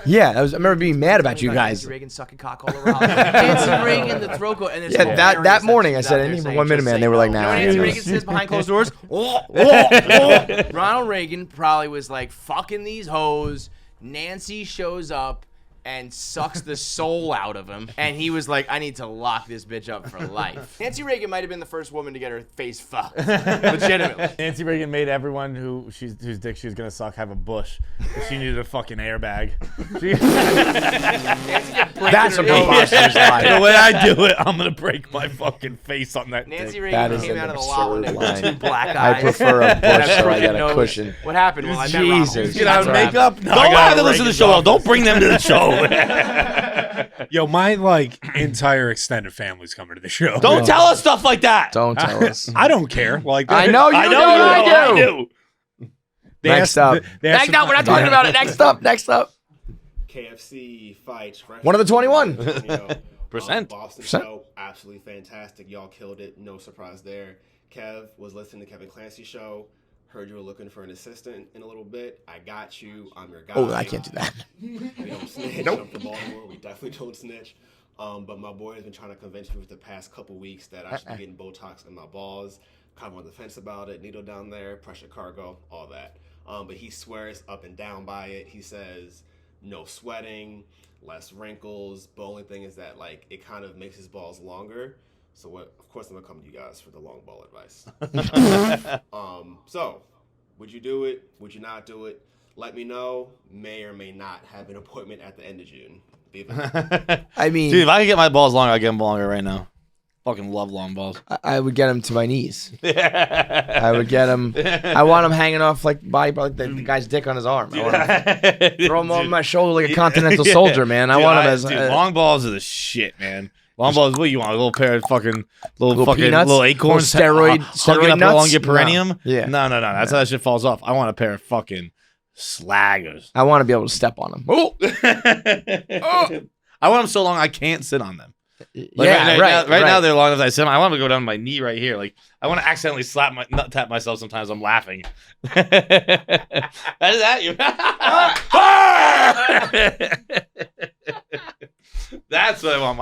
Yeah, I remember being mad about you guys. Nancy Reagan sucking cock all over Hollywood. Nancy Reagan, the throat goat. And there's Yeah, that morning I said anything for 1 minute, man. They were like, You know nah. what Nancy Reagan says behind closed doors? Ronald Reagan probably was like, fucking these hoes. Nancy shows up and sucks the soul out of him. And he was like, I need to lock this bitch up for life. Nancy Reagan might have been the first woman to get her face fucked. Legitimately. Nancy Reagan made everyone whose dick she was gonna suck have a bush. 'Cause she needed a fucking airbag. That's a preposterous lie. The way I do it, I'm gonna break my fucking face on that Nancy dick. Reagan That is came an out of the lot one day absurd with line. 2 black eyes. I prefer a and bush, so I crooked got a nose. cushion. What happened? Well, I met Ronald. Jesus. Get out of That's makeup. right. Don't have to listen to the show. Don't bring them to the show. yo, my like entire extended family's coming to the show. Don't tell us stuff like that. Don't tell us. I don't care. Like I know you I do. know I do. They Next asked- up. they asked Next up, we're not talking about it. Next Next up. KFC Feits. One of the 21. Percent. Boston Percent. show, absolutely fantastic. Y'all killed it. No surprise there. Kev was listening to Kevin Clancy's show. Heard you were looking for an assistant in a little bit. I got you. I'm your guy. Oh, I can't do that. We don't snitch. I'm from Baltimore. We definitely don't snitch. But my boy has been trying to convince me for the past couple weeks that I should be getting Botox in my balls. Kind of on the fence about it. Needle down there, pressure cargo, all that. But he swears up and down by it. He says no sweating, less wrinkles. The only thing is that like it kind of makes his balls longer. So what? Of course, I'm gonna come to you guys for the long ball advice. So would you do it? Would you not do it? Let me know. May or may not have an appointment at the end of June. I mean, Dude, if I could get my balls longer, I'd get them longer right now. Fucking love long balls. I would get him to my knees. I would get him. I want him hanging off like the guy's dick on his arm. I want him, throw him on my shoulder like a continental soldier, man. I want him as long balls are the shit, man. Long balls, what you want? A little pair of fucking little fucking peanuts? little acorns, Little hugging steroid up nuts? along your perineum. No. Yeah. No. That's how that shit falls off. I want a pair of fucking slaggers. I want to be able to step on him. Oh. I want them so long I can't sit on them. Like Yeah, right right. now they're long as I sit. I want to go down to my knee right here. Like I want to accidentally nut tap myself sometimes. I'm laughing. That is that you. That's what I want.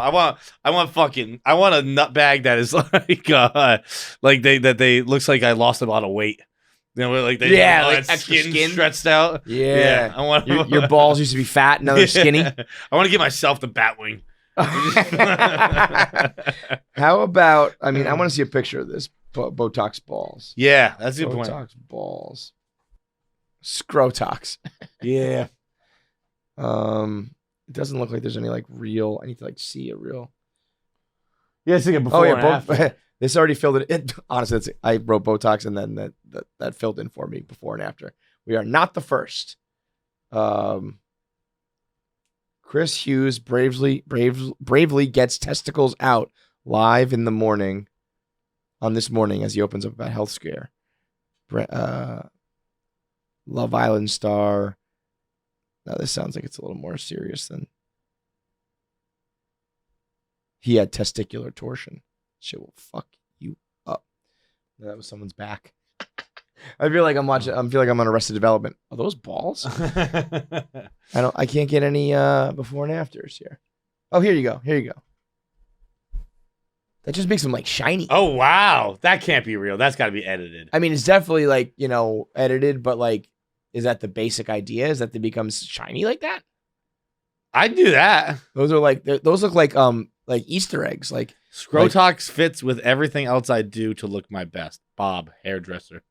I want a nut bag that is like they looks like I lost a lot of weight. You know, like they Yeah, all like that extra skin. stretched out. Yeah. I want Your balls used to be fat, now they're skinny. I want to give myself the bat wing. How about? I mean, I want to see a picture of this Botox balls. Yeah, that's a good point. Botox balls. Scrotox. Yeah. It doesn't look like there's any like real. I need to like see a real. Yeah, it's like a before and after. This already filled it in. Honestly, I wrote Botox and then that filled in for me before and after. We are not the first. Chris Hughes bravely gets testicles out live in the morning on This Morning as he opens up about health scare. Love Island star. Now this sounds like it's a little more serious than he had testicular torsion. Shit will fuck you up. That was someone's back. I feel like I'm watching. I feel like I'm on Arrested Development. Are those balls? I can't get any before and afters here. Oh, here you go. Here you go. That just makes them like shiny. Oh wow, that can't be real. That's got to be edited. I mean, it's definitely like edited, but like, is that the basic idea? Is that they become shiny like that? I'd do that. Those are like those look like like Easter eggs. Like Scrotox fits with everything else I do to look my best. Bob, hairdresser.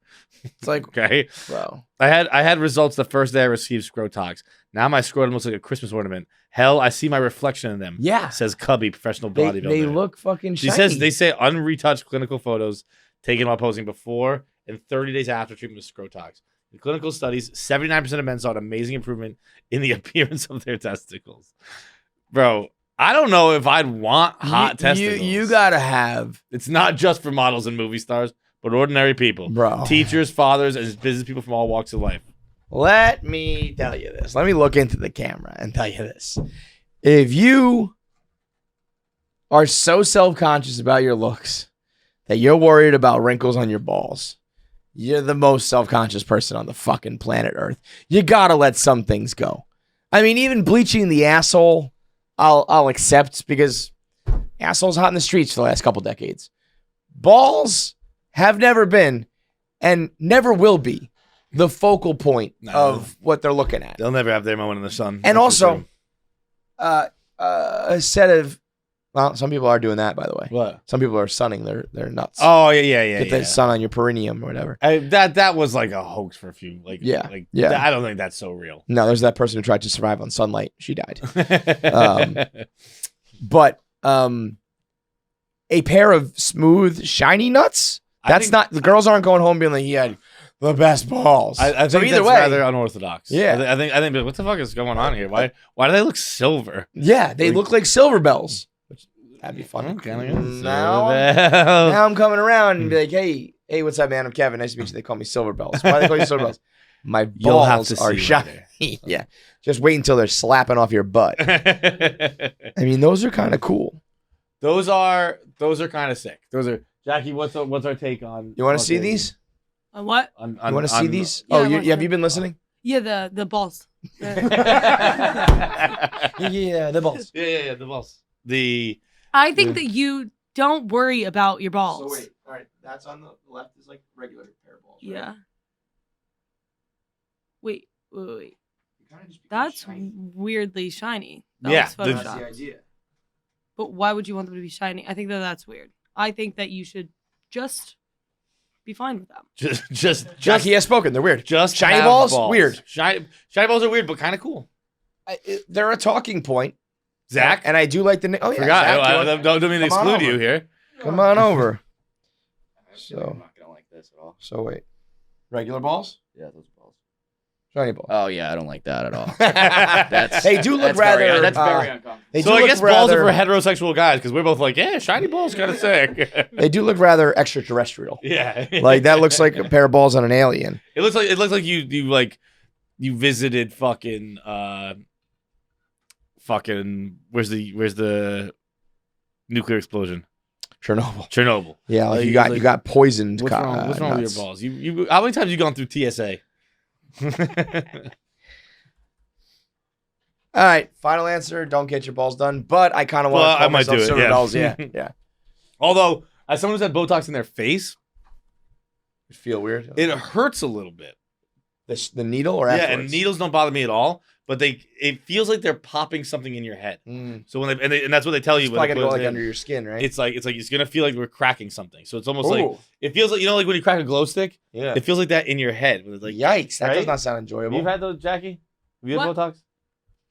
it's like, Okay. bro. I had results the first day I received Scrotox. Now my scrotum looks like a Christmas ornament. Hell, I see my reflection in them. Yeah. Says Cubby, professional They bodybuilder. look fucking She shiny. says they say unretouched clinical photos taken while posing before and 30 days after treatment with Scrotox. In clinical studies, 79% of men saw an amazing improvement in the appearance of their testicles. Bro, I don't know if I'd want hot testicles. You gotta have, It's not just for models and movie stars, but ordinary people. bro. Teachers, fathers, and business people from all walks of life. Let me tell you this. Let me look into the camera and tell you this. If you are so self-conscious about your looks that you're worried about wrinkles on your balls, you're the most self-conscious person on the fucking planet Earth. You gotta let some things go. I mean, even bleaching the asshole, I'll accept because assholes hot in the streets for the last couple decades. Balls have never been and never will be the focal point of what they're looking at. They'll never have their moment in the sun. And That's for also, a set of, well, some people are doing that, by the way. What? Some people are sunning their nuts. Oh, yeah. Get the sun on your perineum or whatever. That was like a hoax for a few. Yeah. Yeah. I don't think that's so real. No, there's that person who tried to survive on sunlight. She died. But a pair of smooth, shiny nuts. That's not, the girls aren't going home being like, he had the best balls. I think so either that's way, rather unorthodox. Yeah. I think what the fuck is going on here? Why do they look silver? yeah, they look like silver bells. That'd be fun. Okay. Now I'm coming around and be like, hey, what's up, man? I'm Kevin. Nice to meet you. They call me Silver Bells. Why do they call you Silver Bells? My You'll have balls to are see shiny. Yeah. Just wait until they're slapping off your butt. I mean, those are kind of cool. Those are kind of sick. Those are Jackie. What's our take on? You want to see these? What? You want to see these? Yeah, I Oh, want have to. you been listening? Yeah, the balls. Yeah, the balls. Yeah, the balls. I think that you don't worry about your balls. So wait, all right. That's on the left is like regular pair of balls. Right? Yeah. Wait. That's weirdly shiny. That Yeah, looks the- That's photoshopped. the idea. But why would you want them to be shiny? I think that's weird. I think that you should just be fine with them. Just Jackie has spoken. They're weird. just shiny have balls? Weird. Shiny balls are weird, but kind of cool. They're a talking point. Zach, And I do like the. Oh yeah. forgot. Zach, I you want- don't mean to come on exclude you over. here. Come on over. I'm not gonna like this at all. So wait. Regular balls? Yeah, those balls. Shiny balls. Oh yeah, I don't like that at all. That's They do look that's very- rather. that's very uncomfortable. They So do I look guess balls are rather- for heterosexual guys because we're both like, yeah, shiny balls kind of sick. They do look rather extraterrestrial. Yeah, Like that looks like a pair of balls on an alien. It looks like you visited fucking where's the nuclear explosion? Chernobyl. Yeah, like Like, you got poisoned. What's wrong with nuts. your balls? You how many times have you gone through TSA? All right, final answer. Don't get your balls done, but I kind of want Well, to call I might myself do it, Silver yeah. Bells. Yeah, yeah. Although, as someone who's had Botox in their face, You feel weird. it hurts a little bit. The needle or Yeah, afterwards? and needles don't bother me at all, but it feels like they're popping something in your head. Mm. So when and that's what they tell you. It's when probably they gonna put go it like in. under your skin, right? It's like it's gonna feel like we're cracking something. So it's almost like Ooh. it feels like like when you crack a glow stick. Yeah. It feels like that in your head. When it's like Yikes! That right? does not sound enjoyable. You've had those, Jackie? Have you had What? Botox?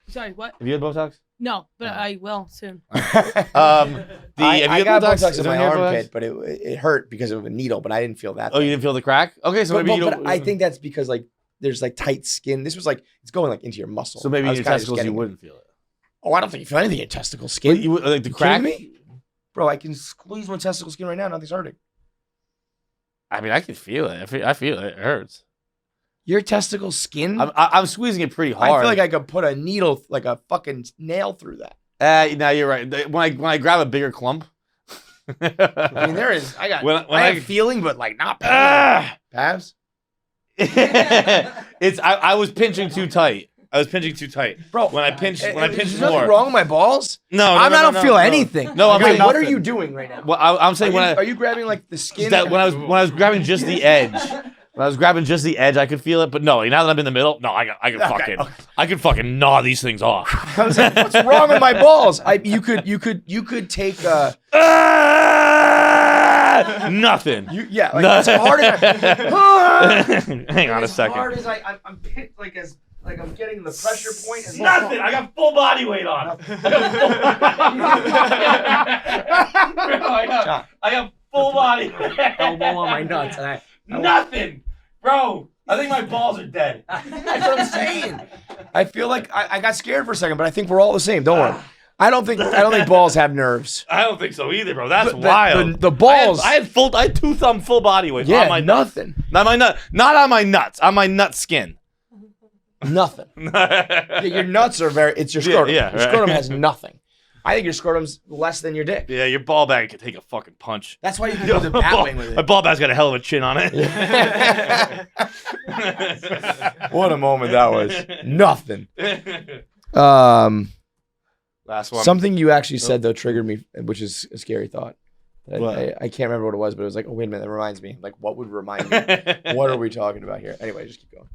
Sorry, what? Have you had Botox? No, but I will soon. Have you I had got Botox? Botox Is in there my any Botox? armpit, but it hurt because of a needle. But I didn't feel that. Oh, you didn't feel the crack? Okay, so maybe you don't. But I think that's because like there's like tight skin. This was like it's going like into your muscle. so. Maybe I in was your kinda just testicles you getting it. wouldn't feel it. Oh, I don't think you feel anything in your testicle skin. You would like the You crack? kidding me? Bro, I can squeeze my testicle skin right now. Nothing's hurting. I mean, I can feel it. I feel it. It hurts. Your testicle skin? I'm squeezing it pretty hard. I feel like I could put a needle, like a fucking nail through that. Now you're right. When I grab a bigger clump. I mean, there is. I got. When I I- have feeling, but like not pain. Ah! Pabs? I was pinching too tight. Bro, When I pinch is more. there nothing wrong with my balls? No, I don't feel anything. No, I'm Wait, saying what are nothing. you doing right now? Well, I'm saying Are when you, are you grabbing like the skin? when I was grabbing just the edge, When I was grabbing just the edge, I could feel it. But no, now that I'm in the middle, no, I can fucking gnaw these things off. I was like, what's wrong with my balls? You could take nothing. As hard as Hang on a second. As hard as I'm picked, like I'm getting the pressure point. And Nothing. I got full body weight on. I got full body weight. Elbow on my nuts. Nothing, bro. I think my balls are dead. That's what I'm saying. I feel like I got scared for a second, but I think we're all the same. Don't worry. I don't think balls have nerves. I don't think so either, bro. That's wild. The balls. I had 2 thumb full body weight. Yeah, on my nothing. Not on my nuts. On my nut skin. Nothing. Your nuts are it's your scrotum. Yeah, your scrotum has nothing. I think your scrotum's less than your dick. Yeah, your ball bag could take a fucking punch. That's why you can do the bat wing with it. My ball bag's got a hell of a chin on it. What a moment that was. Nothing. Last one. Something you actually said though triggered me, which is a scary thought. What? I can't remember what it was, but it was like, oh wait a minute, that reminds me. Like, what would remind me? What are we talking about here? Anyway, just keep going.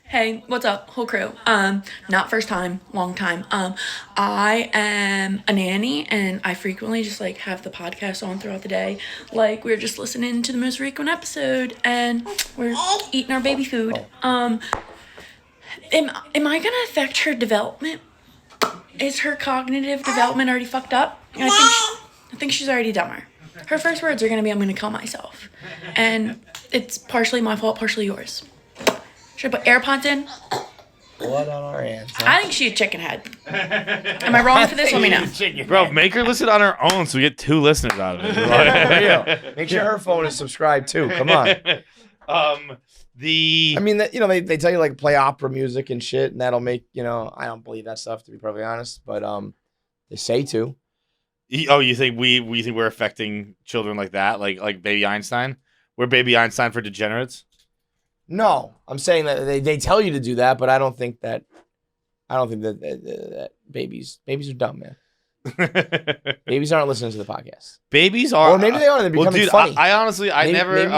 Hey, what's up, whole crew? Not first time, long time. I am a nanny, and I frequently just like have the podcast on throughout the day. Like we were just listening to the most recent episode, and we're eating our baby food. Am I gonna affect her development? Is her cognitive development already fucked up? I think she's already dumber. Her first words are gonna be, "I'm gonna kill myself," and it's partially my fault, partially yours. Should I put AirPods in? Blood on our hands. Huh? I think she's a chicken head. Am I wrong for this? Let me know. Bro, make her listen on her own so we get 2 listeners out of it. Make sure her phone is subscribed too. Come on. They tell you like play opera music and shit, and that'll make I don't believe that stuff, to be perfectly honest, but they say to. You think we think we're affecting children like that, like Baby Einstein? We're Baby Einstein for degenerates. No, I'm saying that they tell you to do that, but I don't think that babies are dumb, man. Babies aren't listening to the podcast. Babies are, or maybe they are. They're becoming funny. I honestly, I never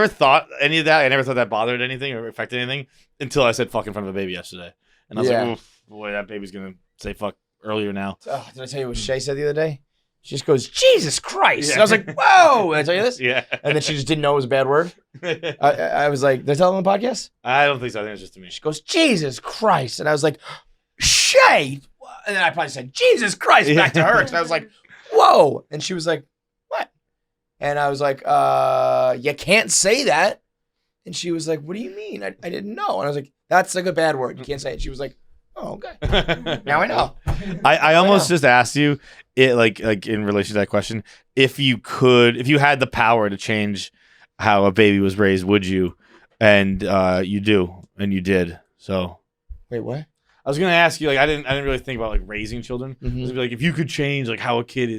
thought any of that. I never thought that bothered anything or affected anything until I said "fuck" in front of a baby yesterday, and I was like, "Oof, boy, that baby's gonna say fuck earlier now." Did I tell you what Shay said the other day? She just goes, "Jesus Christ!" And I was like, "Whoa!" Did I tell you this? Yeah. And then she just didn't know it was a bad word. I was like, "Did I tell them on the podcast?" I don't think so. I think it's just to me. She goes, "Jesus Christ!" And I was like, "Shay!" And then I probably said, "Jesus Christ!" back to her. And I was like, "Whoa!" And she was like, "What?" And I was like, "You can't say that." And she was like, "What do you mean? I didn't know." And I was like, "That's like a bad word. You can't say it." She was like, "Oh, okay. Now I know." I almost just asked you it like in relation to that question, if you had the power to change how a baby was raised, would you? And you do, and you did. So wait, what? I was gonna ask you, like, I didn't really think about like raising children. Mm-hmm. I was gonna be like, if you could change like how a kid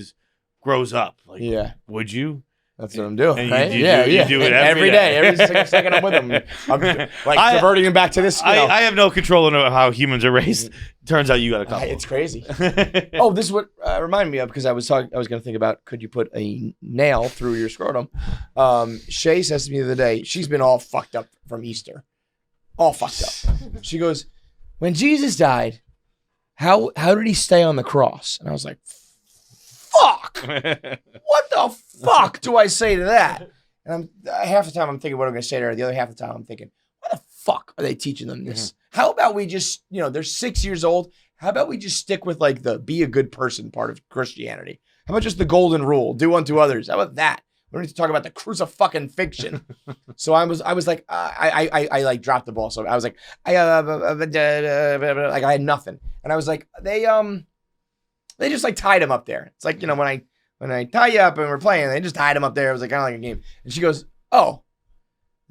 grows up, like, would you? That's what I'm doing, and right? You do it every day. Every single second I'm with them. I'm like diverting them back to this. I have no control over how humans are raised. Turns out you got a couple. It's crazy. Oh, this is what reminded me of, because I was going to think about, could you put a nail through your scrotum? Shay says to me the other day, she's been all fucked up from Easter. All fucked up. She goes, when Jesus died, how did he stay on the cross? And I was like, fuck! What the fuck do I say to that? And half the time I'm thinking what I'm going to say to her. The other half of the time I'm thinking, why the fuck are they teaching them this? Mm-hmm. How about we just, they're 6 years old. How about we just stick with like the be a good person part of Christianity? How about just the golden rule, do unto others? How about that? We don't need to talk about the crucifixion. So I was like, I like dropped the ball. So I was like, I had nothing. And I was like, they just like tied him up there. It's like, when I tie you up and we're playing, they just tied him up there. It was like kind of like a game. And she goes, oh.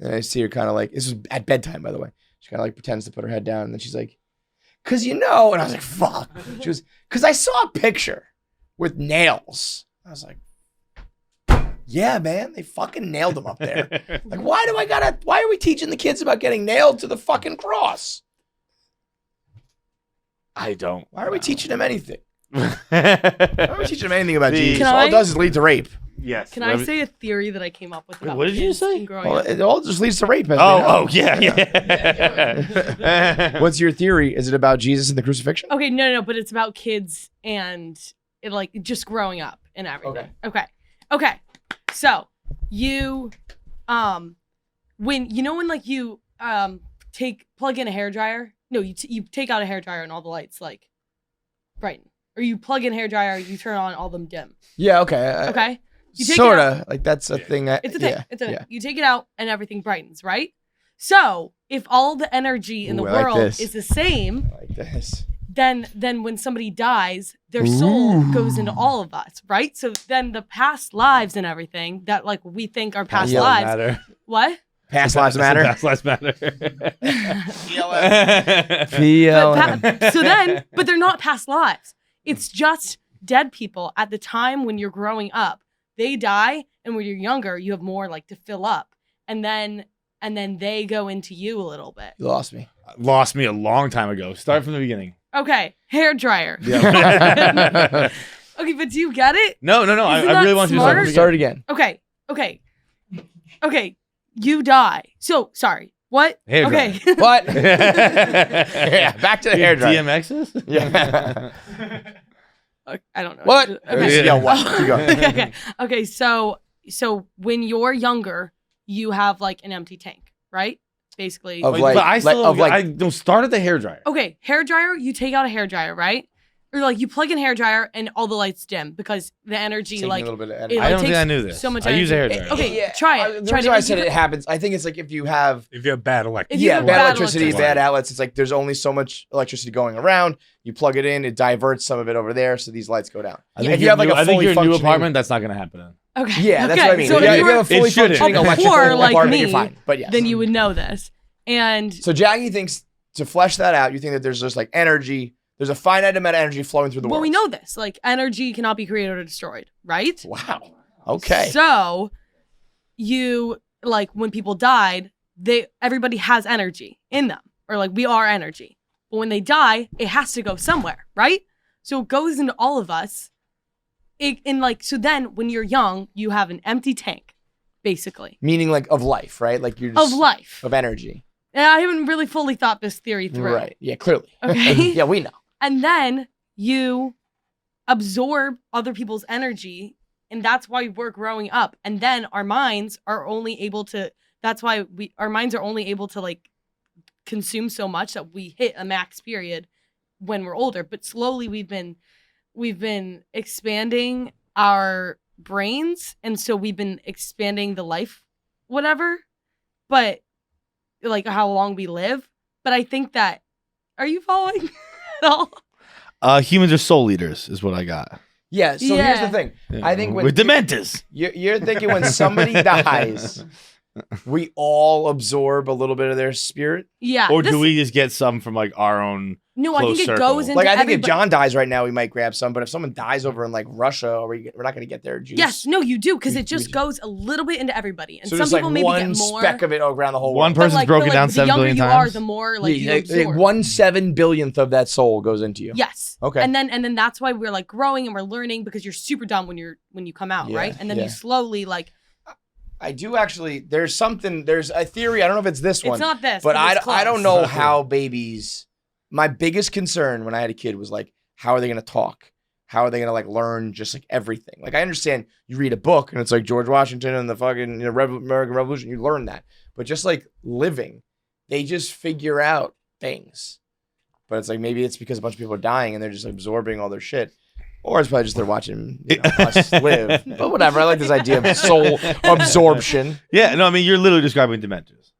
And I see her kind of like, this was at bedtime, by the way. She kind of like pretends to put her head down. And then she's like, cause and I was like, fuck. She goes, cause I saw a picture with nails. I was like, yeah, man, they fucking nailed him up there. Like, why are we teaching the kids about getting nailed to the fucking cross? I don't. Why are we teaching them anything? I don't teach them anything about Jesus. Can All I- it does is lead to rape. Yes. Can I say a theory that I came up with? About what did you kids say? and growing Well, up? it all just leads to rape. As we Oh, know. yeah. What's your theory? Is it about Jesus and the crucifixion? Okay, no, but it's about kids and it, like just growing up and everything. Okay. So you, when like you plug in a hairdryer. No, you take out a hairdryer and all the lights like brighten, or you plug in a hairdryer, you turn on, all them dim. Yeah. Okay. Okay. You take it Sort out. of. Like that's a thing. It's a thing. Yeah, It's a thing. yeah. You take it out and everything brightens, right? So if all the energy in the Ooh, I like world this. is the same, Like this. then when somebody dies, their soul goes into all of us, right? So then the past lives and everything that like we think are past Yeah, lives. Matter. What? Past lives matter. Past lives matter. But they're not past lives. It's just dead people at the time when you're growing up. They die, and when you're younger, you have more like to fill up, and then they go into you a little bit. You lost me. Lost me a long time ago. Start from the beginning. Okay, hair dryer. Yeah. Okay, but do you get it? No. Isn't I that really want you to smart? Start again. Okay. You die. So sorry. What? Hair okay. What? Yeah. Back to the hair dryer. DMXs? Yeah. I don't know. What? Okay. Yeah. What? Keep going. Okay. So when you're younger, you have like an empty tank, right? Basically. Of like- but I still of like- I don't start at the hairdryer. Okay, hair dryer. You take out a hair dryer, right? Or like you plug in hair dryer and all the lights dim because the energy Taking like a little bit of it, energy. I don't takes think I knew this. So much I use a energy. hairdryer. Okay, try it. The Try reason why I said it happens, I think it's like if you have bad electricity. If you yeah, have bad bad electricity, electricity. bad outlets. It's like there's only so much electricity going around. You plug it in, it diverts some of it over there, so these lights go down. I think if you have like I a think fully your new functioning apartment, that's not gonna happen. Then. Okay. Yeah, that's okay. what I mean. So if you have a fully It shouldn't. functioning a electrical poor like apartment, me, you're fine. But yes. then you would know this. And So Jackie thinks to flesh that out, you think that there's just like energy. There's a finite amount of energy flowing through the well, world. we know this. Like energy cannot be created or destroyed, right? Wow. Okay. So you like when people died, everybody has energy in them, or like we are energy. But when they die, it has to go somewhere, right? So it goes into all of us. So then when you're young, you have an empty tank, basically. Meaning like of life, right? Like you're just Of life. of energy. And I haven't really fully thought this theory through. Right. Yeah, clearly. Okay. Yeah, we know. And then you absorb other people's energy, and that's why we're growing up. And then our minds are only able to like consume so much that we hit a max period when we're older. But slowly we've been expanding our brains, and so we've been expanding the life whatever, but like how long we live. But I think that, are you following at all? Humans are soul eaters, is what I got. Yeah, so here's the thing. I think we're dementors. You're thinking when somebody dies, we all absorb a little bit of their spirit? Yeah. Or do we just get some from like our own? No, I think close it circle? goes into Like, I think if everybody. John dies right now, we might grab some. But if someone dies over in like Russia, we're not going to get their juice. Yes, no, you do, because We- it just goes a little bit into everybody, and So some just people like maybe one get more. speck of it around the whole One world. person's but broken down the 7 younger billion you times. are, the more like you like absorb. 1/7 billionth of that soul goes into you. Yes. Okay. And then that's why we're like growing and we're learning, because you're super dumb when you come out, Yeah, right? And then yeah. you slowly like. I do actually. There's a theory. I don't know if it's this one. It's not this, but 'cause it's I don't close. know how babies. My biggest concern when I had a kid was like, how are they going to talk? How are they going to like learn just like everything? Like I understand you read a book and it's like George Washington and the fucking American Revolution. You learn that, but just like living, they just figure out things. But it's like maybe it's because a bunch of people are dying and they're just absorbing all their shit. Or it's probably just they're watching us live. But whatever. I like this idea of soul absorption. Yeah, no, I mean you're literally describing dementors,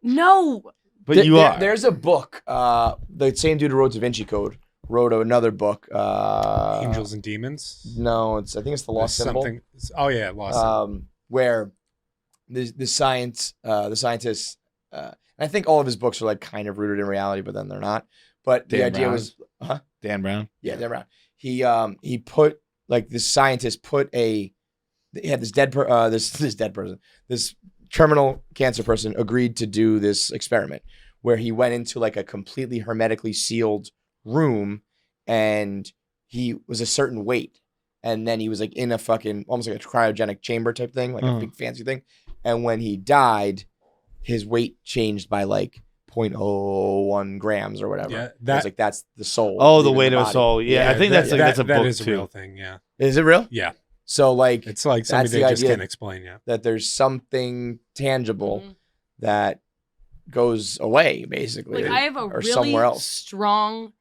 No. but you are. There's a book. The same dude who wrote Da Vinci Code wrote another book. Angels and Demons. No, I think it's the Lost There's Symbol. something- Oh yeah, Lost Symbol. Where the scientists, I think all of his books are like kind of rooted in reality, but then they're not. But the Dan idea Brown? was, Dan Brown. yeah, they're around. He put like this scientist he had this this terminal cancer person agreed to do this experiment where he went into like a completely hermetically sealed room and he was a certain weight, and then he was like in a fucking almost like a cryogenic chamber type thing, like a big fancy thing. And when he died, his weight changed by like 0.01 grams or whatever. Yeah, It was like that's the soul. Oh, the leaving weight of a body. soul. Yeah, I think that's a that book is a too. real thing. Yeah. Is it real? Yeah. So like It's like that's something the they just idea can't explain. Yeah. that there's something tangible that goes away basically, Like I have a or really somewhere else. strong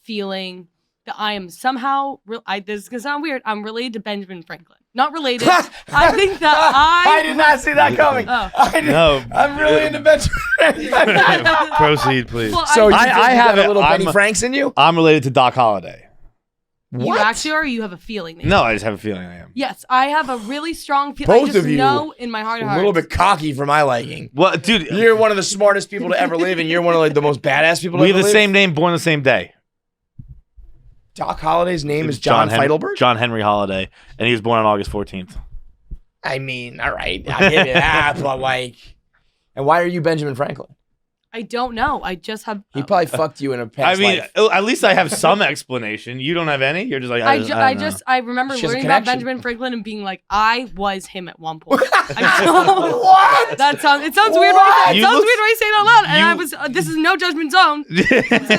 feeling that I am somehow this is gonna sound weird. I'm related to Benjamin Franklin. Not related. I think that I did not see that coming. Oh. I'm really into Benjamin. Proceed, please. Well, So I I have a little I'm- Benny Franks in you. I'm related to Doc Holliday. You actually are, or you have a feeling that you No, I just have a feeling I am. Yes, I have a really strong feeling. Both I just of you know in my heart of A hearts. little bit cocky for my liking. Well, dude, You're one of the smartest people to ever live, and you're one of like the most badass people to we ever have the live. same name, born the same day. Doc Holliday's name is John Feidelberg? John Henry Holliday, and he was born on August 14th. I mean, all right, I'll give you that, but like, and why are you Benjamin Franklin? I don't know. I just have. He probably fucked you in a I past mean, life. at least I have some explanation. You don't have any. You're just like I don't know. I remember She has a learning about connection. Benjamin Franklin and being like, I was him at one point. What? That sounds. It sounds weird. It You sounds look- weird when I say it out loud. And I was. This is no judgment zone.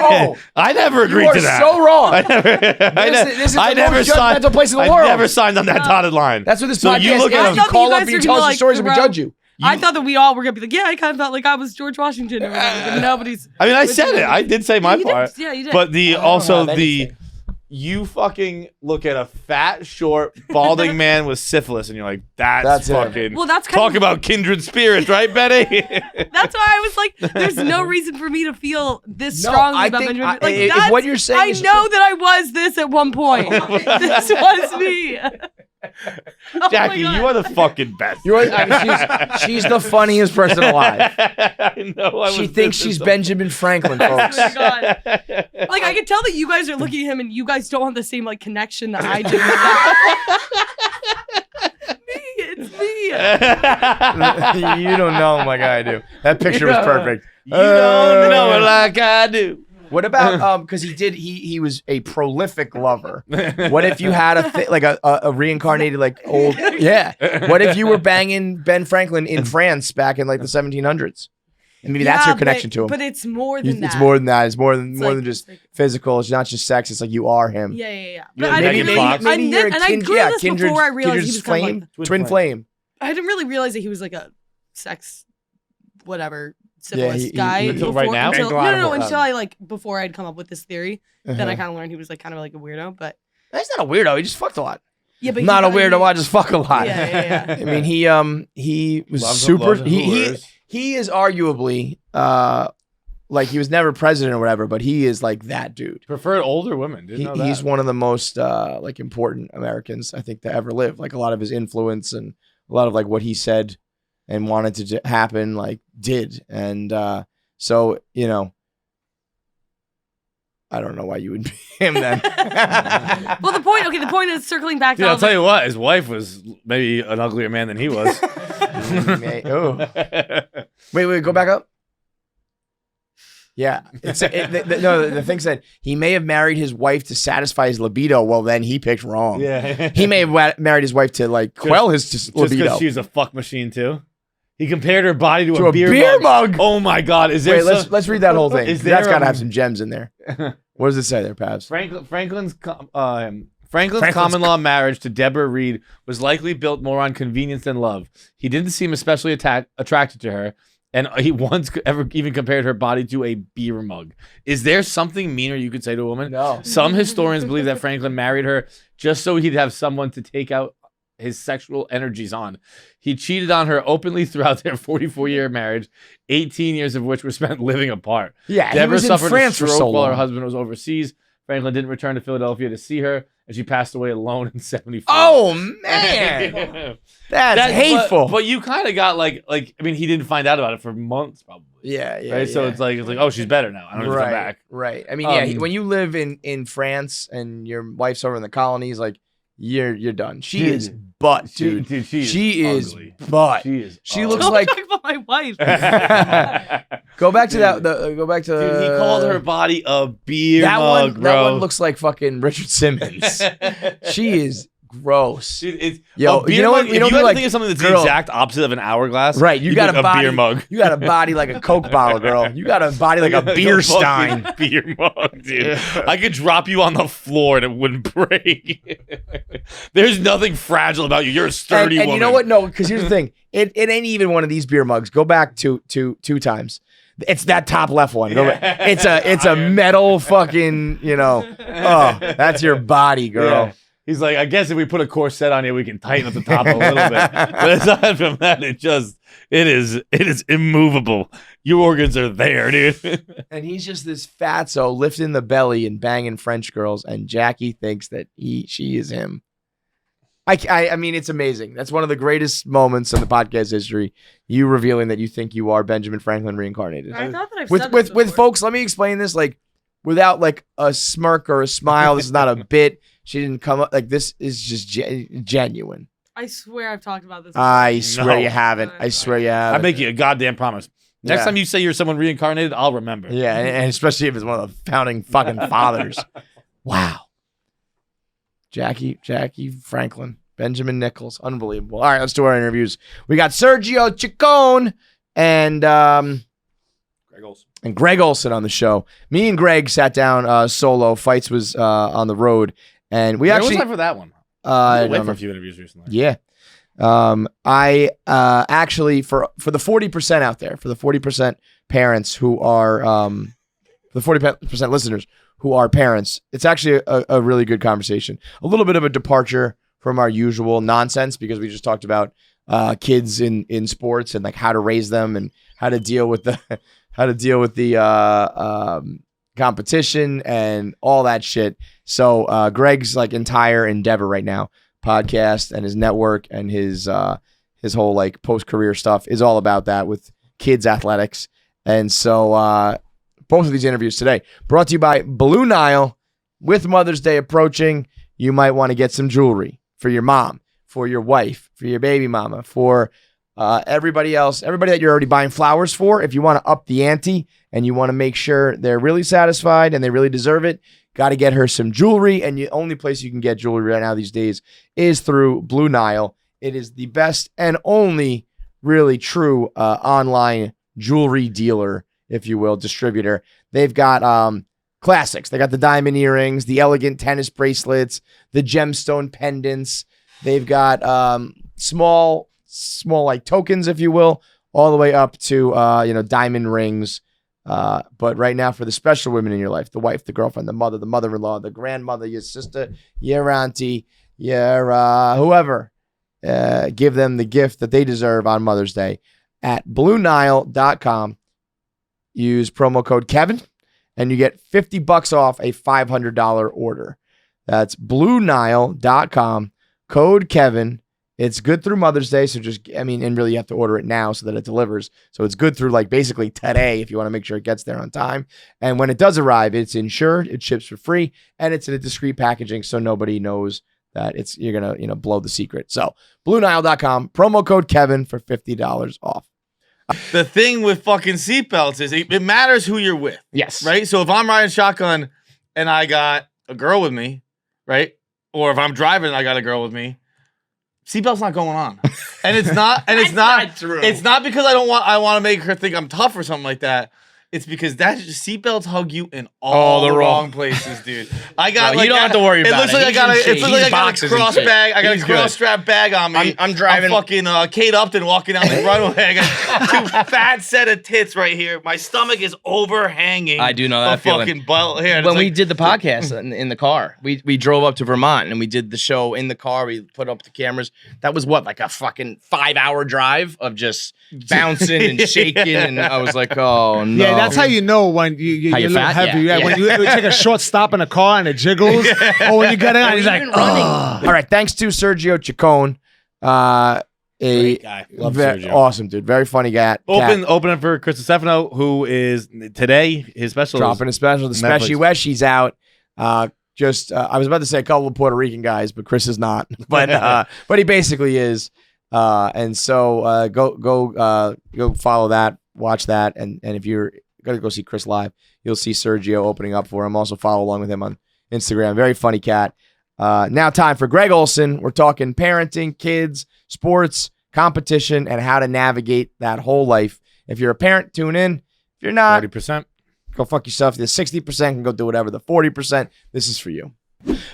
Oh, I never agreed you are to that. so wrong. I never. This is I the never most signed. judgmental place in the I world. never signed on that dotted line. That's what this So podcast you look is. at I You thought call you up guys and you were tell gonna, us the like, stories and we throw- judge you. I thought that we all were gonna be like, yeah, I kind of felt like I was George Washington or whatever. But nobody's. I mean, I said it. I did say my You did. part. Yeah, you did. But the I don't also have the anything. you fucking look at a fat, short, balding man with syphilis, and you're like, that's him. fucking. Well, that's kind talk of- about kindred spirits, right, Betty? That's why I was like, there's no reason for me to feel this No, strongly I about think Benjamin. I- Like if that's, what you're saying I is know true- that I was this at one point. This was me. Oh Jackie, my God. you are the fucking best. She's the funniest person alive. I know. I She was thinks thinking she's so- Benjamin Franklin, folks. Oh my God. Like I can tell that you guys are looking at him and you guys don't have the same like connection that I do. It's me. You don't know him like I do. That picture was perfect. You don't know it like I do. What about because he was a prolific lover. What if you had a reincarnated like old What if you were banging Ben Franklin in France back in like the 1700s? And maybe that's your connection to him. But it's more than that. It's more than that. It's more than like- just physical. It's not just sex. It's like you are him. Yeah. You're But I Megan didn't Fox. really, Maybe you're and I grew this before I realized he was kind of flame, like, twin flame. I didn't really realize that he was like a sex, whatever, syphilis he- guy. Until right now? Until, Glad no, about until I before I'd come up with this theory. Then I Uh-huh. kind of learned he was like kind of like a weirdo. But He's not a weirdo. He just fucked a lot. yeah, but Not a he- weirdo. I just fuck a lot. Yeah. I mean, he was Loves super. and He whores. he is arguably like he was never president or whatever, but he is like that dude. Preferred older women. Didn't know that. He's one of the most like important Americans I think to ever live. Like a lot of his influence and a lot of like what he said and wanted to happen like did. And so you know, I don't know why you would be him then. Well, the point is circling back to Dude, all I'll of tell it. you what. His wife was maybe an uglier man than he was. Oh. Wait, go back up. Yeah, the thing said he may have married his wife to satisfy his libido. Well, then he picked wrong. Yeah. He may have married his wife to like quell his Just libido. because she's a fuck machine too. He compared her body to To a beer mug. Oh my God! Is there? Wait, let's read that whole thing. Is That's there, got to have some gems in there. What does it say there, Pabs? Franklin's common law marriage to Deborah Reed was likely built more on convenience than love. He didn't seem especially attracted to her, and he once ever even compared her body to a beer mug. Is there something meaner you could say to a woman? No. Some historians believe that Franklin married her just so he'd have someone to take out his sexual energies on. He cheated on her openly throughout their 44-year marriage, 18 years of which were spent living apart. Yeah, he Deborah was in suffered France a for stroke so while her long. husband was overseas. Franklin didn't return to Philadelphia to see her, and she passed away alone in 74. Oh man, that's hateful. But you kind of got like I mean, he didn't find out about it for months, probably. Yeah. Right. So it's like oh, she's better now. I don't need to come back. Right. I mean, yeah. Um, When you live in France and your wife's over in the colonies, like you're done. She Dude. is butt, dude. She is ugly. butt. She is. She ugly. looks Don't like. talk about my wife. Go Go back to that. Go back to. Dude, he called her body a beer that mug, one. bro. That one looks like fucking Richard Simmons. She is gross. Dude, it's Yo, a beer you know mug, what? You know if you what? gotta Like, think of something that's girl, the exact opposite of an hourglass. right? You got think a body, beer mug. You got a body like a Coke bottle, girl. You got a body like a beer stein. Beer mug, dude. I could drop you on the floor and it wouldn't break. There's nothing fragile about you. You're a sturdy And woman. you know what? No, because here's the thing. It ain't even one of these beer mugs. Go back two times. It's that top left one. Go back. It's a metal fucking, oh, that's your body, girl. Yeah. He's like, I guess if we put a corset on you, we can tighten up the top a little bit. But aside from that, it is immovable. Your organs are there, dude. And he's just this fatso lifting the belly and banging French girls, and Jackie thinks that she is him. I mean, it's amazing. That's one of the greatest moments in the podcast history. You revealing that you think you are Benjamin Franklin reincarnated. I thought that I've with said this with before. folks. Let me explain this without a smirk or a smile. This is not a bit. She didn't come up this is just genuine. I swear I've talked about this. I swear No. you haven't. I swear you haven't. I make you a goddamn promise. Next Yeah. time you say you're someone reincarnated, I'll remember. Yeah, and especially if it's one of the founding fucking fathers. Wow. Jackie Franklin, Benjamin Nichols, unbelievable. All right, let's do our interviews. We got Sergio Chicon and Greg Olsen on the show. Me and Greg sat down solo. Feits was on the road, and we Where actually was I for that one? I I went don't for know. a few interviews recently. Yeah. I actually for the 40% out there, for the 40% parents who are the 40% listeners who are parents, it's actually a really good conversation. A little bit of a departure from our usual nonsense because we just talked about kids in sports and how to raise them and how to deal with the competition and all that shit. So Greg's entire endeavor right now, podcast and his network and his whole post-career stuff is all about that with kids athletics. And so both of these interviews today brought to you by Blue Nile. With Mother's Day approaching, you might want to get some jewelry for your mom, for your wife, for your baby mama, for everybody else, everybody that you're already buying flowers for. If you want to up the ante and you want to make sure they're really satisfied and they really deserve it, got to get her some jewelry. And the only place you can get jewelry right now these days is through Blue Nile. It is the best and only really true online jewelry dealer, if you will, distributor. They've got classics. They got the diamond earrings, the elegant tennis bracelets, the gemstone pendants. They've got small tokens, if you will, all the way up to diamond rings. But right now, for the special women in your life, the wife, the girlfriend, the mother, the mother-in-law, the grandmother, your sister, your auntie, your whoever, give them the gift that they deserve on Mother's Day at BlueNile.com. Use promo code Kevin, and you get $50 off a $500 order. That's BlueNile.com, code Kevin. It's good through Mother's Day, so and really you have to order it now so that it delivers. So it's good through basically today if you want to make sure it gets there on time. And when it does arrive, it's insured, it ships for free, and it's in a discreet packaging so nobody knows that you're gonna blow the secret. So BlueNile.com, promo code Kevin for $50 off. The thing with fucking seatbelts is it matters who you're with. Yes. Right? So if I'm riding shotgun and I got a girl with me, right? Or if I'm driving and I got a girl with me, seatbelt's not going on. And it's not true. It's not because I want to make her think I'm tough or something like that. It's because seatbelts hug you in all the wrong places, dude. I got you don't have to worry about it. It looks like I got a cross bag. I got a cross strap bag on me. I'm driving. I'm fucking Kate Upton walking down the runway. I got two fat set of tits right here. My stomach is overhanging. I do know that feeling. Fucking butt here. When we did the podcast in the car, we drove up to Vermont and we did the show in the car. We put up the cameras. That was a fucking 5-hour drive of just bouncing and shaking. Yeah. And I was like, oh no. Yeah, that's how you know when you're How a you're little fat? heavy. Yeah. Yeah. When you take a short stop in a car and it jiggles, or when you get in, he's like, All right, thanks to Sergio Chicon. Great guy. Love Sergio. Awesome, dude. Very funny guy. Opening for Chris Stefano, who is today his special. Dropping a special. The Special Weshy's out. I was about to say a couple of Puerto Rican guys, but Chris is not. But he basically is. And so go follow that, watch that, and if you're gotta go see Chris live. You'll see Sergio opening up for him. Also follow along with him on Instagram. Very funny cat. Now time for Greg Olsen. We're talking parenting, kids, sports, competition, and how to navigate that whole life. If you're a parent, tune in. If you're not, 40%. Go fuck yourself. The 60% can go do whatever. The 40%, this is for you.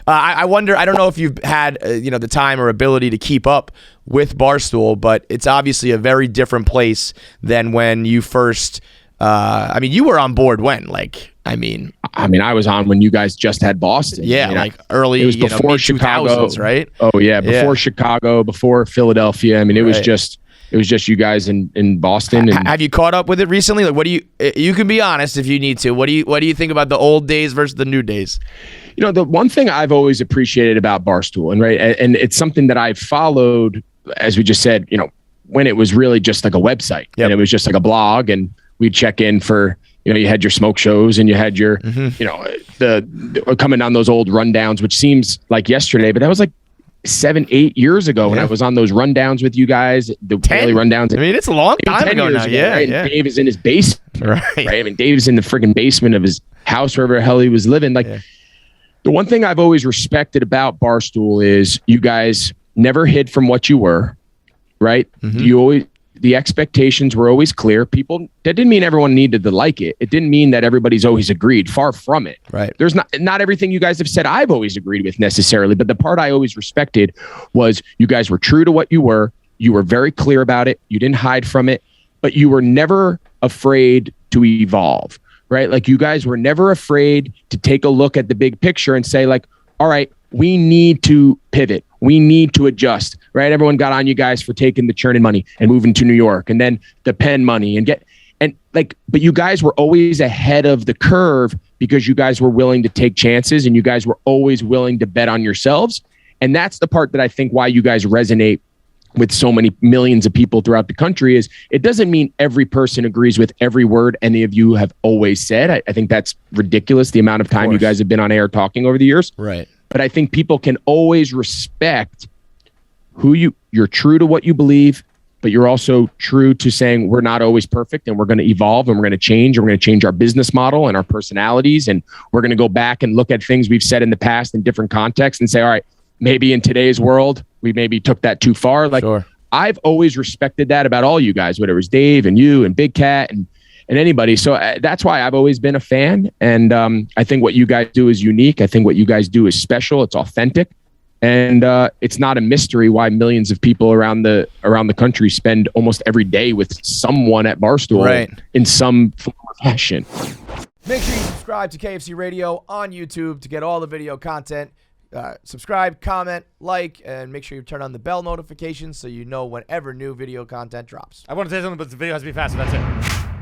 I wonder, I don't know if you've had the time or ability to keep up with Barstool, but it's obviously a very different place than when you first, you were on board when? I was on when you guys just had Boston. Yeah, early, it was before Chicago, right? Oh yeah, before Chicago, before Philadelphia. It was just you guys in Boston. And have you caught up with it recently? What do you can be honest if you need to. What do you think about the old days versus the new days? The one thing I've always appreciated about Barstool, and it's something that I've followed, as we just said, when it was really just like a website and it was just like a blog, and we'd check in for, you had your smoke shows and you had your, the coming on those old rundowns, which seems like yesterday, but that was like 7-8 years ago when I was on those rundowns with you guys, the daily rundowns. It's a long time ago now. Right? And Dave is in his basement, right? Dave is in the freaking basement of his house, wherever the hell he was living. The one thing I've always respected about Barstool is you guys never hid from what you were, right? The expectations were always clear. That didn't mean everyone needed to like it. It didn't mean that everybody's always agreed. Far from it. Right. There's not everything you guys have said I've always agreed with necessarily, but the part I always respected was you guys were true to what you were. You were very clear about it. You didn't hide from it, but you were never afraid to evolve, right? You guys were never afraid to take a look at the big picture and say all right, we need to pivot. We need to adjust, right? Everyone got on you guys for taking the churning money and moving to New York, and then the pen money but you guys were always ahead of the curve because you guys were willing to take chances and you guys were always willing to bet on yourselves. And that's the part that I think why you guys resonate with so many millions of people throughout the country is it doesn't mean every person agrees with every word any of you have always said. I think that's ridiculous, the amount of time you guys have been on air talking over the years. Right. But I think people can always respect who you're true to what you believe, but you're also true to saying we're not always perfect and we're going to evolve and we're going to change and we're going to change our business model and our personalities. And we're going to go back and look at things we've said in the past in different contexts and say, all right, maybe in today's world, we maybe took that too far. I've always respected that about all you guys, whether it was Dave and you and Big Cat and anybody. So that's why I've always been a fan. And I think what you guys do is unique. I think what you guys do is special. It's authentic. And it's not a mystery why millions of people around the country spend almost every day with someone at Barstool in some form or fashion. Make sure you subscribe to KFC Radio on YouTube to get all the video content. Subscribe, comment, like, and make sure you turn on the bell notifications so you know whenever new video content drops. I want to say something, but the video has to be faster. That's it.